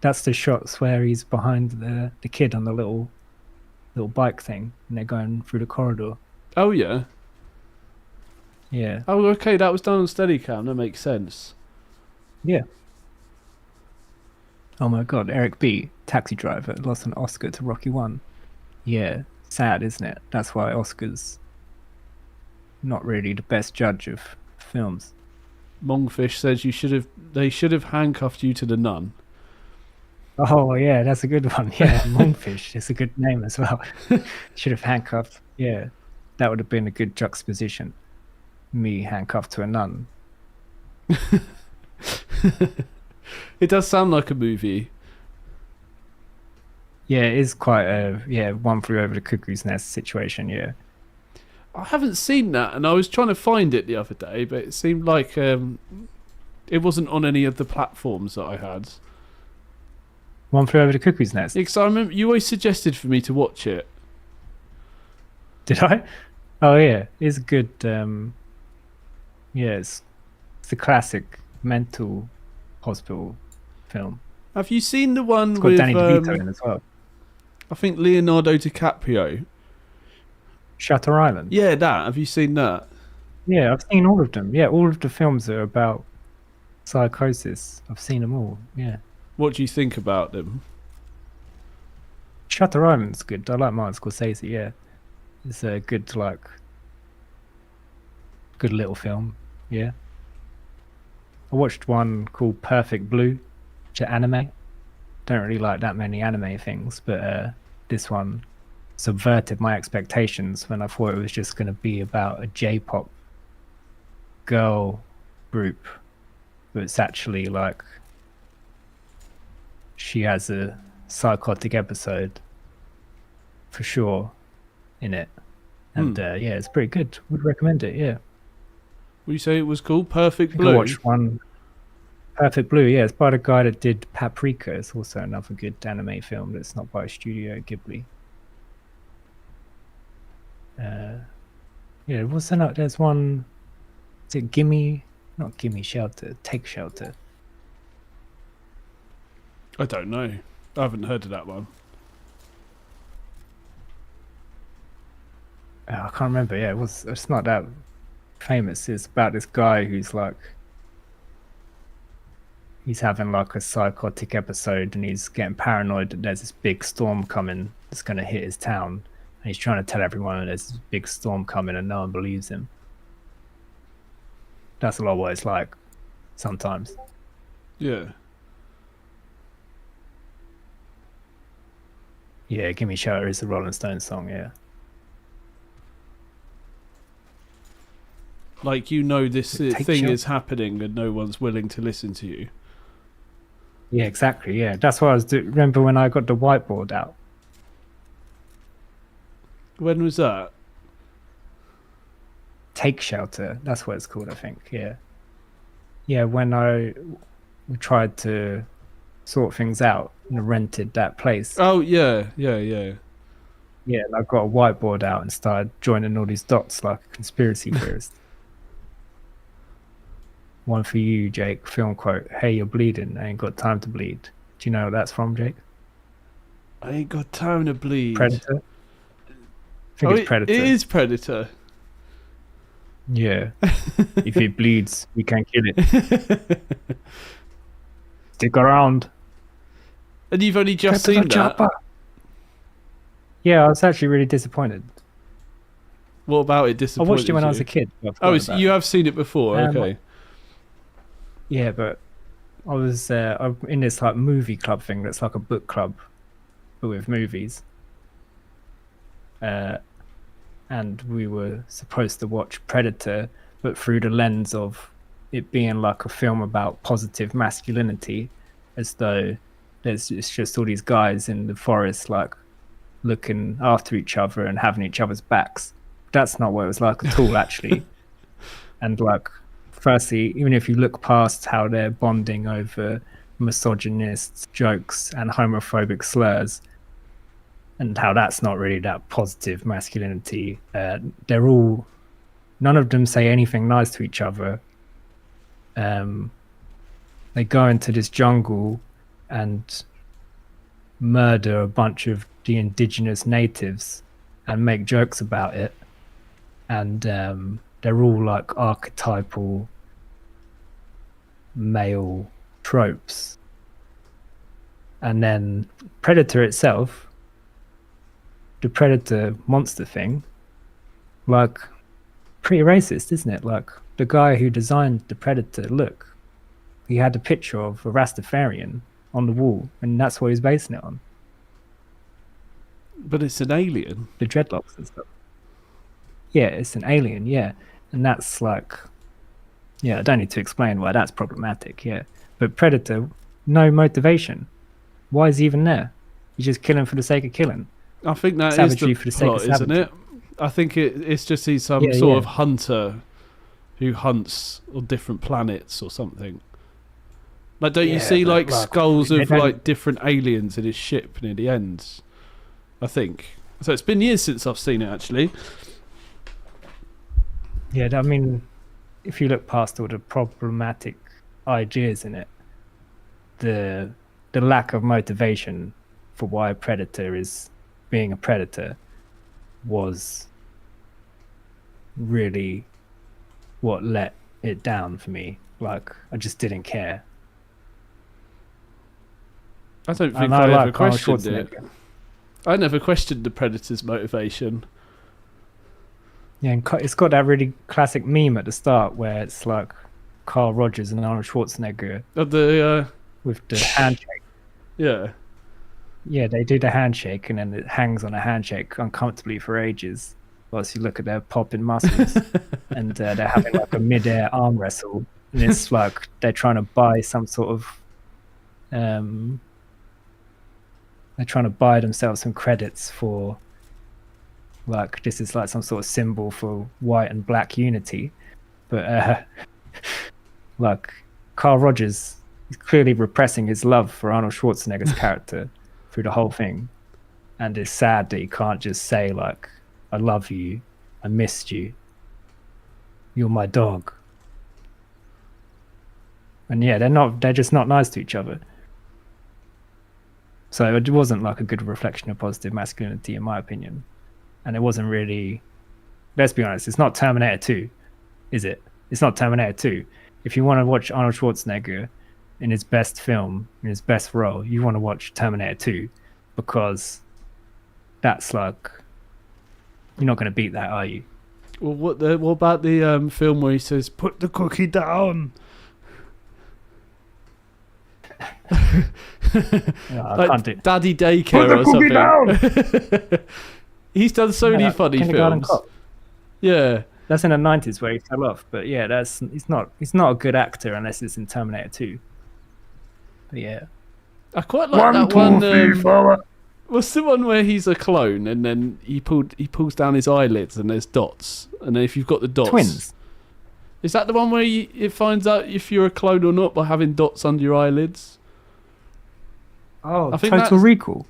that's the shots where he's behind the kid on the little bike thing, and they're going through the corridor. Oh yeah. Yeah. Oh, okay, that was done on Steadicam. That makes sense. Yeah. Oh my God, Eric B, Taxi Driver, lost an Oscar to Rocky 1. Yeah, sad, isn't it? That's why Oscar's not really the best judge of films. Mongfish says they should have handcuffed you to the nun. Oh yeah, that's a good one. Yeah, Monkfish. It's a good name as well. Should have handcuffed. Yeah, that would have been a good juxtaposition. Me handcuffed to a nun. It does sound like a movie. Yeah, it is quite a one flew over the cuckoo's nest situation. Yeah, I haven't seen that, and I was trying to find it the other day, but it seemed like it wasn't on any of the platforms that I had. One flew over the cuckoo's nest. Because I remember you always suggested for me to watch it. Did I? Oh yeah, it's good. Yeah, it's a classic mental hospital film. Have you seen the one It's got with Danny DeVito in as well. I think Leonardo DiCaprio? Shutter Island. Yeah, that. Have you seen that? Yeah, I've seen all of them. Yeah, all of the films are about psychosis. I've seen them all. Yeah. What do you think about them? Shutter Island's good. I like Martin Scorsese. Yeah, it's a good good little film. Yeah. I watched one called Perfect Blue, which is anime. Don't really like that many anime things, but this one subverted my expectations when I thought it was just going to be about a J-pop girl group, but it's actually like she has a psychotic episode for sure in it, and yeah, it's pretty good. Would recommend it. Yeah. Would you say it was called Perfect I Blue? watched one. Perfect Blue, yeah, it's by the guy that did Paprika. It's also another good anime film that's not by Studio Ghibli. Yeah, what's that? There's one. Is it not Gimme Shelter, Take Shelter. I don't know. I haven't heard of that one. I can't remember. Yeah, it's not that famous. It's about this guy who's like, he's having like a psychotic episode and he's getting paranoid that there's this big storm coming that's going to hit his town. And he's trying to tell everyone that there's this big storm coming and no one believes him. That's a lot of what it's like sometimes. Yeah. Yeah, Gimme Shelter is a Rolling Stones song, yeah. Like, you know, this Take thing Shelter. is happening and no one's willing to listen to you. Yeah, exactly, yeah. That's what I was doing. Remember when I got the whiteboard out? When was that? Take Shelter, that's what it's called, I think, yeah. Yeah, when we tried to sort things out and rented that place. Oh, yeah. Yeah, and I got a whiteboard out and started joining all these dots like a conspiracy theorist. One for you, Jake. Film quote: "Hey, you're bleeding. I ain't got time to bleed." Do you know what that's from, Jake? I ain't got time to bleed. Predator. I think it's Predator. It is Predator. Yeah. If it bleeds, we can kill it. Stick around. And you've only just Get to seen the that. chopper. Yeah, I was actually really disappointed. What about it I disappointed watched it when you? I was a kid. Oh, you have seen it before. Okay. Yeah, but I was I'm in this like movie club thing that's like a book club, but with movies. And we were supposed to watch Predator, but through the lens of it being like a film about positive masculinity, as though it's just all these guys in the forest like looking after each other and having each other's backs. That's not what it was like at all, actually. And like, firstly, even if you look past how they're bonding over misogynist jokes and homophobic slurs, and how that's not really that positive masculinity, they're all, none of them say anything nice to each other. They go into this jungle and murder a bunch of the indigenous natives and make jokes about it. And they're all like archetypal male tropes. And then Predator itself, the Predator monster thing, like, pretty racist, isn't it? Like, the guy who designed the Predator look, he had a picture of a Rastafarian on the wall, and that's what he's basing it on. But it's an alien. The dreadlocks and stuff. Yeah, it's an alien, yeah. And that's like, yeah, I don't need to explain why that's problematic, yeah. But Predator, no motivation. Why is he even there? He's just killing for the sake of killing. I think that Savagery is for the the sake of plot, isn't savagery. it? I think it's just he's some Yeah, sort yeah. of hunter who hunts on different planets or something. Like, don't you Yeah, see but, like like, skulls they of don't- like different aliens in his ship near the end? I think. So it's been years since I've seen it actually. Yeah, I mean, if you look past all the problematic ideas in it, the lack of motivation for why a predator is being a predator was really what let it down for me. Like, I just didn't care. I don't think And I ever like Arnold questioned it. Schwarzenegger. I never questioned the Predator's motivation. Yeah, and it's got that really classic meme at the start where it's like Carl Rogers and Arnold Schwarzenegger with the handshake. Yeah. Yeah, they do the handshake, and then it hangs on a handshake uncomfortably for ages whilst you look at their popping muscles. And they're having like a mid-air arm wrestle, and it's like they're trying to buy some sort of they're trying to buy themselves some credits for, like, this is like some sort of symbol for white and black unity. But like, Carl Rogers is clearly repressing his love for Arnold Schwarzenegger's character through the whole thing, and it's sad that he can't just say like, I love you, I missed you, you're my dog. And yeah, they're just not nice to each other. So it wasn't like a good reflection of positive masculinity, in my opinion. And it wasn't really, let's be honest, it's not Terminator 2, is it? It's not Terminator 2. If you want to watch Arnold Schwarzenegger in his best film, in his best role, you want to watch Terminator 2, because that's like, you're not going to beat that, are you? Well, what about the film where he says, "Put the cookie down"? I Like can't do Daddy Daycare or something. He's done so many funny Kindergarten films. Cop. Yeah. That's in the 90s where he fell off. But yeah, he's not a good actor unless it's in Terminator 2. But yeah. I quite like that one. What's the one where he's a clone and then he pulls down his eyelids and there's dots, and then if you've got the dots, Twins. Is that the one where it finds out if you're a clone or not by having dots under your eyelids? Oh, I think Total Recall.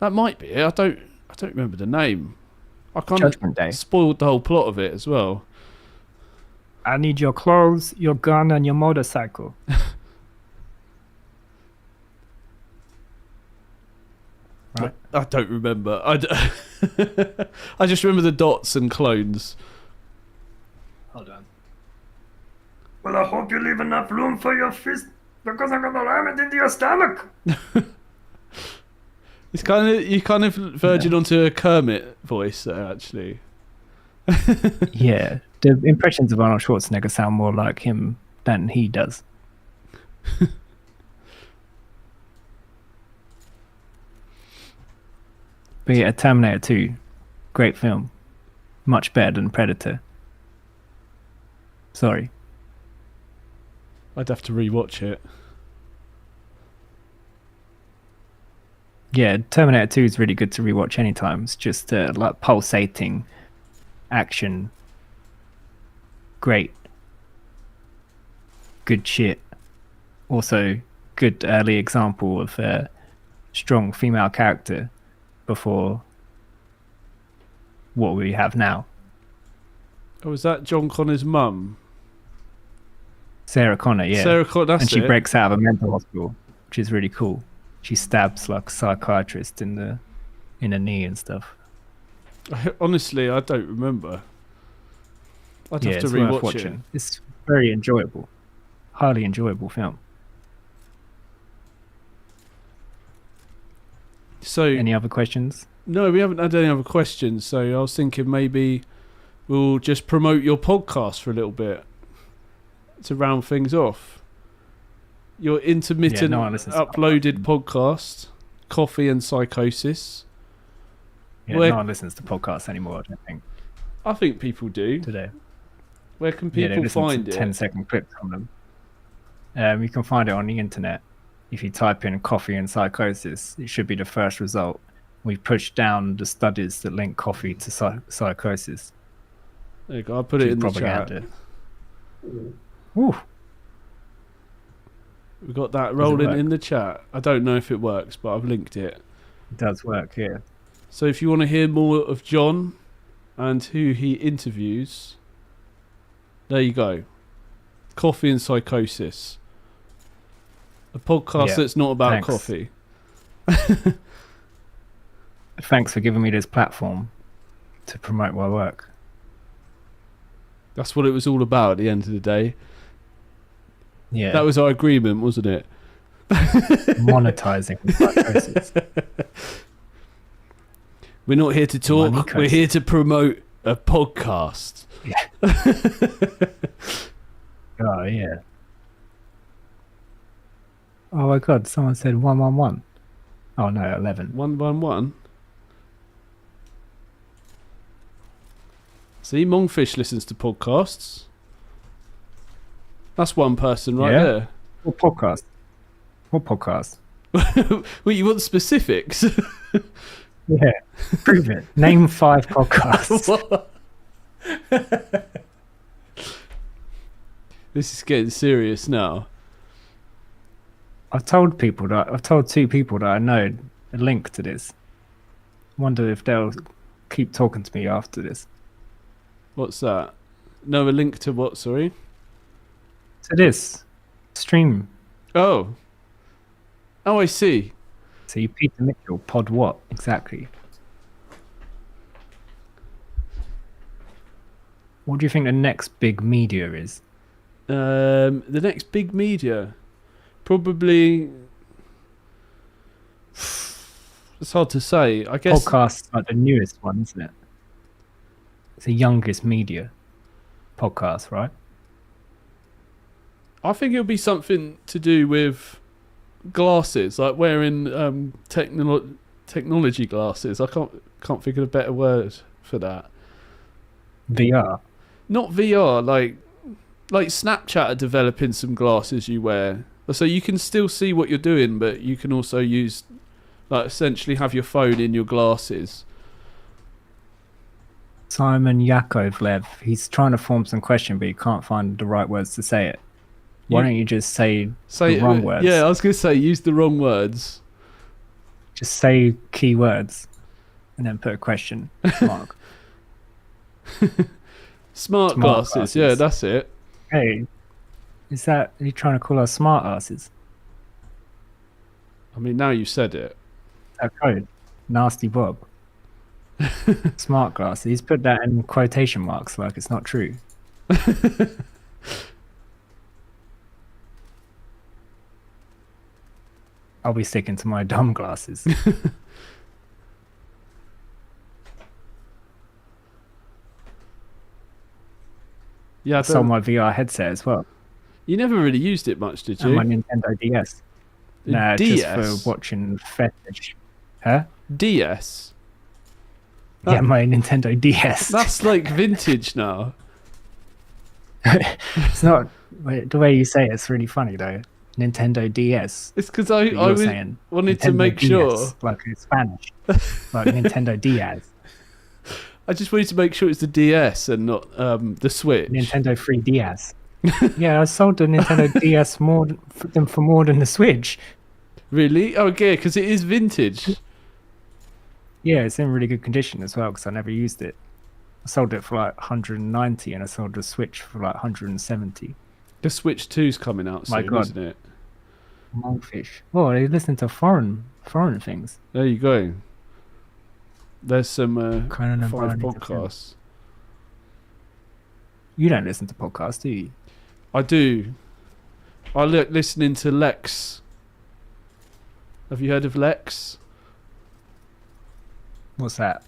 That might be it. I don't remember the name. I kind Judgment Day. of spoiled the whole plot of it as well. I need your clothes, your gun, and your motorcycle. Right. I don't remember. I just remember the dots and clones. Hold on. Well, I hope you leave enough room for your fist, because I'm gonna ram it into your stomach. It's you kind of verging onto a Kermit voice there, actually. Yeah, the impressions of Arnold Schwarzenegger sound more like him than he does. But yeah, Terminator 2, great film. Much better than Predator. Sorry. I'd have to rewatch it. Yeah, Terminator 2 is really good to rewatch anytime. It's just like pulsating action. Great. Good shit. Also, good early example of a strong female character before what we have now. Oh, was that John Connor's mum? Sarah Connor, yeah. Sarah Connor, that's and she it. breaks out of a mental hospital, which is really cool. She stabs like a psychiatrist in the knee and stuff. Honestly, I don't remember. I'd Yeah, have to it's worth rewatch it. watching. It's very enjoyable. Highly enjoyable film. So Any other questions? no, we haven't had any other questions. So I was thinking maybe we'll just promote your podcast for a little bit to round things off. your intermittent Yeah, no one listens to uploaded podcast, Coffee and Psychosis. Yeah, Where- no one listens to podcasts anymore, I don't think, I think people do. today. Where can Yeah, they people listen find to it? 10-second clips from them. You can find it on the internet. If you type in coffee and psychosis, it should be the first result. We pushed down the studies that link coffee to psychosis. There you go. I'll put it in the chat. Propaganda. Ooh, We've got that it rolling work? in the chat. I don't know if it works, but I've linked it. it does work, yeah. So if you want to hear more of John and who he interviews, there you go. Coffee and Psychosis. A podcast Yeah, that's not about thanks. coffee. Thanks for giving me this platform to promote my work. That's what it was all about at the end of the day. Yeah, That was our agreement, wasn't it? monetizing psychosis. We're not here to talk. Money We're coast. here to promote a podcast. Oh, yeah. Oh my god, someone said 111. Oh no, 11. 111. See, Mongfish listens to podcasts. That's one person right Yeah. there. What podcast? What podcast? Well, you want specifics? Yeah, prove it. Name 5 podcasts. What? This is getting serious now. I've told 2 people that I know a link to this. Wonder if they'll keep talking to me after this. What's that? No, a link to what, sorry? To this stream. Oh. Oh, I see. So you Peter Mitchell, pod what exactly? What do you think the next big media is? The next big media. Probably... It's hard to say. I guess... Podcasts are the newest one, isn't it? It's the youngest media podcast, right? I think it'll be something to do with glasses, like wearing technology glasses. I can't think of a better word for that. VR. Not VR, like Snapchat are developing some glasses you wear, so you can still see what you're doing, but you can also use, like, essentially have your phone in your glasses. Simon Yakovlev, he's trying to form some question, but he can't find the right words to say it. Why don't you just say the wrong words? Yeah, I was going to say use the wrong words. Just say key words and then put a question mark. Smart glasses, yeah, that's it. Hey, are you trying to call us smart asses? I mean, now you said it. That code. Nasty Bob. Smart glasses. He's put that in quotation marks like it's not true. I'll be sticking to my dumb glasses. Yeah, I sold my VR headset as well. you never really used it much, did And you? my Nintendo DS. The Nah, DS? just for watching fetish. Huh? DS? Yeah, my Nintendo DS. That's like vintage now. It's not the way you say it's really funny though. Nintendo DS. It's because But I you're was, saying wanted to Nintendo make DS, sure. like it's Spanish, like Nintendo Diaz, I just wanted to make sure it's the DS and not the Switch. Nintendo 3 Diaz. Yeah, I sold the Nintendo DS more than the Switch. Really? Oh, yeah, because it is vintage. Yeah, it's in really good condition as well because I never used it. I sold it for like 190 and I sold the Switch for like 170. The Switch 2's coming out My soon, God. isn't it? Monkfish. Well, they listen to foreign things. There you go. There's some Conan and 5 Brian podcasts. You don't listen to podcasts, do you? I do. I look listening to Lex. Have you heard of Lex? What's that?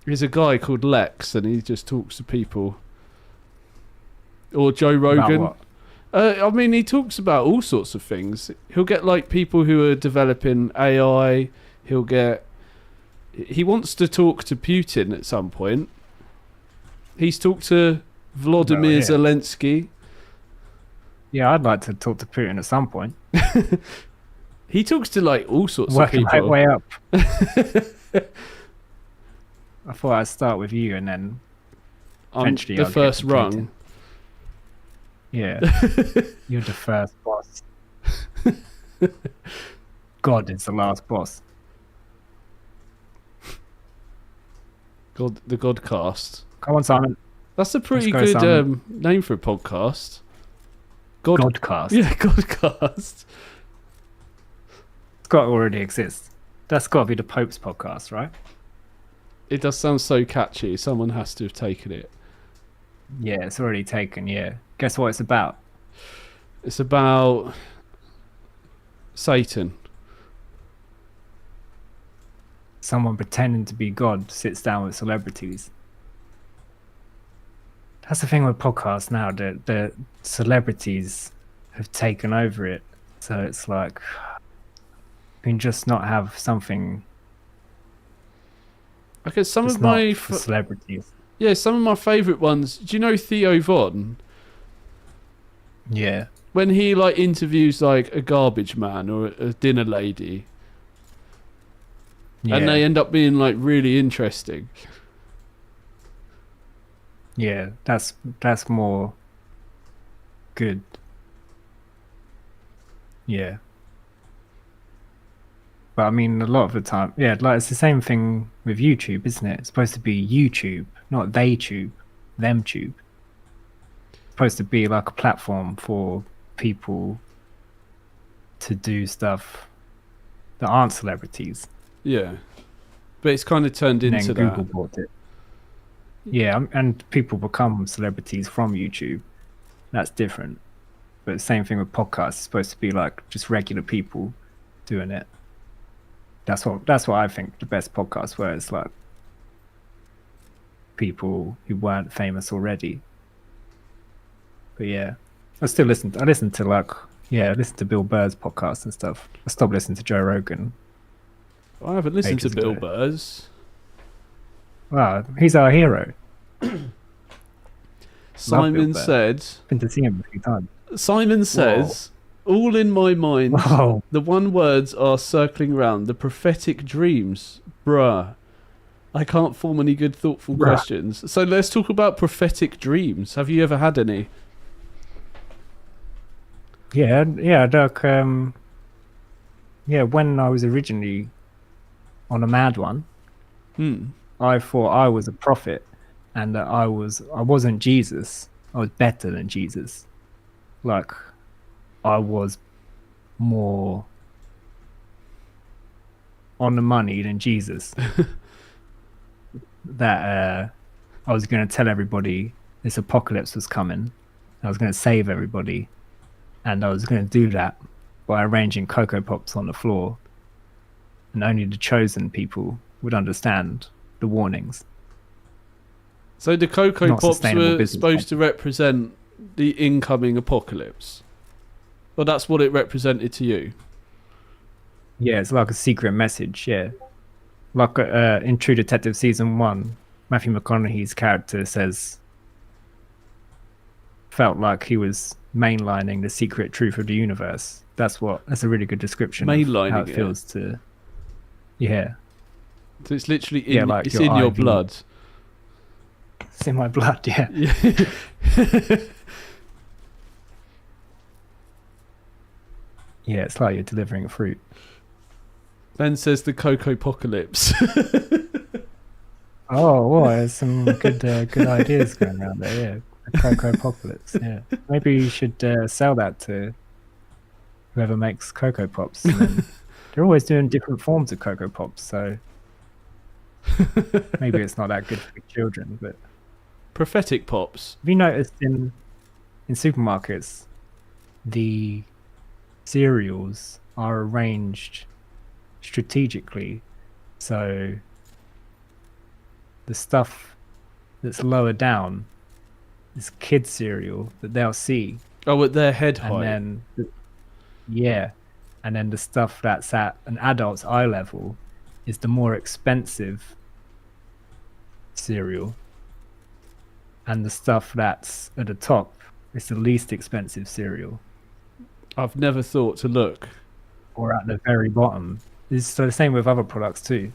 There's a guy called Lex, and he just talks to people. Or Joe Rogan. About I mean, he talks about all sorts of things. He'll get like people who are developing AI. He wants to talk to Putin at some point. He's talked to Vladimir Zelensky. Yeah, I'd like to talk to Putin at some point. He talks to like all sorts Working of people. my way up. I thought I'd start with you and then eventually the I'll first get to rung. Putin. Yeah. You're the first boss. God is the last boss. God, the Godcast. Come on, Simon. That's a pretty go, good Simon. name for a podcast. Godcast. Yeah, Godcast. It's got to already exist. That's got to be the Pope's podcast, right? It does sound so catchy. Someone has to have taken it. Yeah, it's already taken, yeah. Guess what it's about? It's about Satan. Someone pretending to be God sits down with celebrities. That's the thing with podcasts now. The celebrities have taken over it. So it's like, you can just not have something Okay, some that's of not my for celebrities. yeah, some of my favourite ones. Do you know Theo Von? Yeah. When he like interviews like a garbage man or a dinner lady, Yeah. and they end up being like really interesting. Yeah, that's more good. Yeah. But I mean, a lot of the time, yeah, like it's the same thing with YouTube, isn't it? It's supposed to be YouTube, not they tube, them tube. It's supposed to be like a platform for people to do stuff that aren't celebrities. Yeah, but it's kind of turned And into then that. Google bought it. Yeah, and people become celebrities from YouTube. That's different. But the same thing with podcasts. It's supposed to be like just regular people doing it. That's what I think the best podcasts were. It's like people who weren't famous already. But yeah, I listen to I listen to Bill Burr's podcast and stuff. I stopped listening to Joe Rogan. I haven't listened to ages Bill ago. Burr's. Wow, he's our hero. Simon Burr. said. Been to see him a few times. Simon says, all in my mind, Whoa. the one words are circling around the prophetic dreams. Bruh. I can't form any good thoughtful Bruh. questions. So let's talk about prophetic dreams. Have you ever had any? Yeah, like when I was originally on a mad one, I thought I was a prophet and that I wasn't Jesus. I was better than Jesus. Like I was more on the money than Jesus. That I was going to tell everybody this apocalypse was coming. I was going to save everybody. And I was going to do that by arranging Cocoa Pops on the floor. And only the chosen people would understand the warnings. So the Cocoa Not Pops sustainable were business supposed to represent the incoming apocalypse. Well, that's what it represented to you. Yeah, it's like a secret message, yeah. Like in True Detective Season 1, Matthew McConaughey's character felt like he was mainlining the secret truth of the universe. That's a really good description of how Mainlining it feels to... Yeah. So it's literally Yeah, like it's your in your IV. blood. It's in my blood, yeah. Yeah, it's like you're delivering a fruit. Ben says the Cocoa Apocalypse. Oh, well, there's some good ideas going around there, yeah. The Cocoa Apocalypse, yeah. Maybe you should sell that to whoever makes Cocoa Pops. And then they're always doing different forms of Cocoa Pops, so maybe it's not that good for children. But Prophetic Pops. have you noticed in supermarkets, the cereals are arranged strategically, so the stuff that's lower down is kids cereal that they'll see Oh, at their head and height. then yeah, and then the stuff that's at an adult's eye level is the more expensive cereal, and the stuff that's at the top is the least expensive cereal, I've never thought to look. or at the very bottom. It's the same with other products too.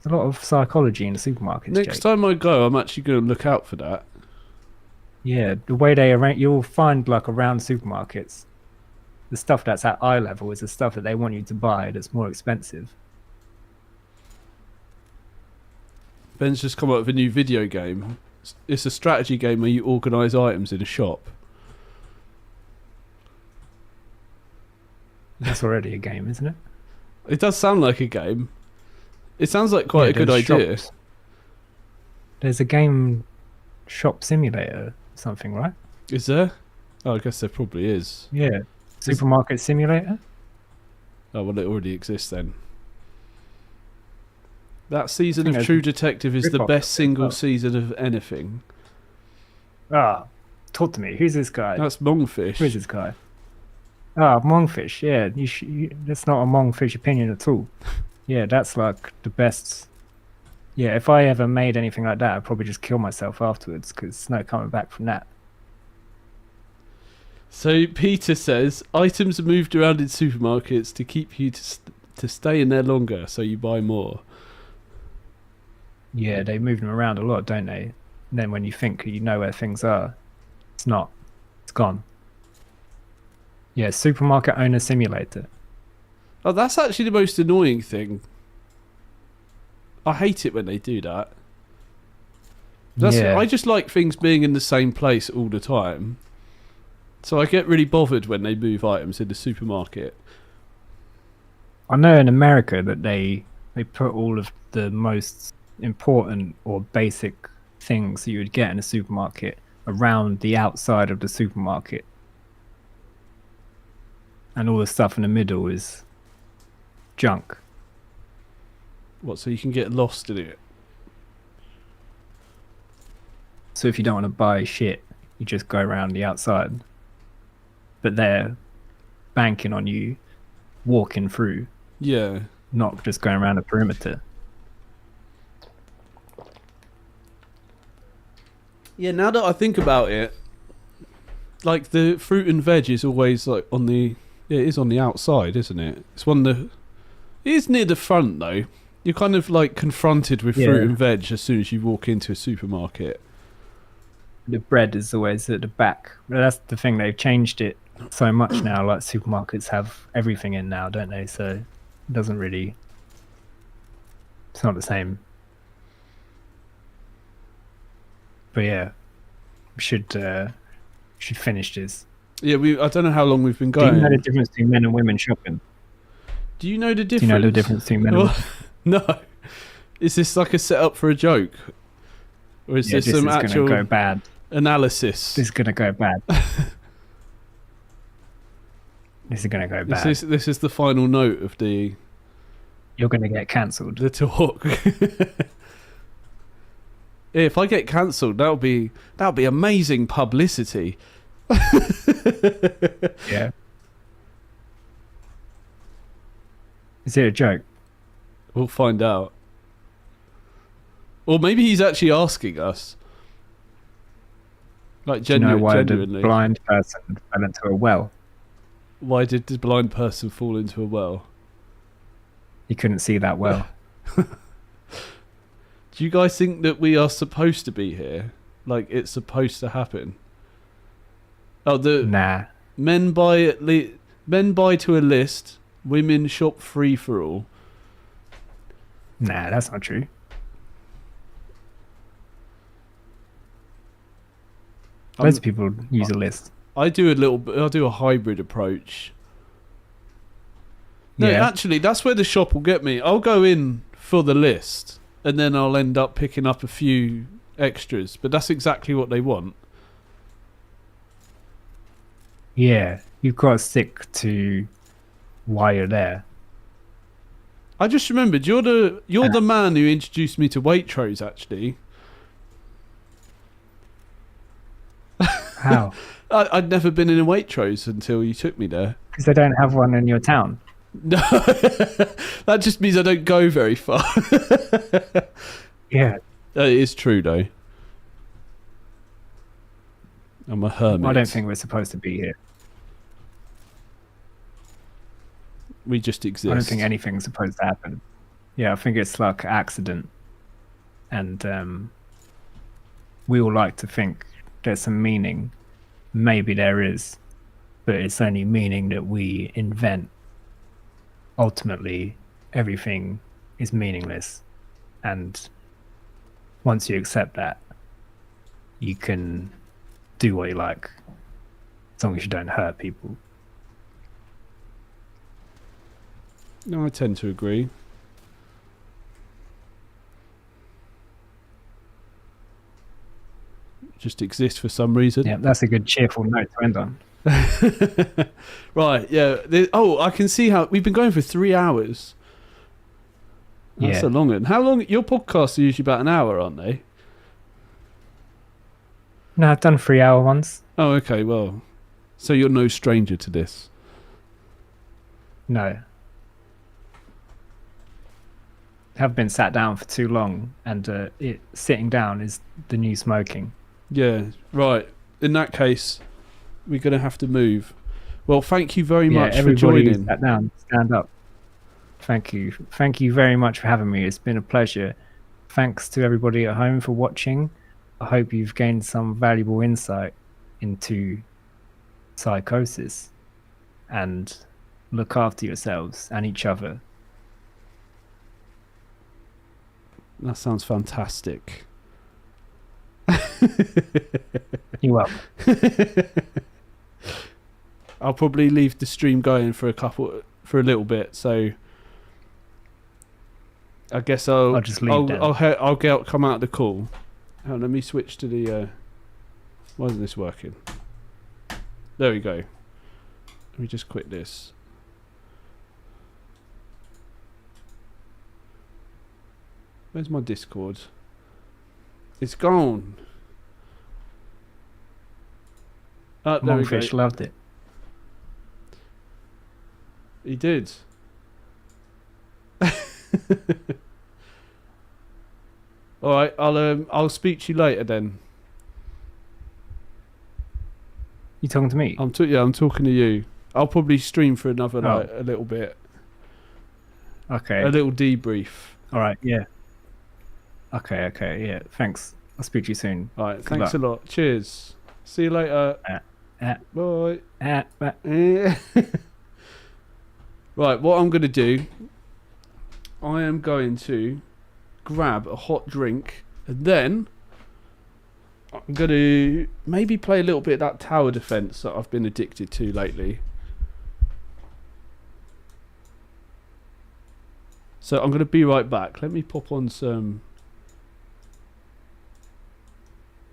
There's a lot of psychology in the supermarkets. Next Jake. time I go, I'm actually going to look out for that. Yeah, the way they arrange, you'll find like around supermarkets, the stuff that's at eye level is the stuff that they want you to buy that's more expensive. Ben's just come up with a new video game. It's a strategy game where you organise items in a shop. That's already a game, isn't it? It does sound like a game. It sounds like quite a good there's idea. shops. There's a game shop simulator, something, right? Is there? Oh, I guess there probably is. Yeah. Supermarket simulator? Oh, well, it already exists then. That season think of there's True Detective is the rip-off best of it, single oh. season of anything. Ah, talk to me. Who's this guy? That's Mongfish. Who is this guy? Ah, Mongfish. Yeah, that's not a Mongfish opinion at all. Yeah, that's like the best. Yeah, if I ever made anything like that, I'd probably just kill myself afterwards because there's no coming back from that. So Peter says items are moved around in supermarkets to keep you to stay in there longer, so you buy more. Yeah, they move them around a lot, don't they? And then when you think you know where things are, it's not. It's gone. Yeah, supermarket owner simulator. Oh, that's actually the most annoying thing. I hate it when they do that. Yeah. I just like things being in the same place all the time. So I get really bothered when they move items in the supermarket. I know in America that they put all of the most important or basic things that you would get in a supermarket around the outside of the supermarket. And all the stuff in the middle is junk. What, so you can get lost in it? So if you don't want to buy shit, you just go around the outside. But they're banking on you walking through, Yeah. not just going around the perimeter. Yeah, now that I think about it, like the fruit and veg is always like on the... Yeah, it is on the outside, isn't it? It's one the... It is near the front though. You're kind of like confronted with fruit and veg as soon as you walk into a supermarket. The bread is always at the back. But that's the thing, they've changed it so much now. Like supermarkets have everything in now, don't they? So it doesn't really... It's not the same. But yeah, we should finish this. Yeah, I don't know how long we've been Do going. you know the difference between men and women shopping? Do you know the difference? Do you know the difference between men and women? No. Is this like a setup for a joke? Or is Yeah, this this some is actual gonna go bad. analysis? This is gonna go bad. This is gonna go bad. This is the final note of the You're gonna get cancelled. talk. Yeah, if I get cancelled, that'll be amazing publicity. Yeah. Is it a joke? We'll find out. Or maybe he's actually asking us. Like Do you know why genuinely. the blind person fell into a well? Why did the blind person fall into a well? He couldn't see that well. Do you guys think that we are supposed to be here? Like it's supposed to happen? Oh, Nah. men buy to a list, women shop free for all. Nah, that's not true. Loads of people use a list. I do a hybrid approach. No, Yeah. actually, that's where the shop will get me. I'll go in for the list, and then I'll end up picking up a few extras. But that's exactly what they want. Yeah, you've got to stick to why you're there. I just remembered you're the man who introduced me to Waitrose. Actually, How? I'd never been in a Waitrose until you took me there. Because they don't have one in your town. No, that just means I don't go very far. Yeah. It is true, though. I'm a hermit. I don't think we're supposed to be here. We just exist. I don't think anything's supposed to happen. Yeah, I think it's like an accident. And we all like to think there's some meaning. Maybe there is. But it's only meaning that we invent. Ultimately, everything is meaningless. And once you accept that, you can do what you like. As long as you don't hurt people. No, I tend to agree. Just exist for some reason. Yeah, that's a good cheerful note to end on. Right, yeah. I can see how we've been going for 3 hours. That's a long one. How long? Your podcasts are usually about an hour, aren't they? No, I've done 3-hour ones. Oh, okay. Well, so you're no stranger to this. No. Have been sat down for too long, and sitting down is the new smoking. Yeah, right. In that case, we're going to have to move. Well, thank you very much for joining. Sat down, stand up. Thank you. Thank you very much for having me. It's been a pleasure. Thanks to everybody at home for watching. I hope you've gained some valuable insight into psychosis, and look after yourselves and each other. That sounds fantastic. You're welcome. I'll probably leave the stream going for a little bit, so I guess I'll just leave. I'll come out of the call. Oh, let me switch to the. Why isn't this working? There we go. Let me just quit this. Where's my Discord? It's gone. Oh, there we go. Monkfish loved it. He did. All right, I'll speak to you later then. You talking to me? I'm talking to you. I'll probably stream for another a little bit. Okay. A little debrief. All right. Yeah. Okay. Yeah. Thanks. I'll speak to you soon. All right. Thanks a lot. Cheers. See you later. Bye. Bye. Right. What I'm going to do, I am going to grab a hot drink, and then I'm going to maybe play a little bit of that tower defense that I've been addicted to lately. So I'm going to be right back. Let me pop on some.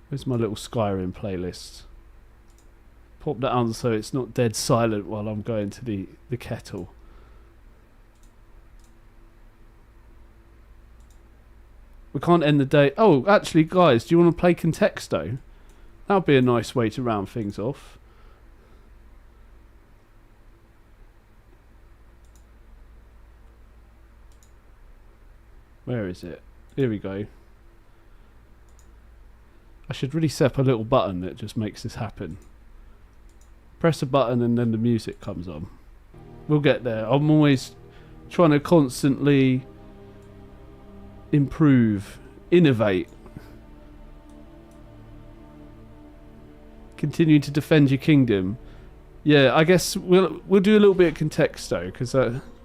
Where's my little Skyrim playlist? Pop that on so it's not dead silent while I'm going to the kettle. We can't end the day. Oh, actually, guys, do you want to play Contexto? That would be a nice way to round things off. Where is it? Here we go. I should really set up a little button that just makes this happen. Press a button and then the music comes on. We'll get there. I'm always trying to constantly improve, innovate, continue to defend your kingdom. Yeah, I guess we'll do a little bit of Contexto because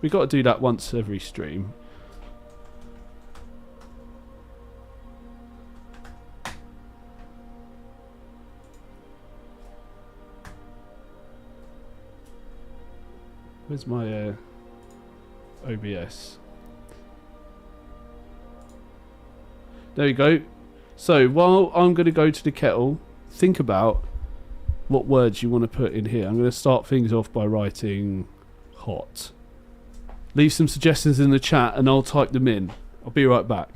we got to do that once every stream. Where's my OBS? There we go. So while I'm going to go to the kettle, think about what words you want to put in here. I'm going to start things off by writing hot. Leave some suggestions in the chat and I'll type them in. I'll be right back.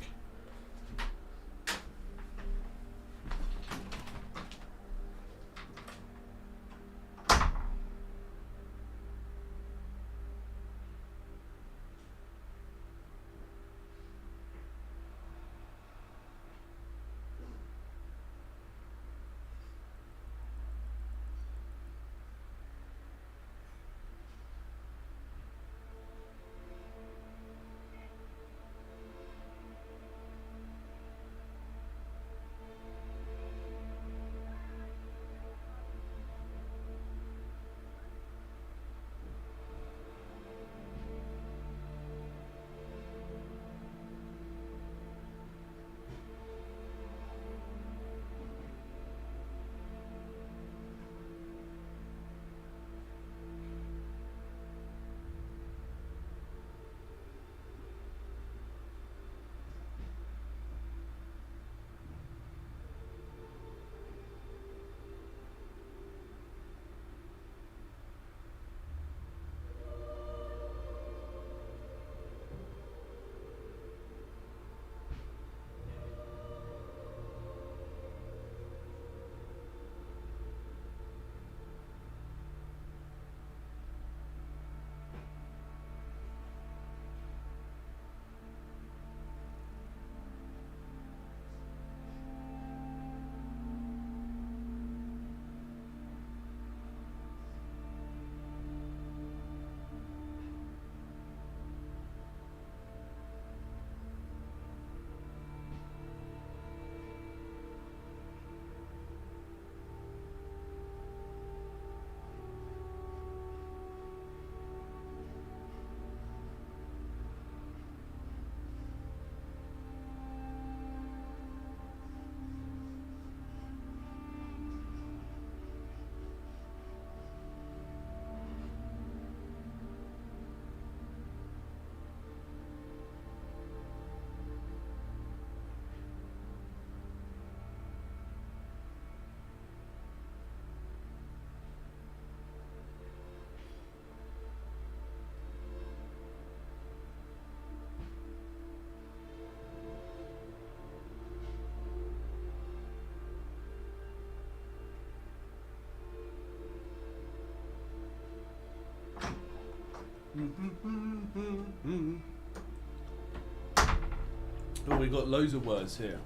Oh, we got loads of words here.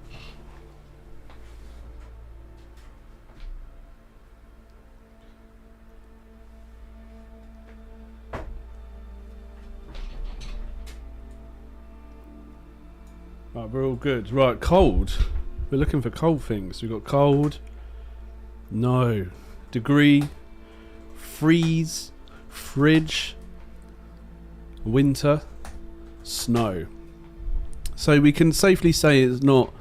Right, we're all good. Right, cold. We're looking for cold things. We've got cold. No. Degree. Freeze. Fridge. Winter. Snow. So we can safely say it's not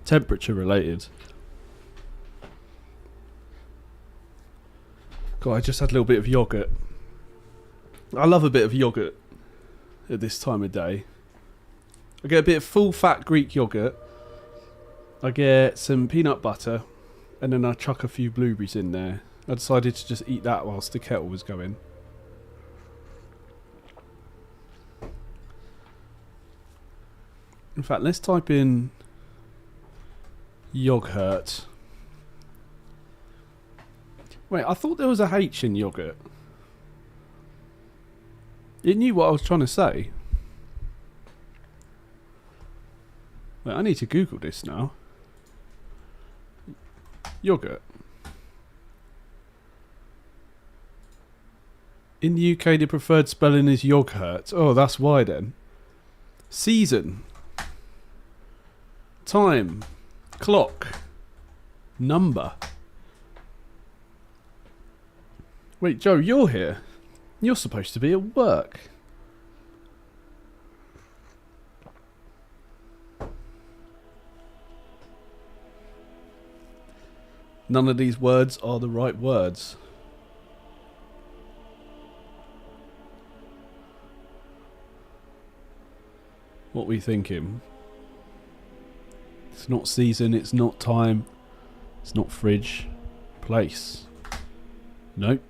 temperature related. God, I just had a little bit of yogurt. I love a bit of yogurt at this time of day. I get a bit of full fat Greek yogurt. I get some peanut butter, and then I chuck a few blueberries in there. I decided to just eat that whilst the kettle was going. In fact, let's type in yogurt. Wait, I thought there was a H in yogurt. It knew what I was trying to say. Wait, I need to Google this now. Yogurt. In the UK, the preferred spelling is yogurt. Oh, that's why then. Season. Time. Clock. Number. Wait, Joe, you're here. You're supposed to be at work. None of these words are the right words. What are we thinking? It's not season, it's not time, it's not fridge. Place. Nope.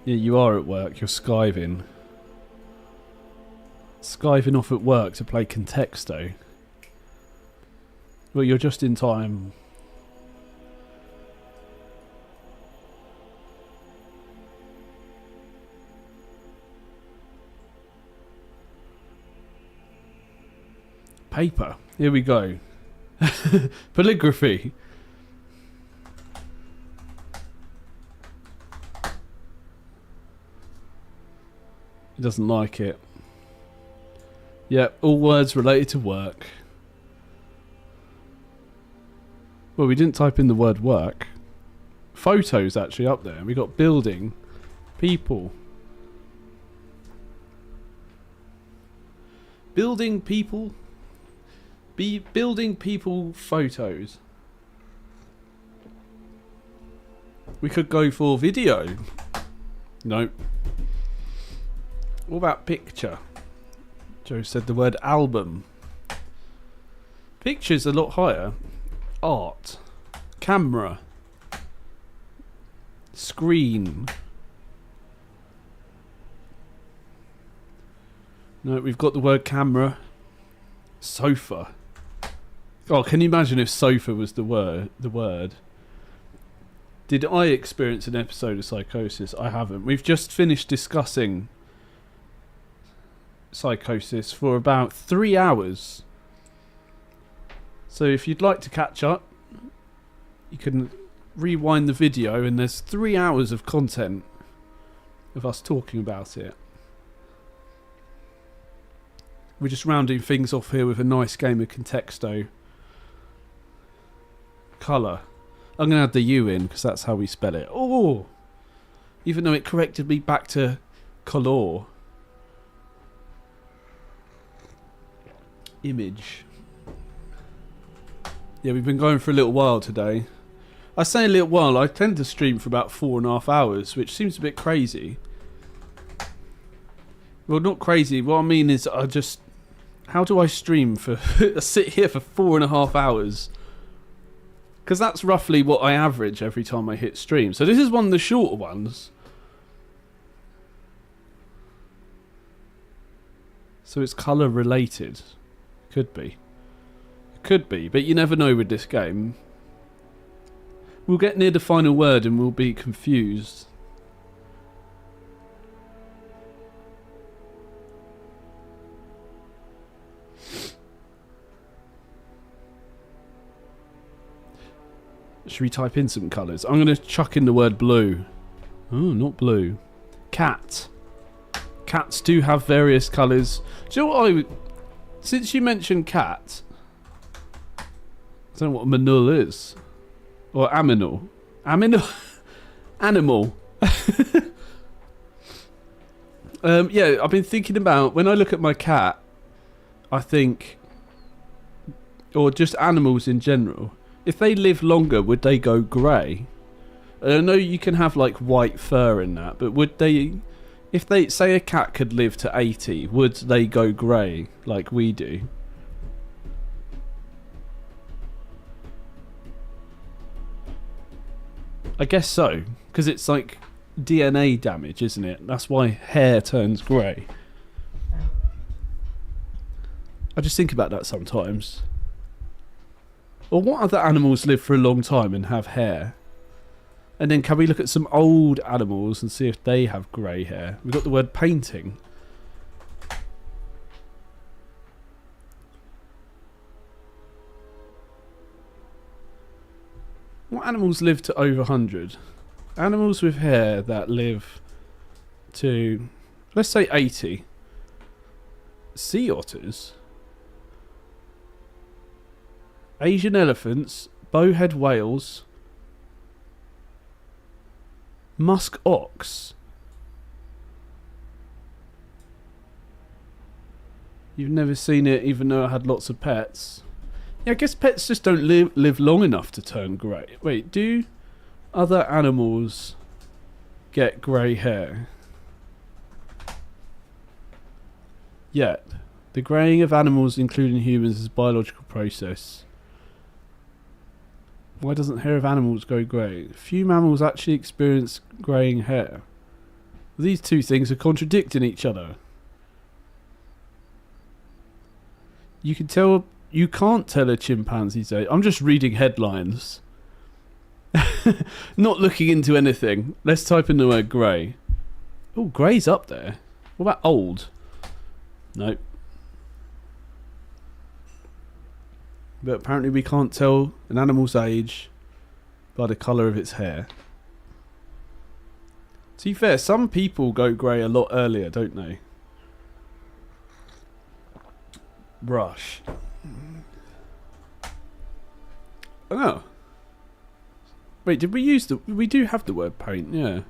Yeah, you are at work, you're skiving. Skiving off at work to play Contexto. Well, you're just in time. Paper. Here we go. Calligraphy. He doesn't like it. Yeah, all words related to work. Well, we didn't type in the word work. Photos actually up there. We got building, people. Building people. Building people photos. We could go for video. Nope. What about picture? Joe said the word album. Picture's a lot higher. Art. Camera. Screen. No, we've got the word camera. Sofa. Oh, can you imagine if sofa was the word? Did I experience an episode of Psychosis? I haven't. We've just finished discussing Psychosis for about 3 hours. So if you'd like to catch up, you can rewind the video and there's 3 hours of content of us talking about it. We're just rounding things off here with a nice game of Contexto. Colour. I'm going to add the U in because that's how we spell it. Oh! Even though it corrected me back to colour. Image. Yeah, we've been going for a little while today. I say a little while, I tend to stream for about 4.5 hours, which seems a bit crazy. Well, not crazy. What I mean is how do I stream for... I sit here for 4.5 hours? Because that's roughly what I average every time I hit stream. So this is one of the shorter ones. So it's colour related. Could be. Could be, but you never know with this game. We'll get near the final word and we'll be confused. Should we type in some colours? I'm going to chuck in the word blue. Oh, not blue. Cat. Cats do have various colours. Do you know what since you mentioned cat, I don't know what manul is. Or aminal. Aminal? Animal. Yeah, I've been thinking about, when I look at my cat, I think, or just animals in general, if they live longer, would they go grey? I know you can have like white fur in that, but would they, if they, say a cat could live to 80, would they go grey like we do? I guess so, because it's like DNA damage, isn't it? That's why hair turns grey. I just think about that sometimes. Or what other animals live for a long time and have hair? And then can we look at some old animals and see if they have grey hair? We've got the word painting. What animals live to over 100? Animals with hair that live to, let's say 80. Sea otters. Asian elephants, bowhead whales, musk ox. You've never seen it even though I had lots of pets. Yeah, I guess pets just don't live long enough to turn grey. Wait, do other animals get grey hair? Yet, the greying of animals, including humans, is a biological process. Why doesn't hair of animals go grey? Few mammals actually experience greying hair. These two things are contradicting each other. You can't tell a chimpanzee's age. I'm just reading headlines. Not looking into anything. Let's type in the word grey. Oh, grey's up there. What about old? Nope. But apparently we can't tell an animal's age by the colour of its hair. To be fair, some people go grey a lot earlier, don't they? Brush. Oh. Wait, did we use we do have the word paint, yeah.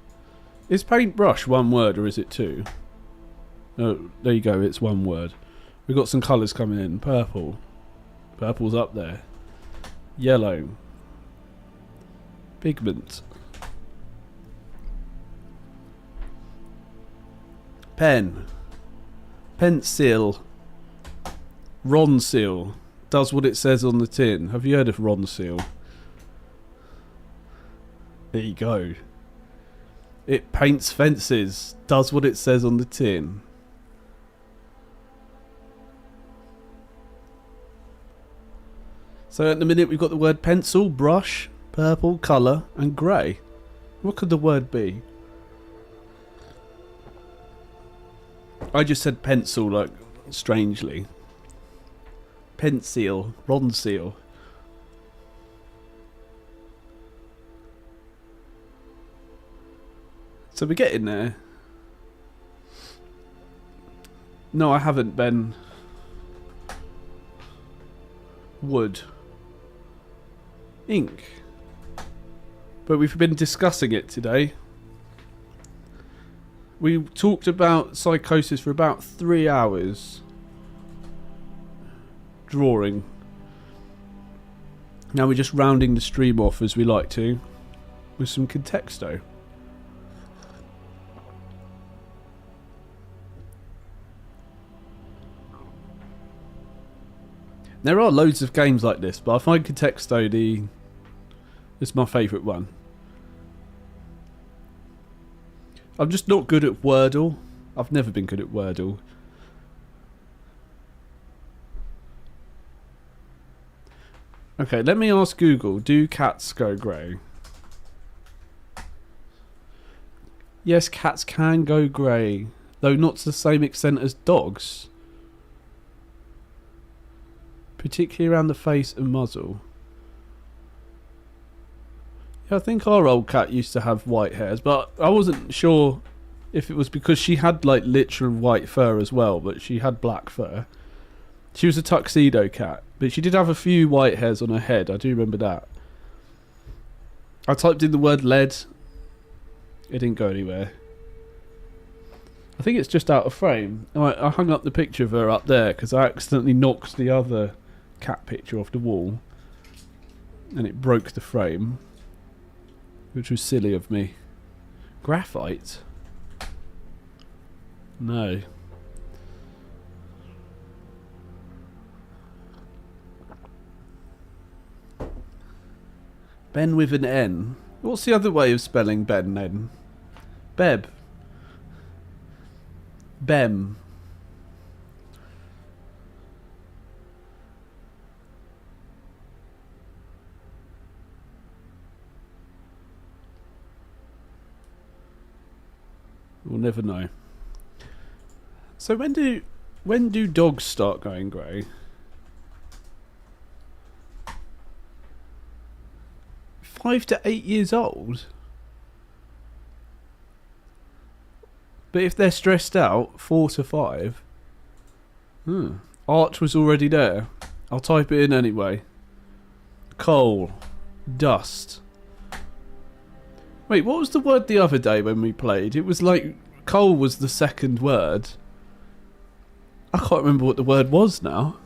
Is paintbrush one word or is it two? Oh, there you go, it's one word. We've got some colours coming in. Purple. Purple's up there. Yellow. Pigment. Pen. Pencil. Ronseal. Does what it says on the tin. Have you heard of Ronseal? There you go. It paints fences. Does what it says on the tin. So at the minute we've got the word pencil, brush, purple, colour and grey. What could the word be? I just said pencil, like, strangely. Pencil, Ronseal. So we're getting there. No, I haven't, Ben. Wood. Ink. But we've been discussing it today. We talked about Psychosis for about 3 hours. Drawing. Now we're just rounding the stream off as we like to, with some contexto. There are loads of games like this, but I find contexto is my favourite one. I'm just not good at Wordle. I've never been good at Wordle. Okay, let me ask Google, do cats go grey? Yes, cats can go grey, though not to the same extent as dogs. Particularly around the face and muzzle. Yeah, I think our old cat used to have white hairs, but I wasn't sure if it was because she had like literal white fur as well, but she had black fur. She was a tuxedo cat, but she did have a few white hairs on her head. I do remember that. I typed in the word lead. It didn't go anywhere. I think it's just out of frame. I hung up the picture of her up there because I accidentally knocked the other cat picture off the wall. And it broke the frame. Which was silly of me. Graphite? No. Ben with an N. What's the other way of spelling Ben then? Beb. Bem. We'll never know. So when do dogs start going grey? 5 to 8 years old? But if they're stressed out, 4 to 5. Arch was already there. I'll type it in anyway. Coal. Dust. Wait, what was the word the other day when we played? It was like coal was the second word. I can't remember what the word was now.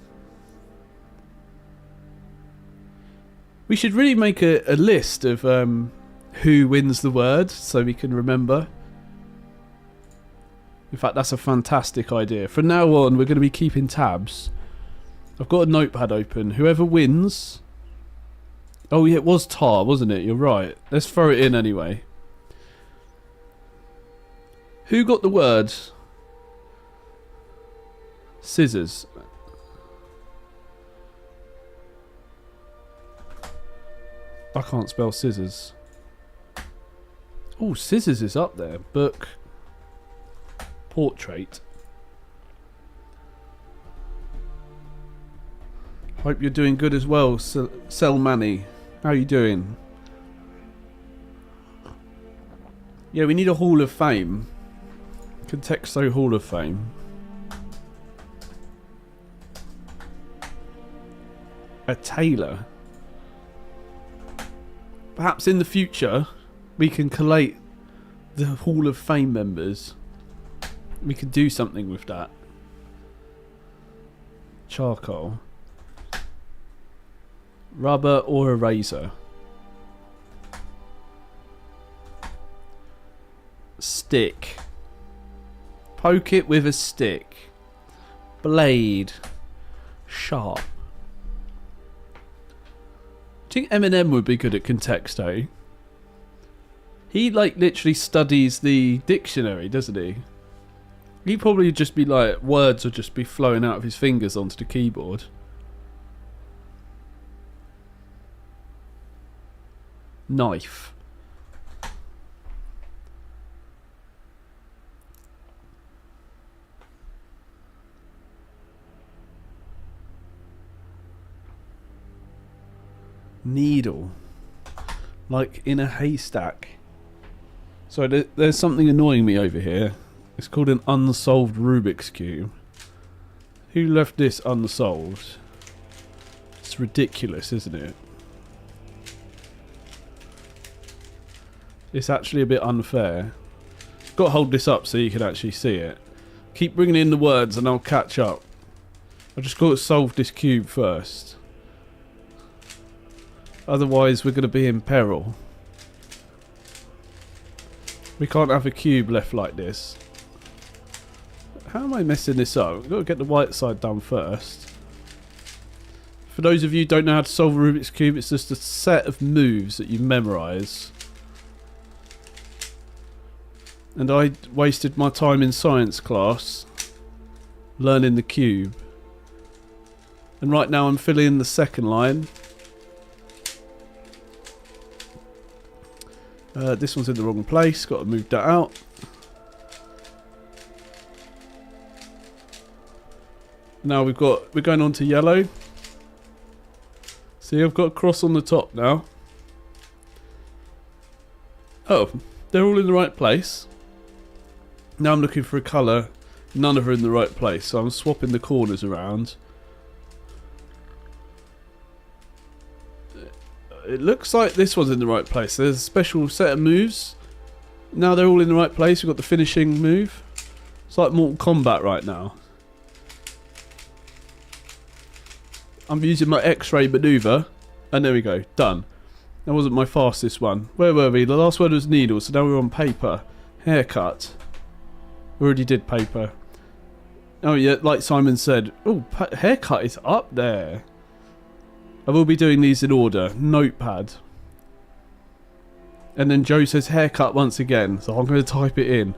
We should really make a list of who wins the word so we can remember. In fact, that's a fantastic idea. From now on, we're going to be keeping tabs. I've got a notepad open. Whoever wins... Oh, yeah, it was tar, wasn't it? You're right. Let's throw it in anyway. Who got the word? Scissors. I can't spell scissors. Oh, scissors is up there. Book. Portrait. Hope you're doing good as well, Selmani. How are you doing? Yeah, we need a Hall of Fame. Contexto Hall of Fame. A tailor. Perhaps in the future we can collate the Hall of Fame members. We could do something with that. Charcoal. Rubber or a razor. Stick. Poke it with a stick. Blade. Sharp. Do you think Eminem would be good at contexto? He like literally studies the dictionary, doesn't he? He'd probably just be like, words would just be flowing out of his fingers onto the keyboard. Knife. Needle. Like in a haystack. So there's something annoying me over here. It's called an unsolved Rubik's Cube. Who left this unsolved? It's ridiculous, isn't it? It's actually a bit unfair. Got to hold this up so you can actually see it. Keep bringing in the words and I'll catch up. I just got to solve this cube first. Otherwise we're going to be in peril. We can't have a cube left like this. How am I messing this up? We've got to get the white side done first. For those of you who don't know how to solve a Rubik's Cube, it's just a set of moves that you memorise. And I wasted my time in science class learning the cube. And right now I'm filling in the second line. This one's in the wrong place, got to move that out. Now we're going on to yellow. See, I've got a cross on the top now. Oh, they're all in the right place. Now I'm looking for a colour. None of them are in the right place, so I'm swapping the corners around. It looks like this one's in the right place. There's a special set of moves. Now they're all in the right place. We've got the finishing move. It's like Mortal Kombat right now. I'm using my X-ray maneuver. And there we go. Done. That wasn't my fastest one. Where were we? The last one was needle, so now we're on paper. Haircut. Already did paper. Oh yeah, like Simon said. Oh, haircut is up there. I will be doing these in order. Notepad. And then Joe says haircut once again, so I'm going to type it in.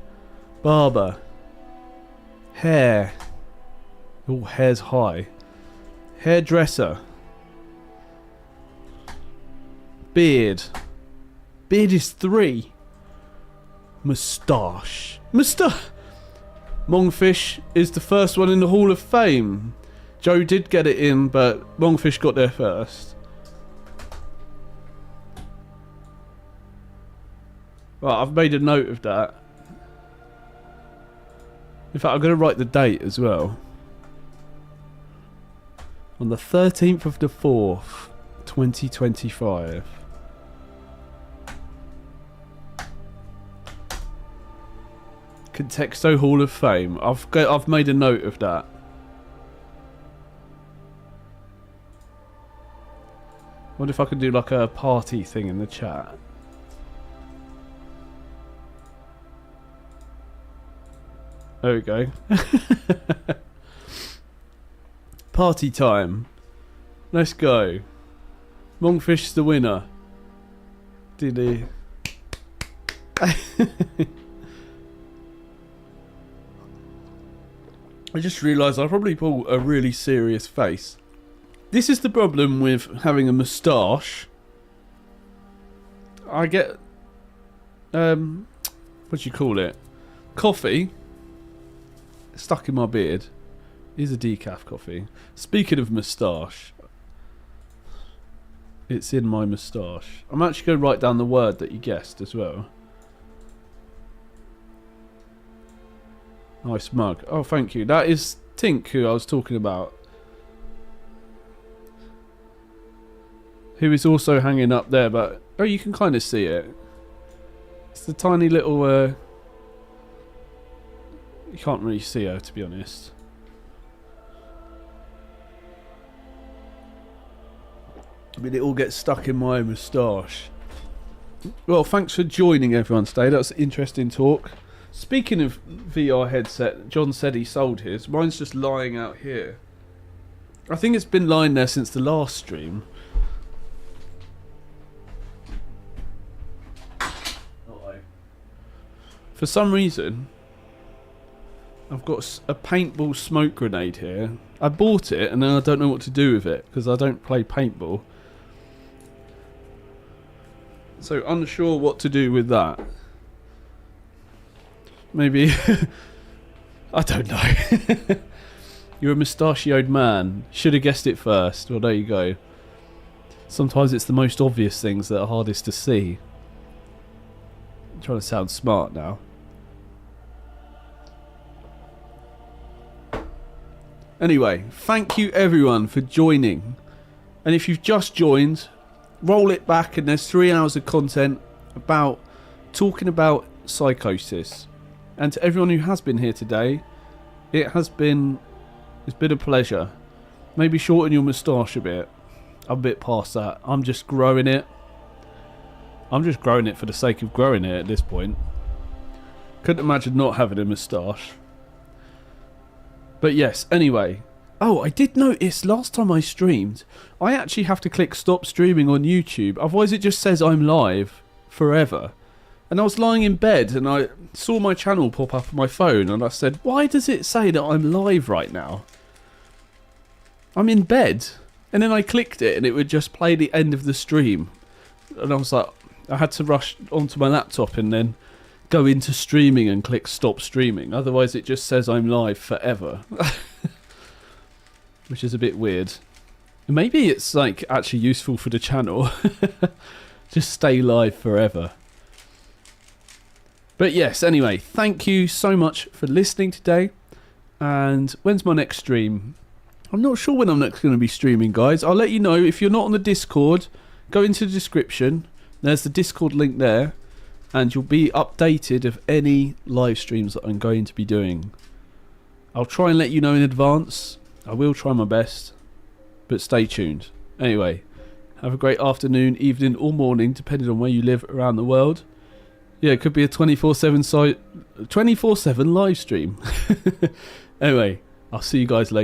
Barber. Hair. Oh, hair's high. Hairdresser. Beard. Beard is 3. Moustache. Mongfish is the first one in the Hall of Fame. Joe did get it in, but Mongfish got there first. Right, I've made a note of that. In fact, I'm going to write the date as well. On the 13th of the 4th, 2025. Contexto Hall of Fame. I've made a note of that. Wonder if I could do like a party thing in the chat. There we go. Party time. Let's go. Monkfish is the winner. Did he? I just realised I probably pulled a really serious face. This is the problem with having a moustache. I get, what do you call it? Coffee stuck in my beard. Here's a decaf coffee. Speaking of moustache, it's in my moustache. I'm actually going to write down the word that you guessed as well. Nice mug. Oh, thank you. That is Tink, who I was talking about. Who is also hanging up there, but... Oh, you can kind of see it. It's the tiny little... You can't really see her, to be honest. I mean, it all gets stuck in my moustache. Well, thanks for joining everyone today. That was an interesting talk. Speaking of VR headset, John said he sold his. Mine's just lying out here. I think it's been lying there since the last stream. For some reason, I've got a paintball smoke grenade here. I bought it and then I don't know what to do with it because I don't play paintball. So unsure what to do with that. Maybe... I don't know. You're a mustachioed man. Should have guessed it first. Well, there you go. Sometimes it's the most obvious things that are hardest to see. I'm trying to sound smart now. Anyway, thank you everyone for joining. And if you've just joined, roll it back and there's 3 hours of content about talking about psychosis. And to everyone who has been here today, it's been a pleasure. Maybe shorten your moustache a bit. I'm a bit past that. I'm just growing it. I'm just growing it for the sake of growing it at this point. Couldn't imagine not having a moustache. But yes, anyway. Oh, I did notice last time I streamed, I actually have to click stop streaming on YouTube. Otherwise it just says I'm live forever. And I was lying in bed and I saw my channel pop up on my phone and I said, why does it say that I'm live right now? I'm in bed. And then I clicked it and it would just play the end of the stream. And I was like, I had to rush onto my laptop and then go into streaming and click stop streaming. Otherwise it just says I'm live forever. Which is a bit weird. Maybe it's like actually useful for the channel. Just stay live forever. But yes, anyway, thank you so much for listening today. And when's my next stream? I'm not sure when I'm next going to be streaming, guys. I'll let you know. If you're not on the Discord, go into the description. There's the Discord link there. And you'll be updated of any live streams that I'm going to be doing. I'll try and let you know in advance. I will try my best. But stay tuned. Anyway, have a great afternoon, evening or morning, depending on where you live around the world. Yeah, it could be a 24/7 live stream. Anyway, I'll see you guys later.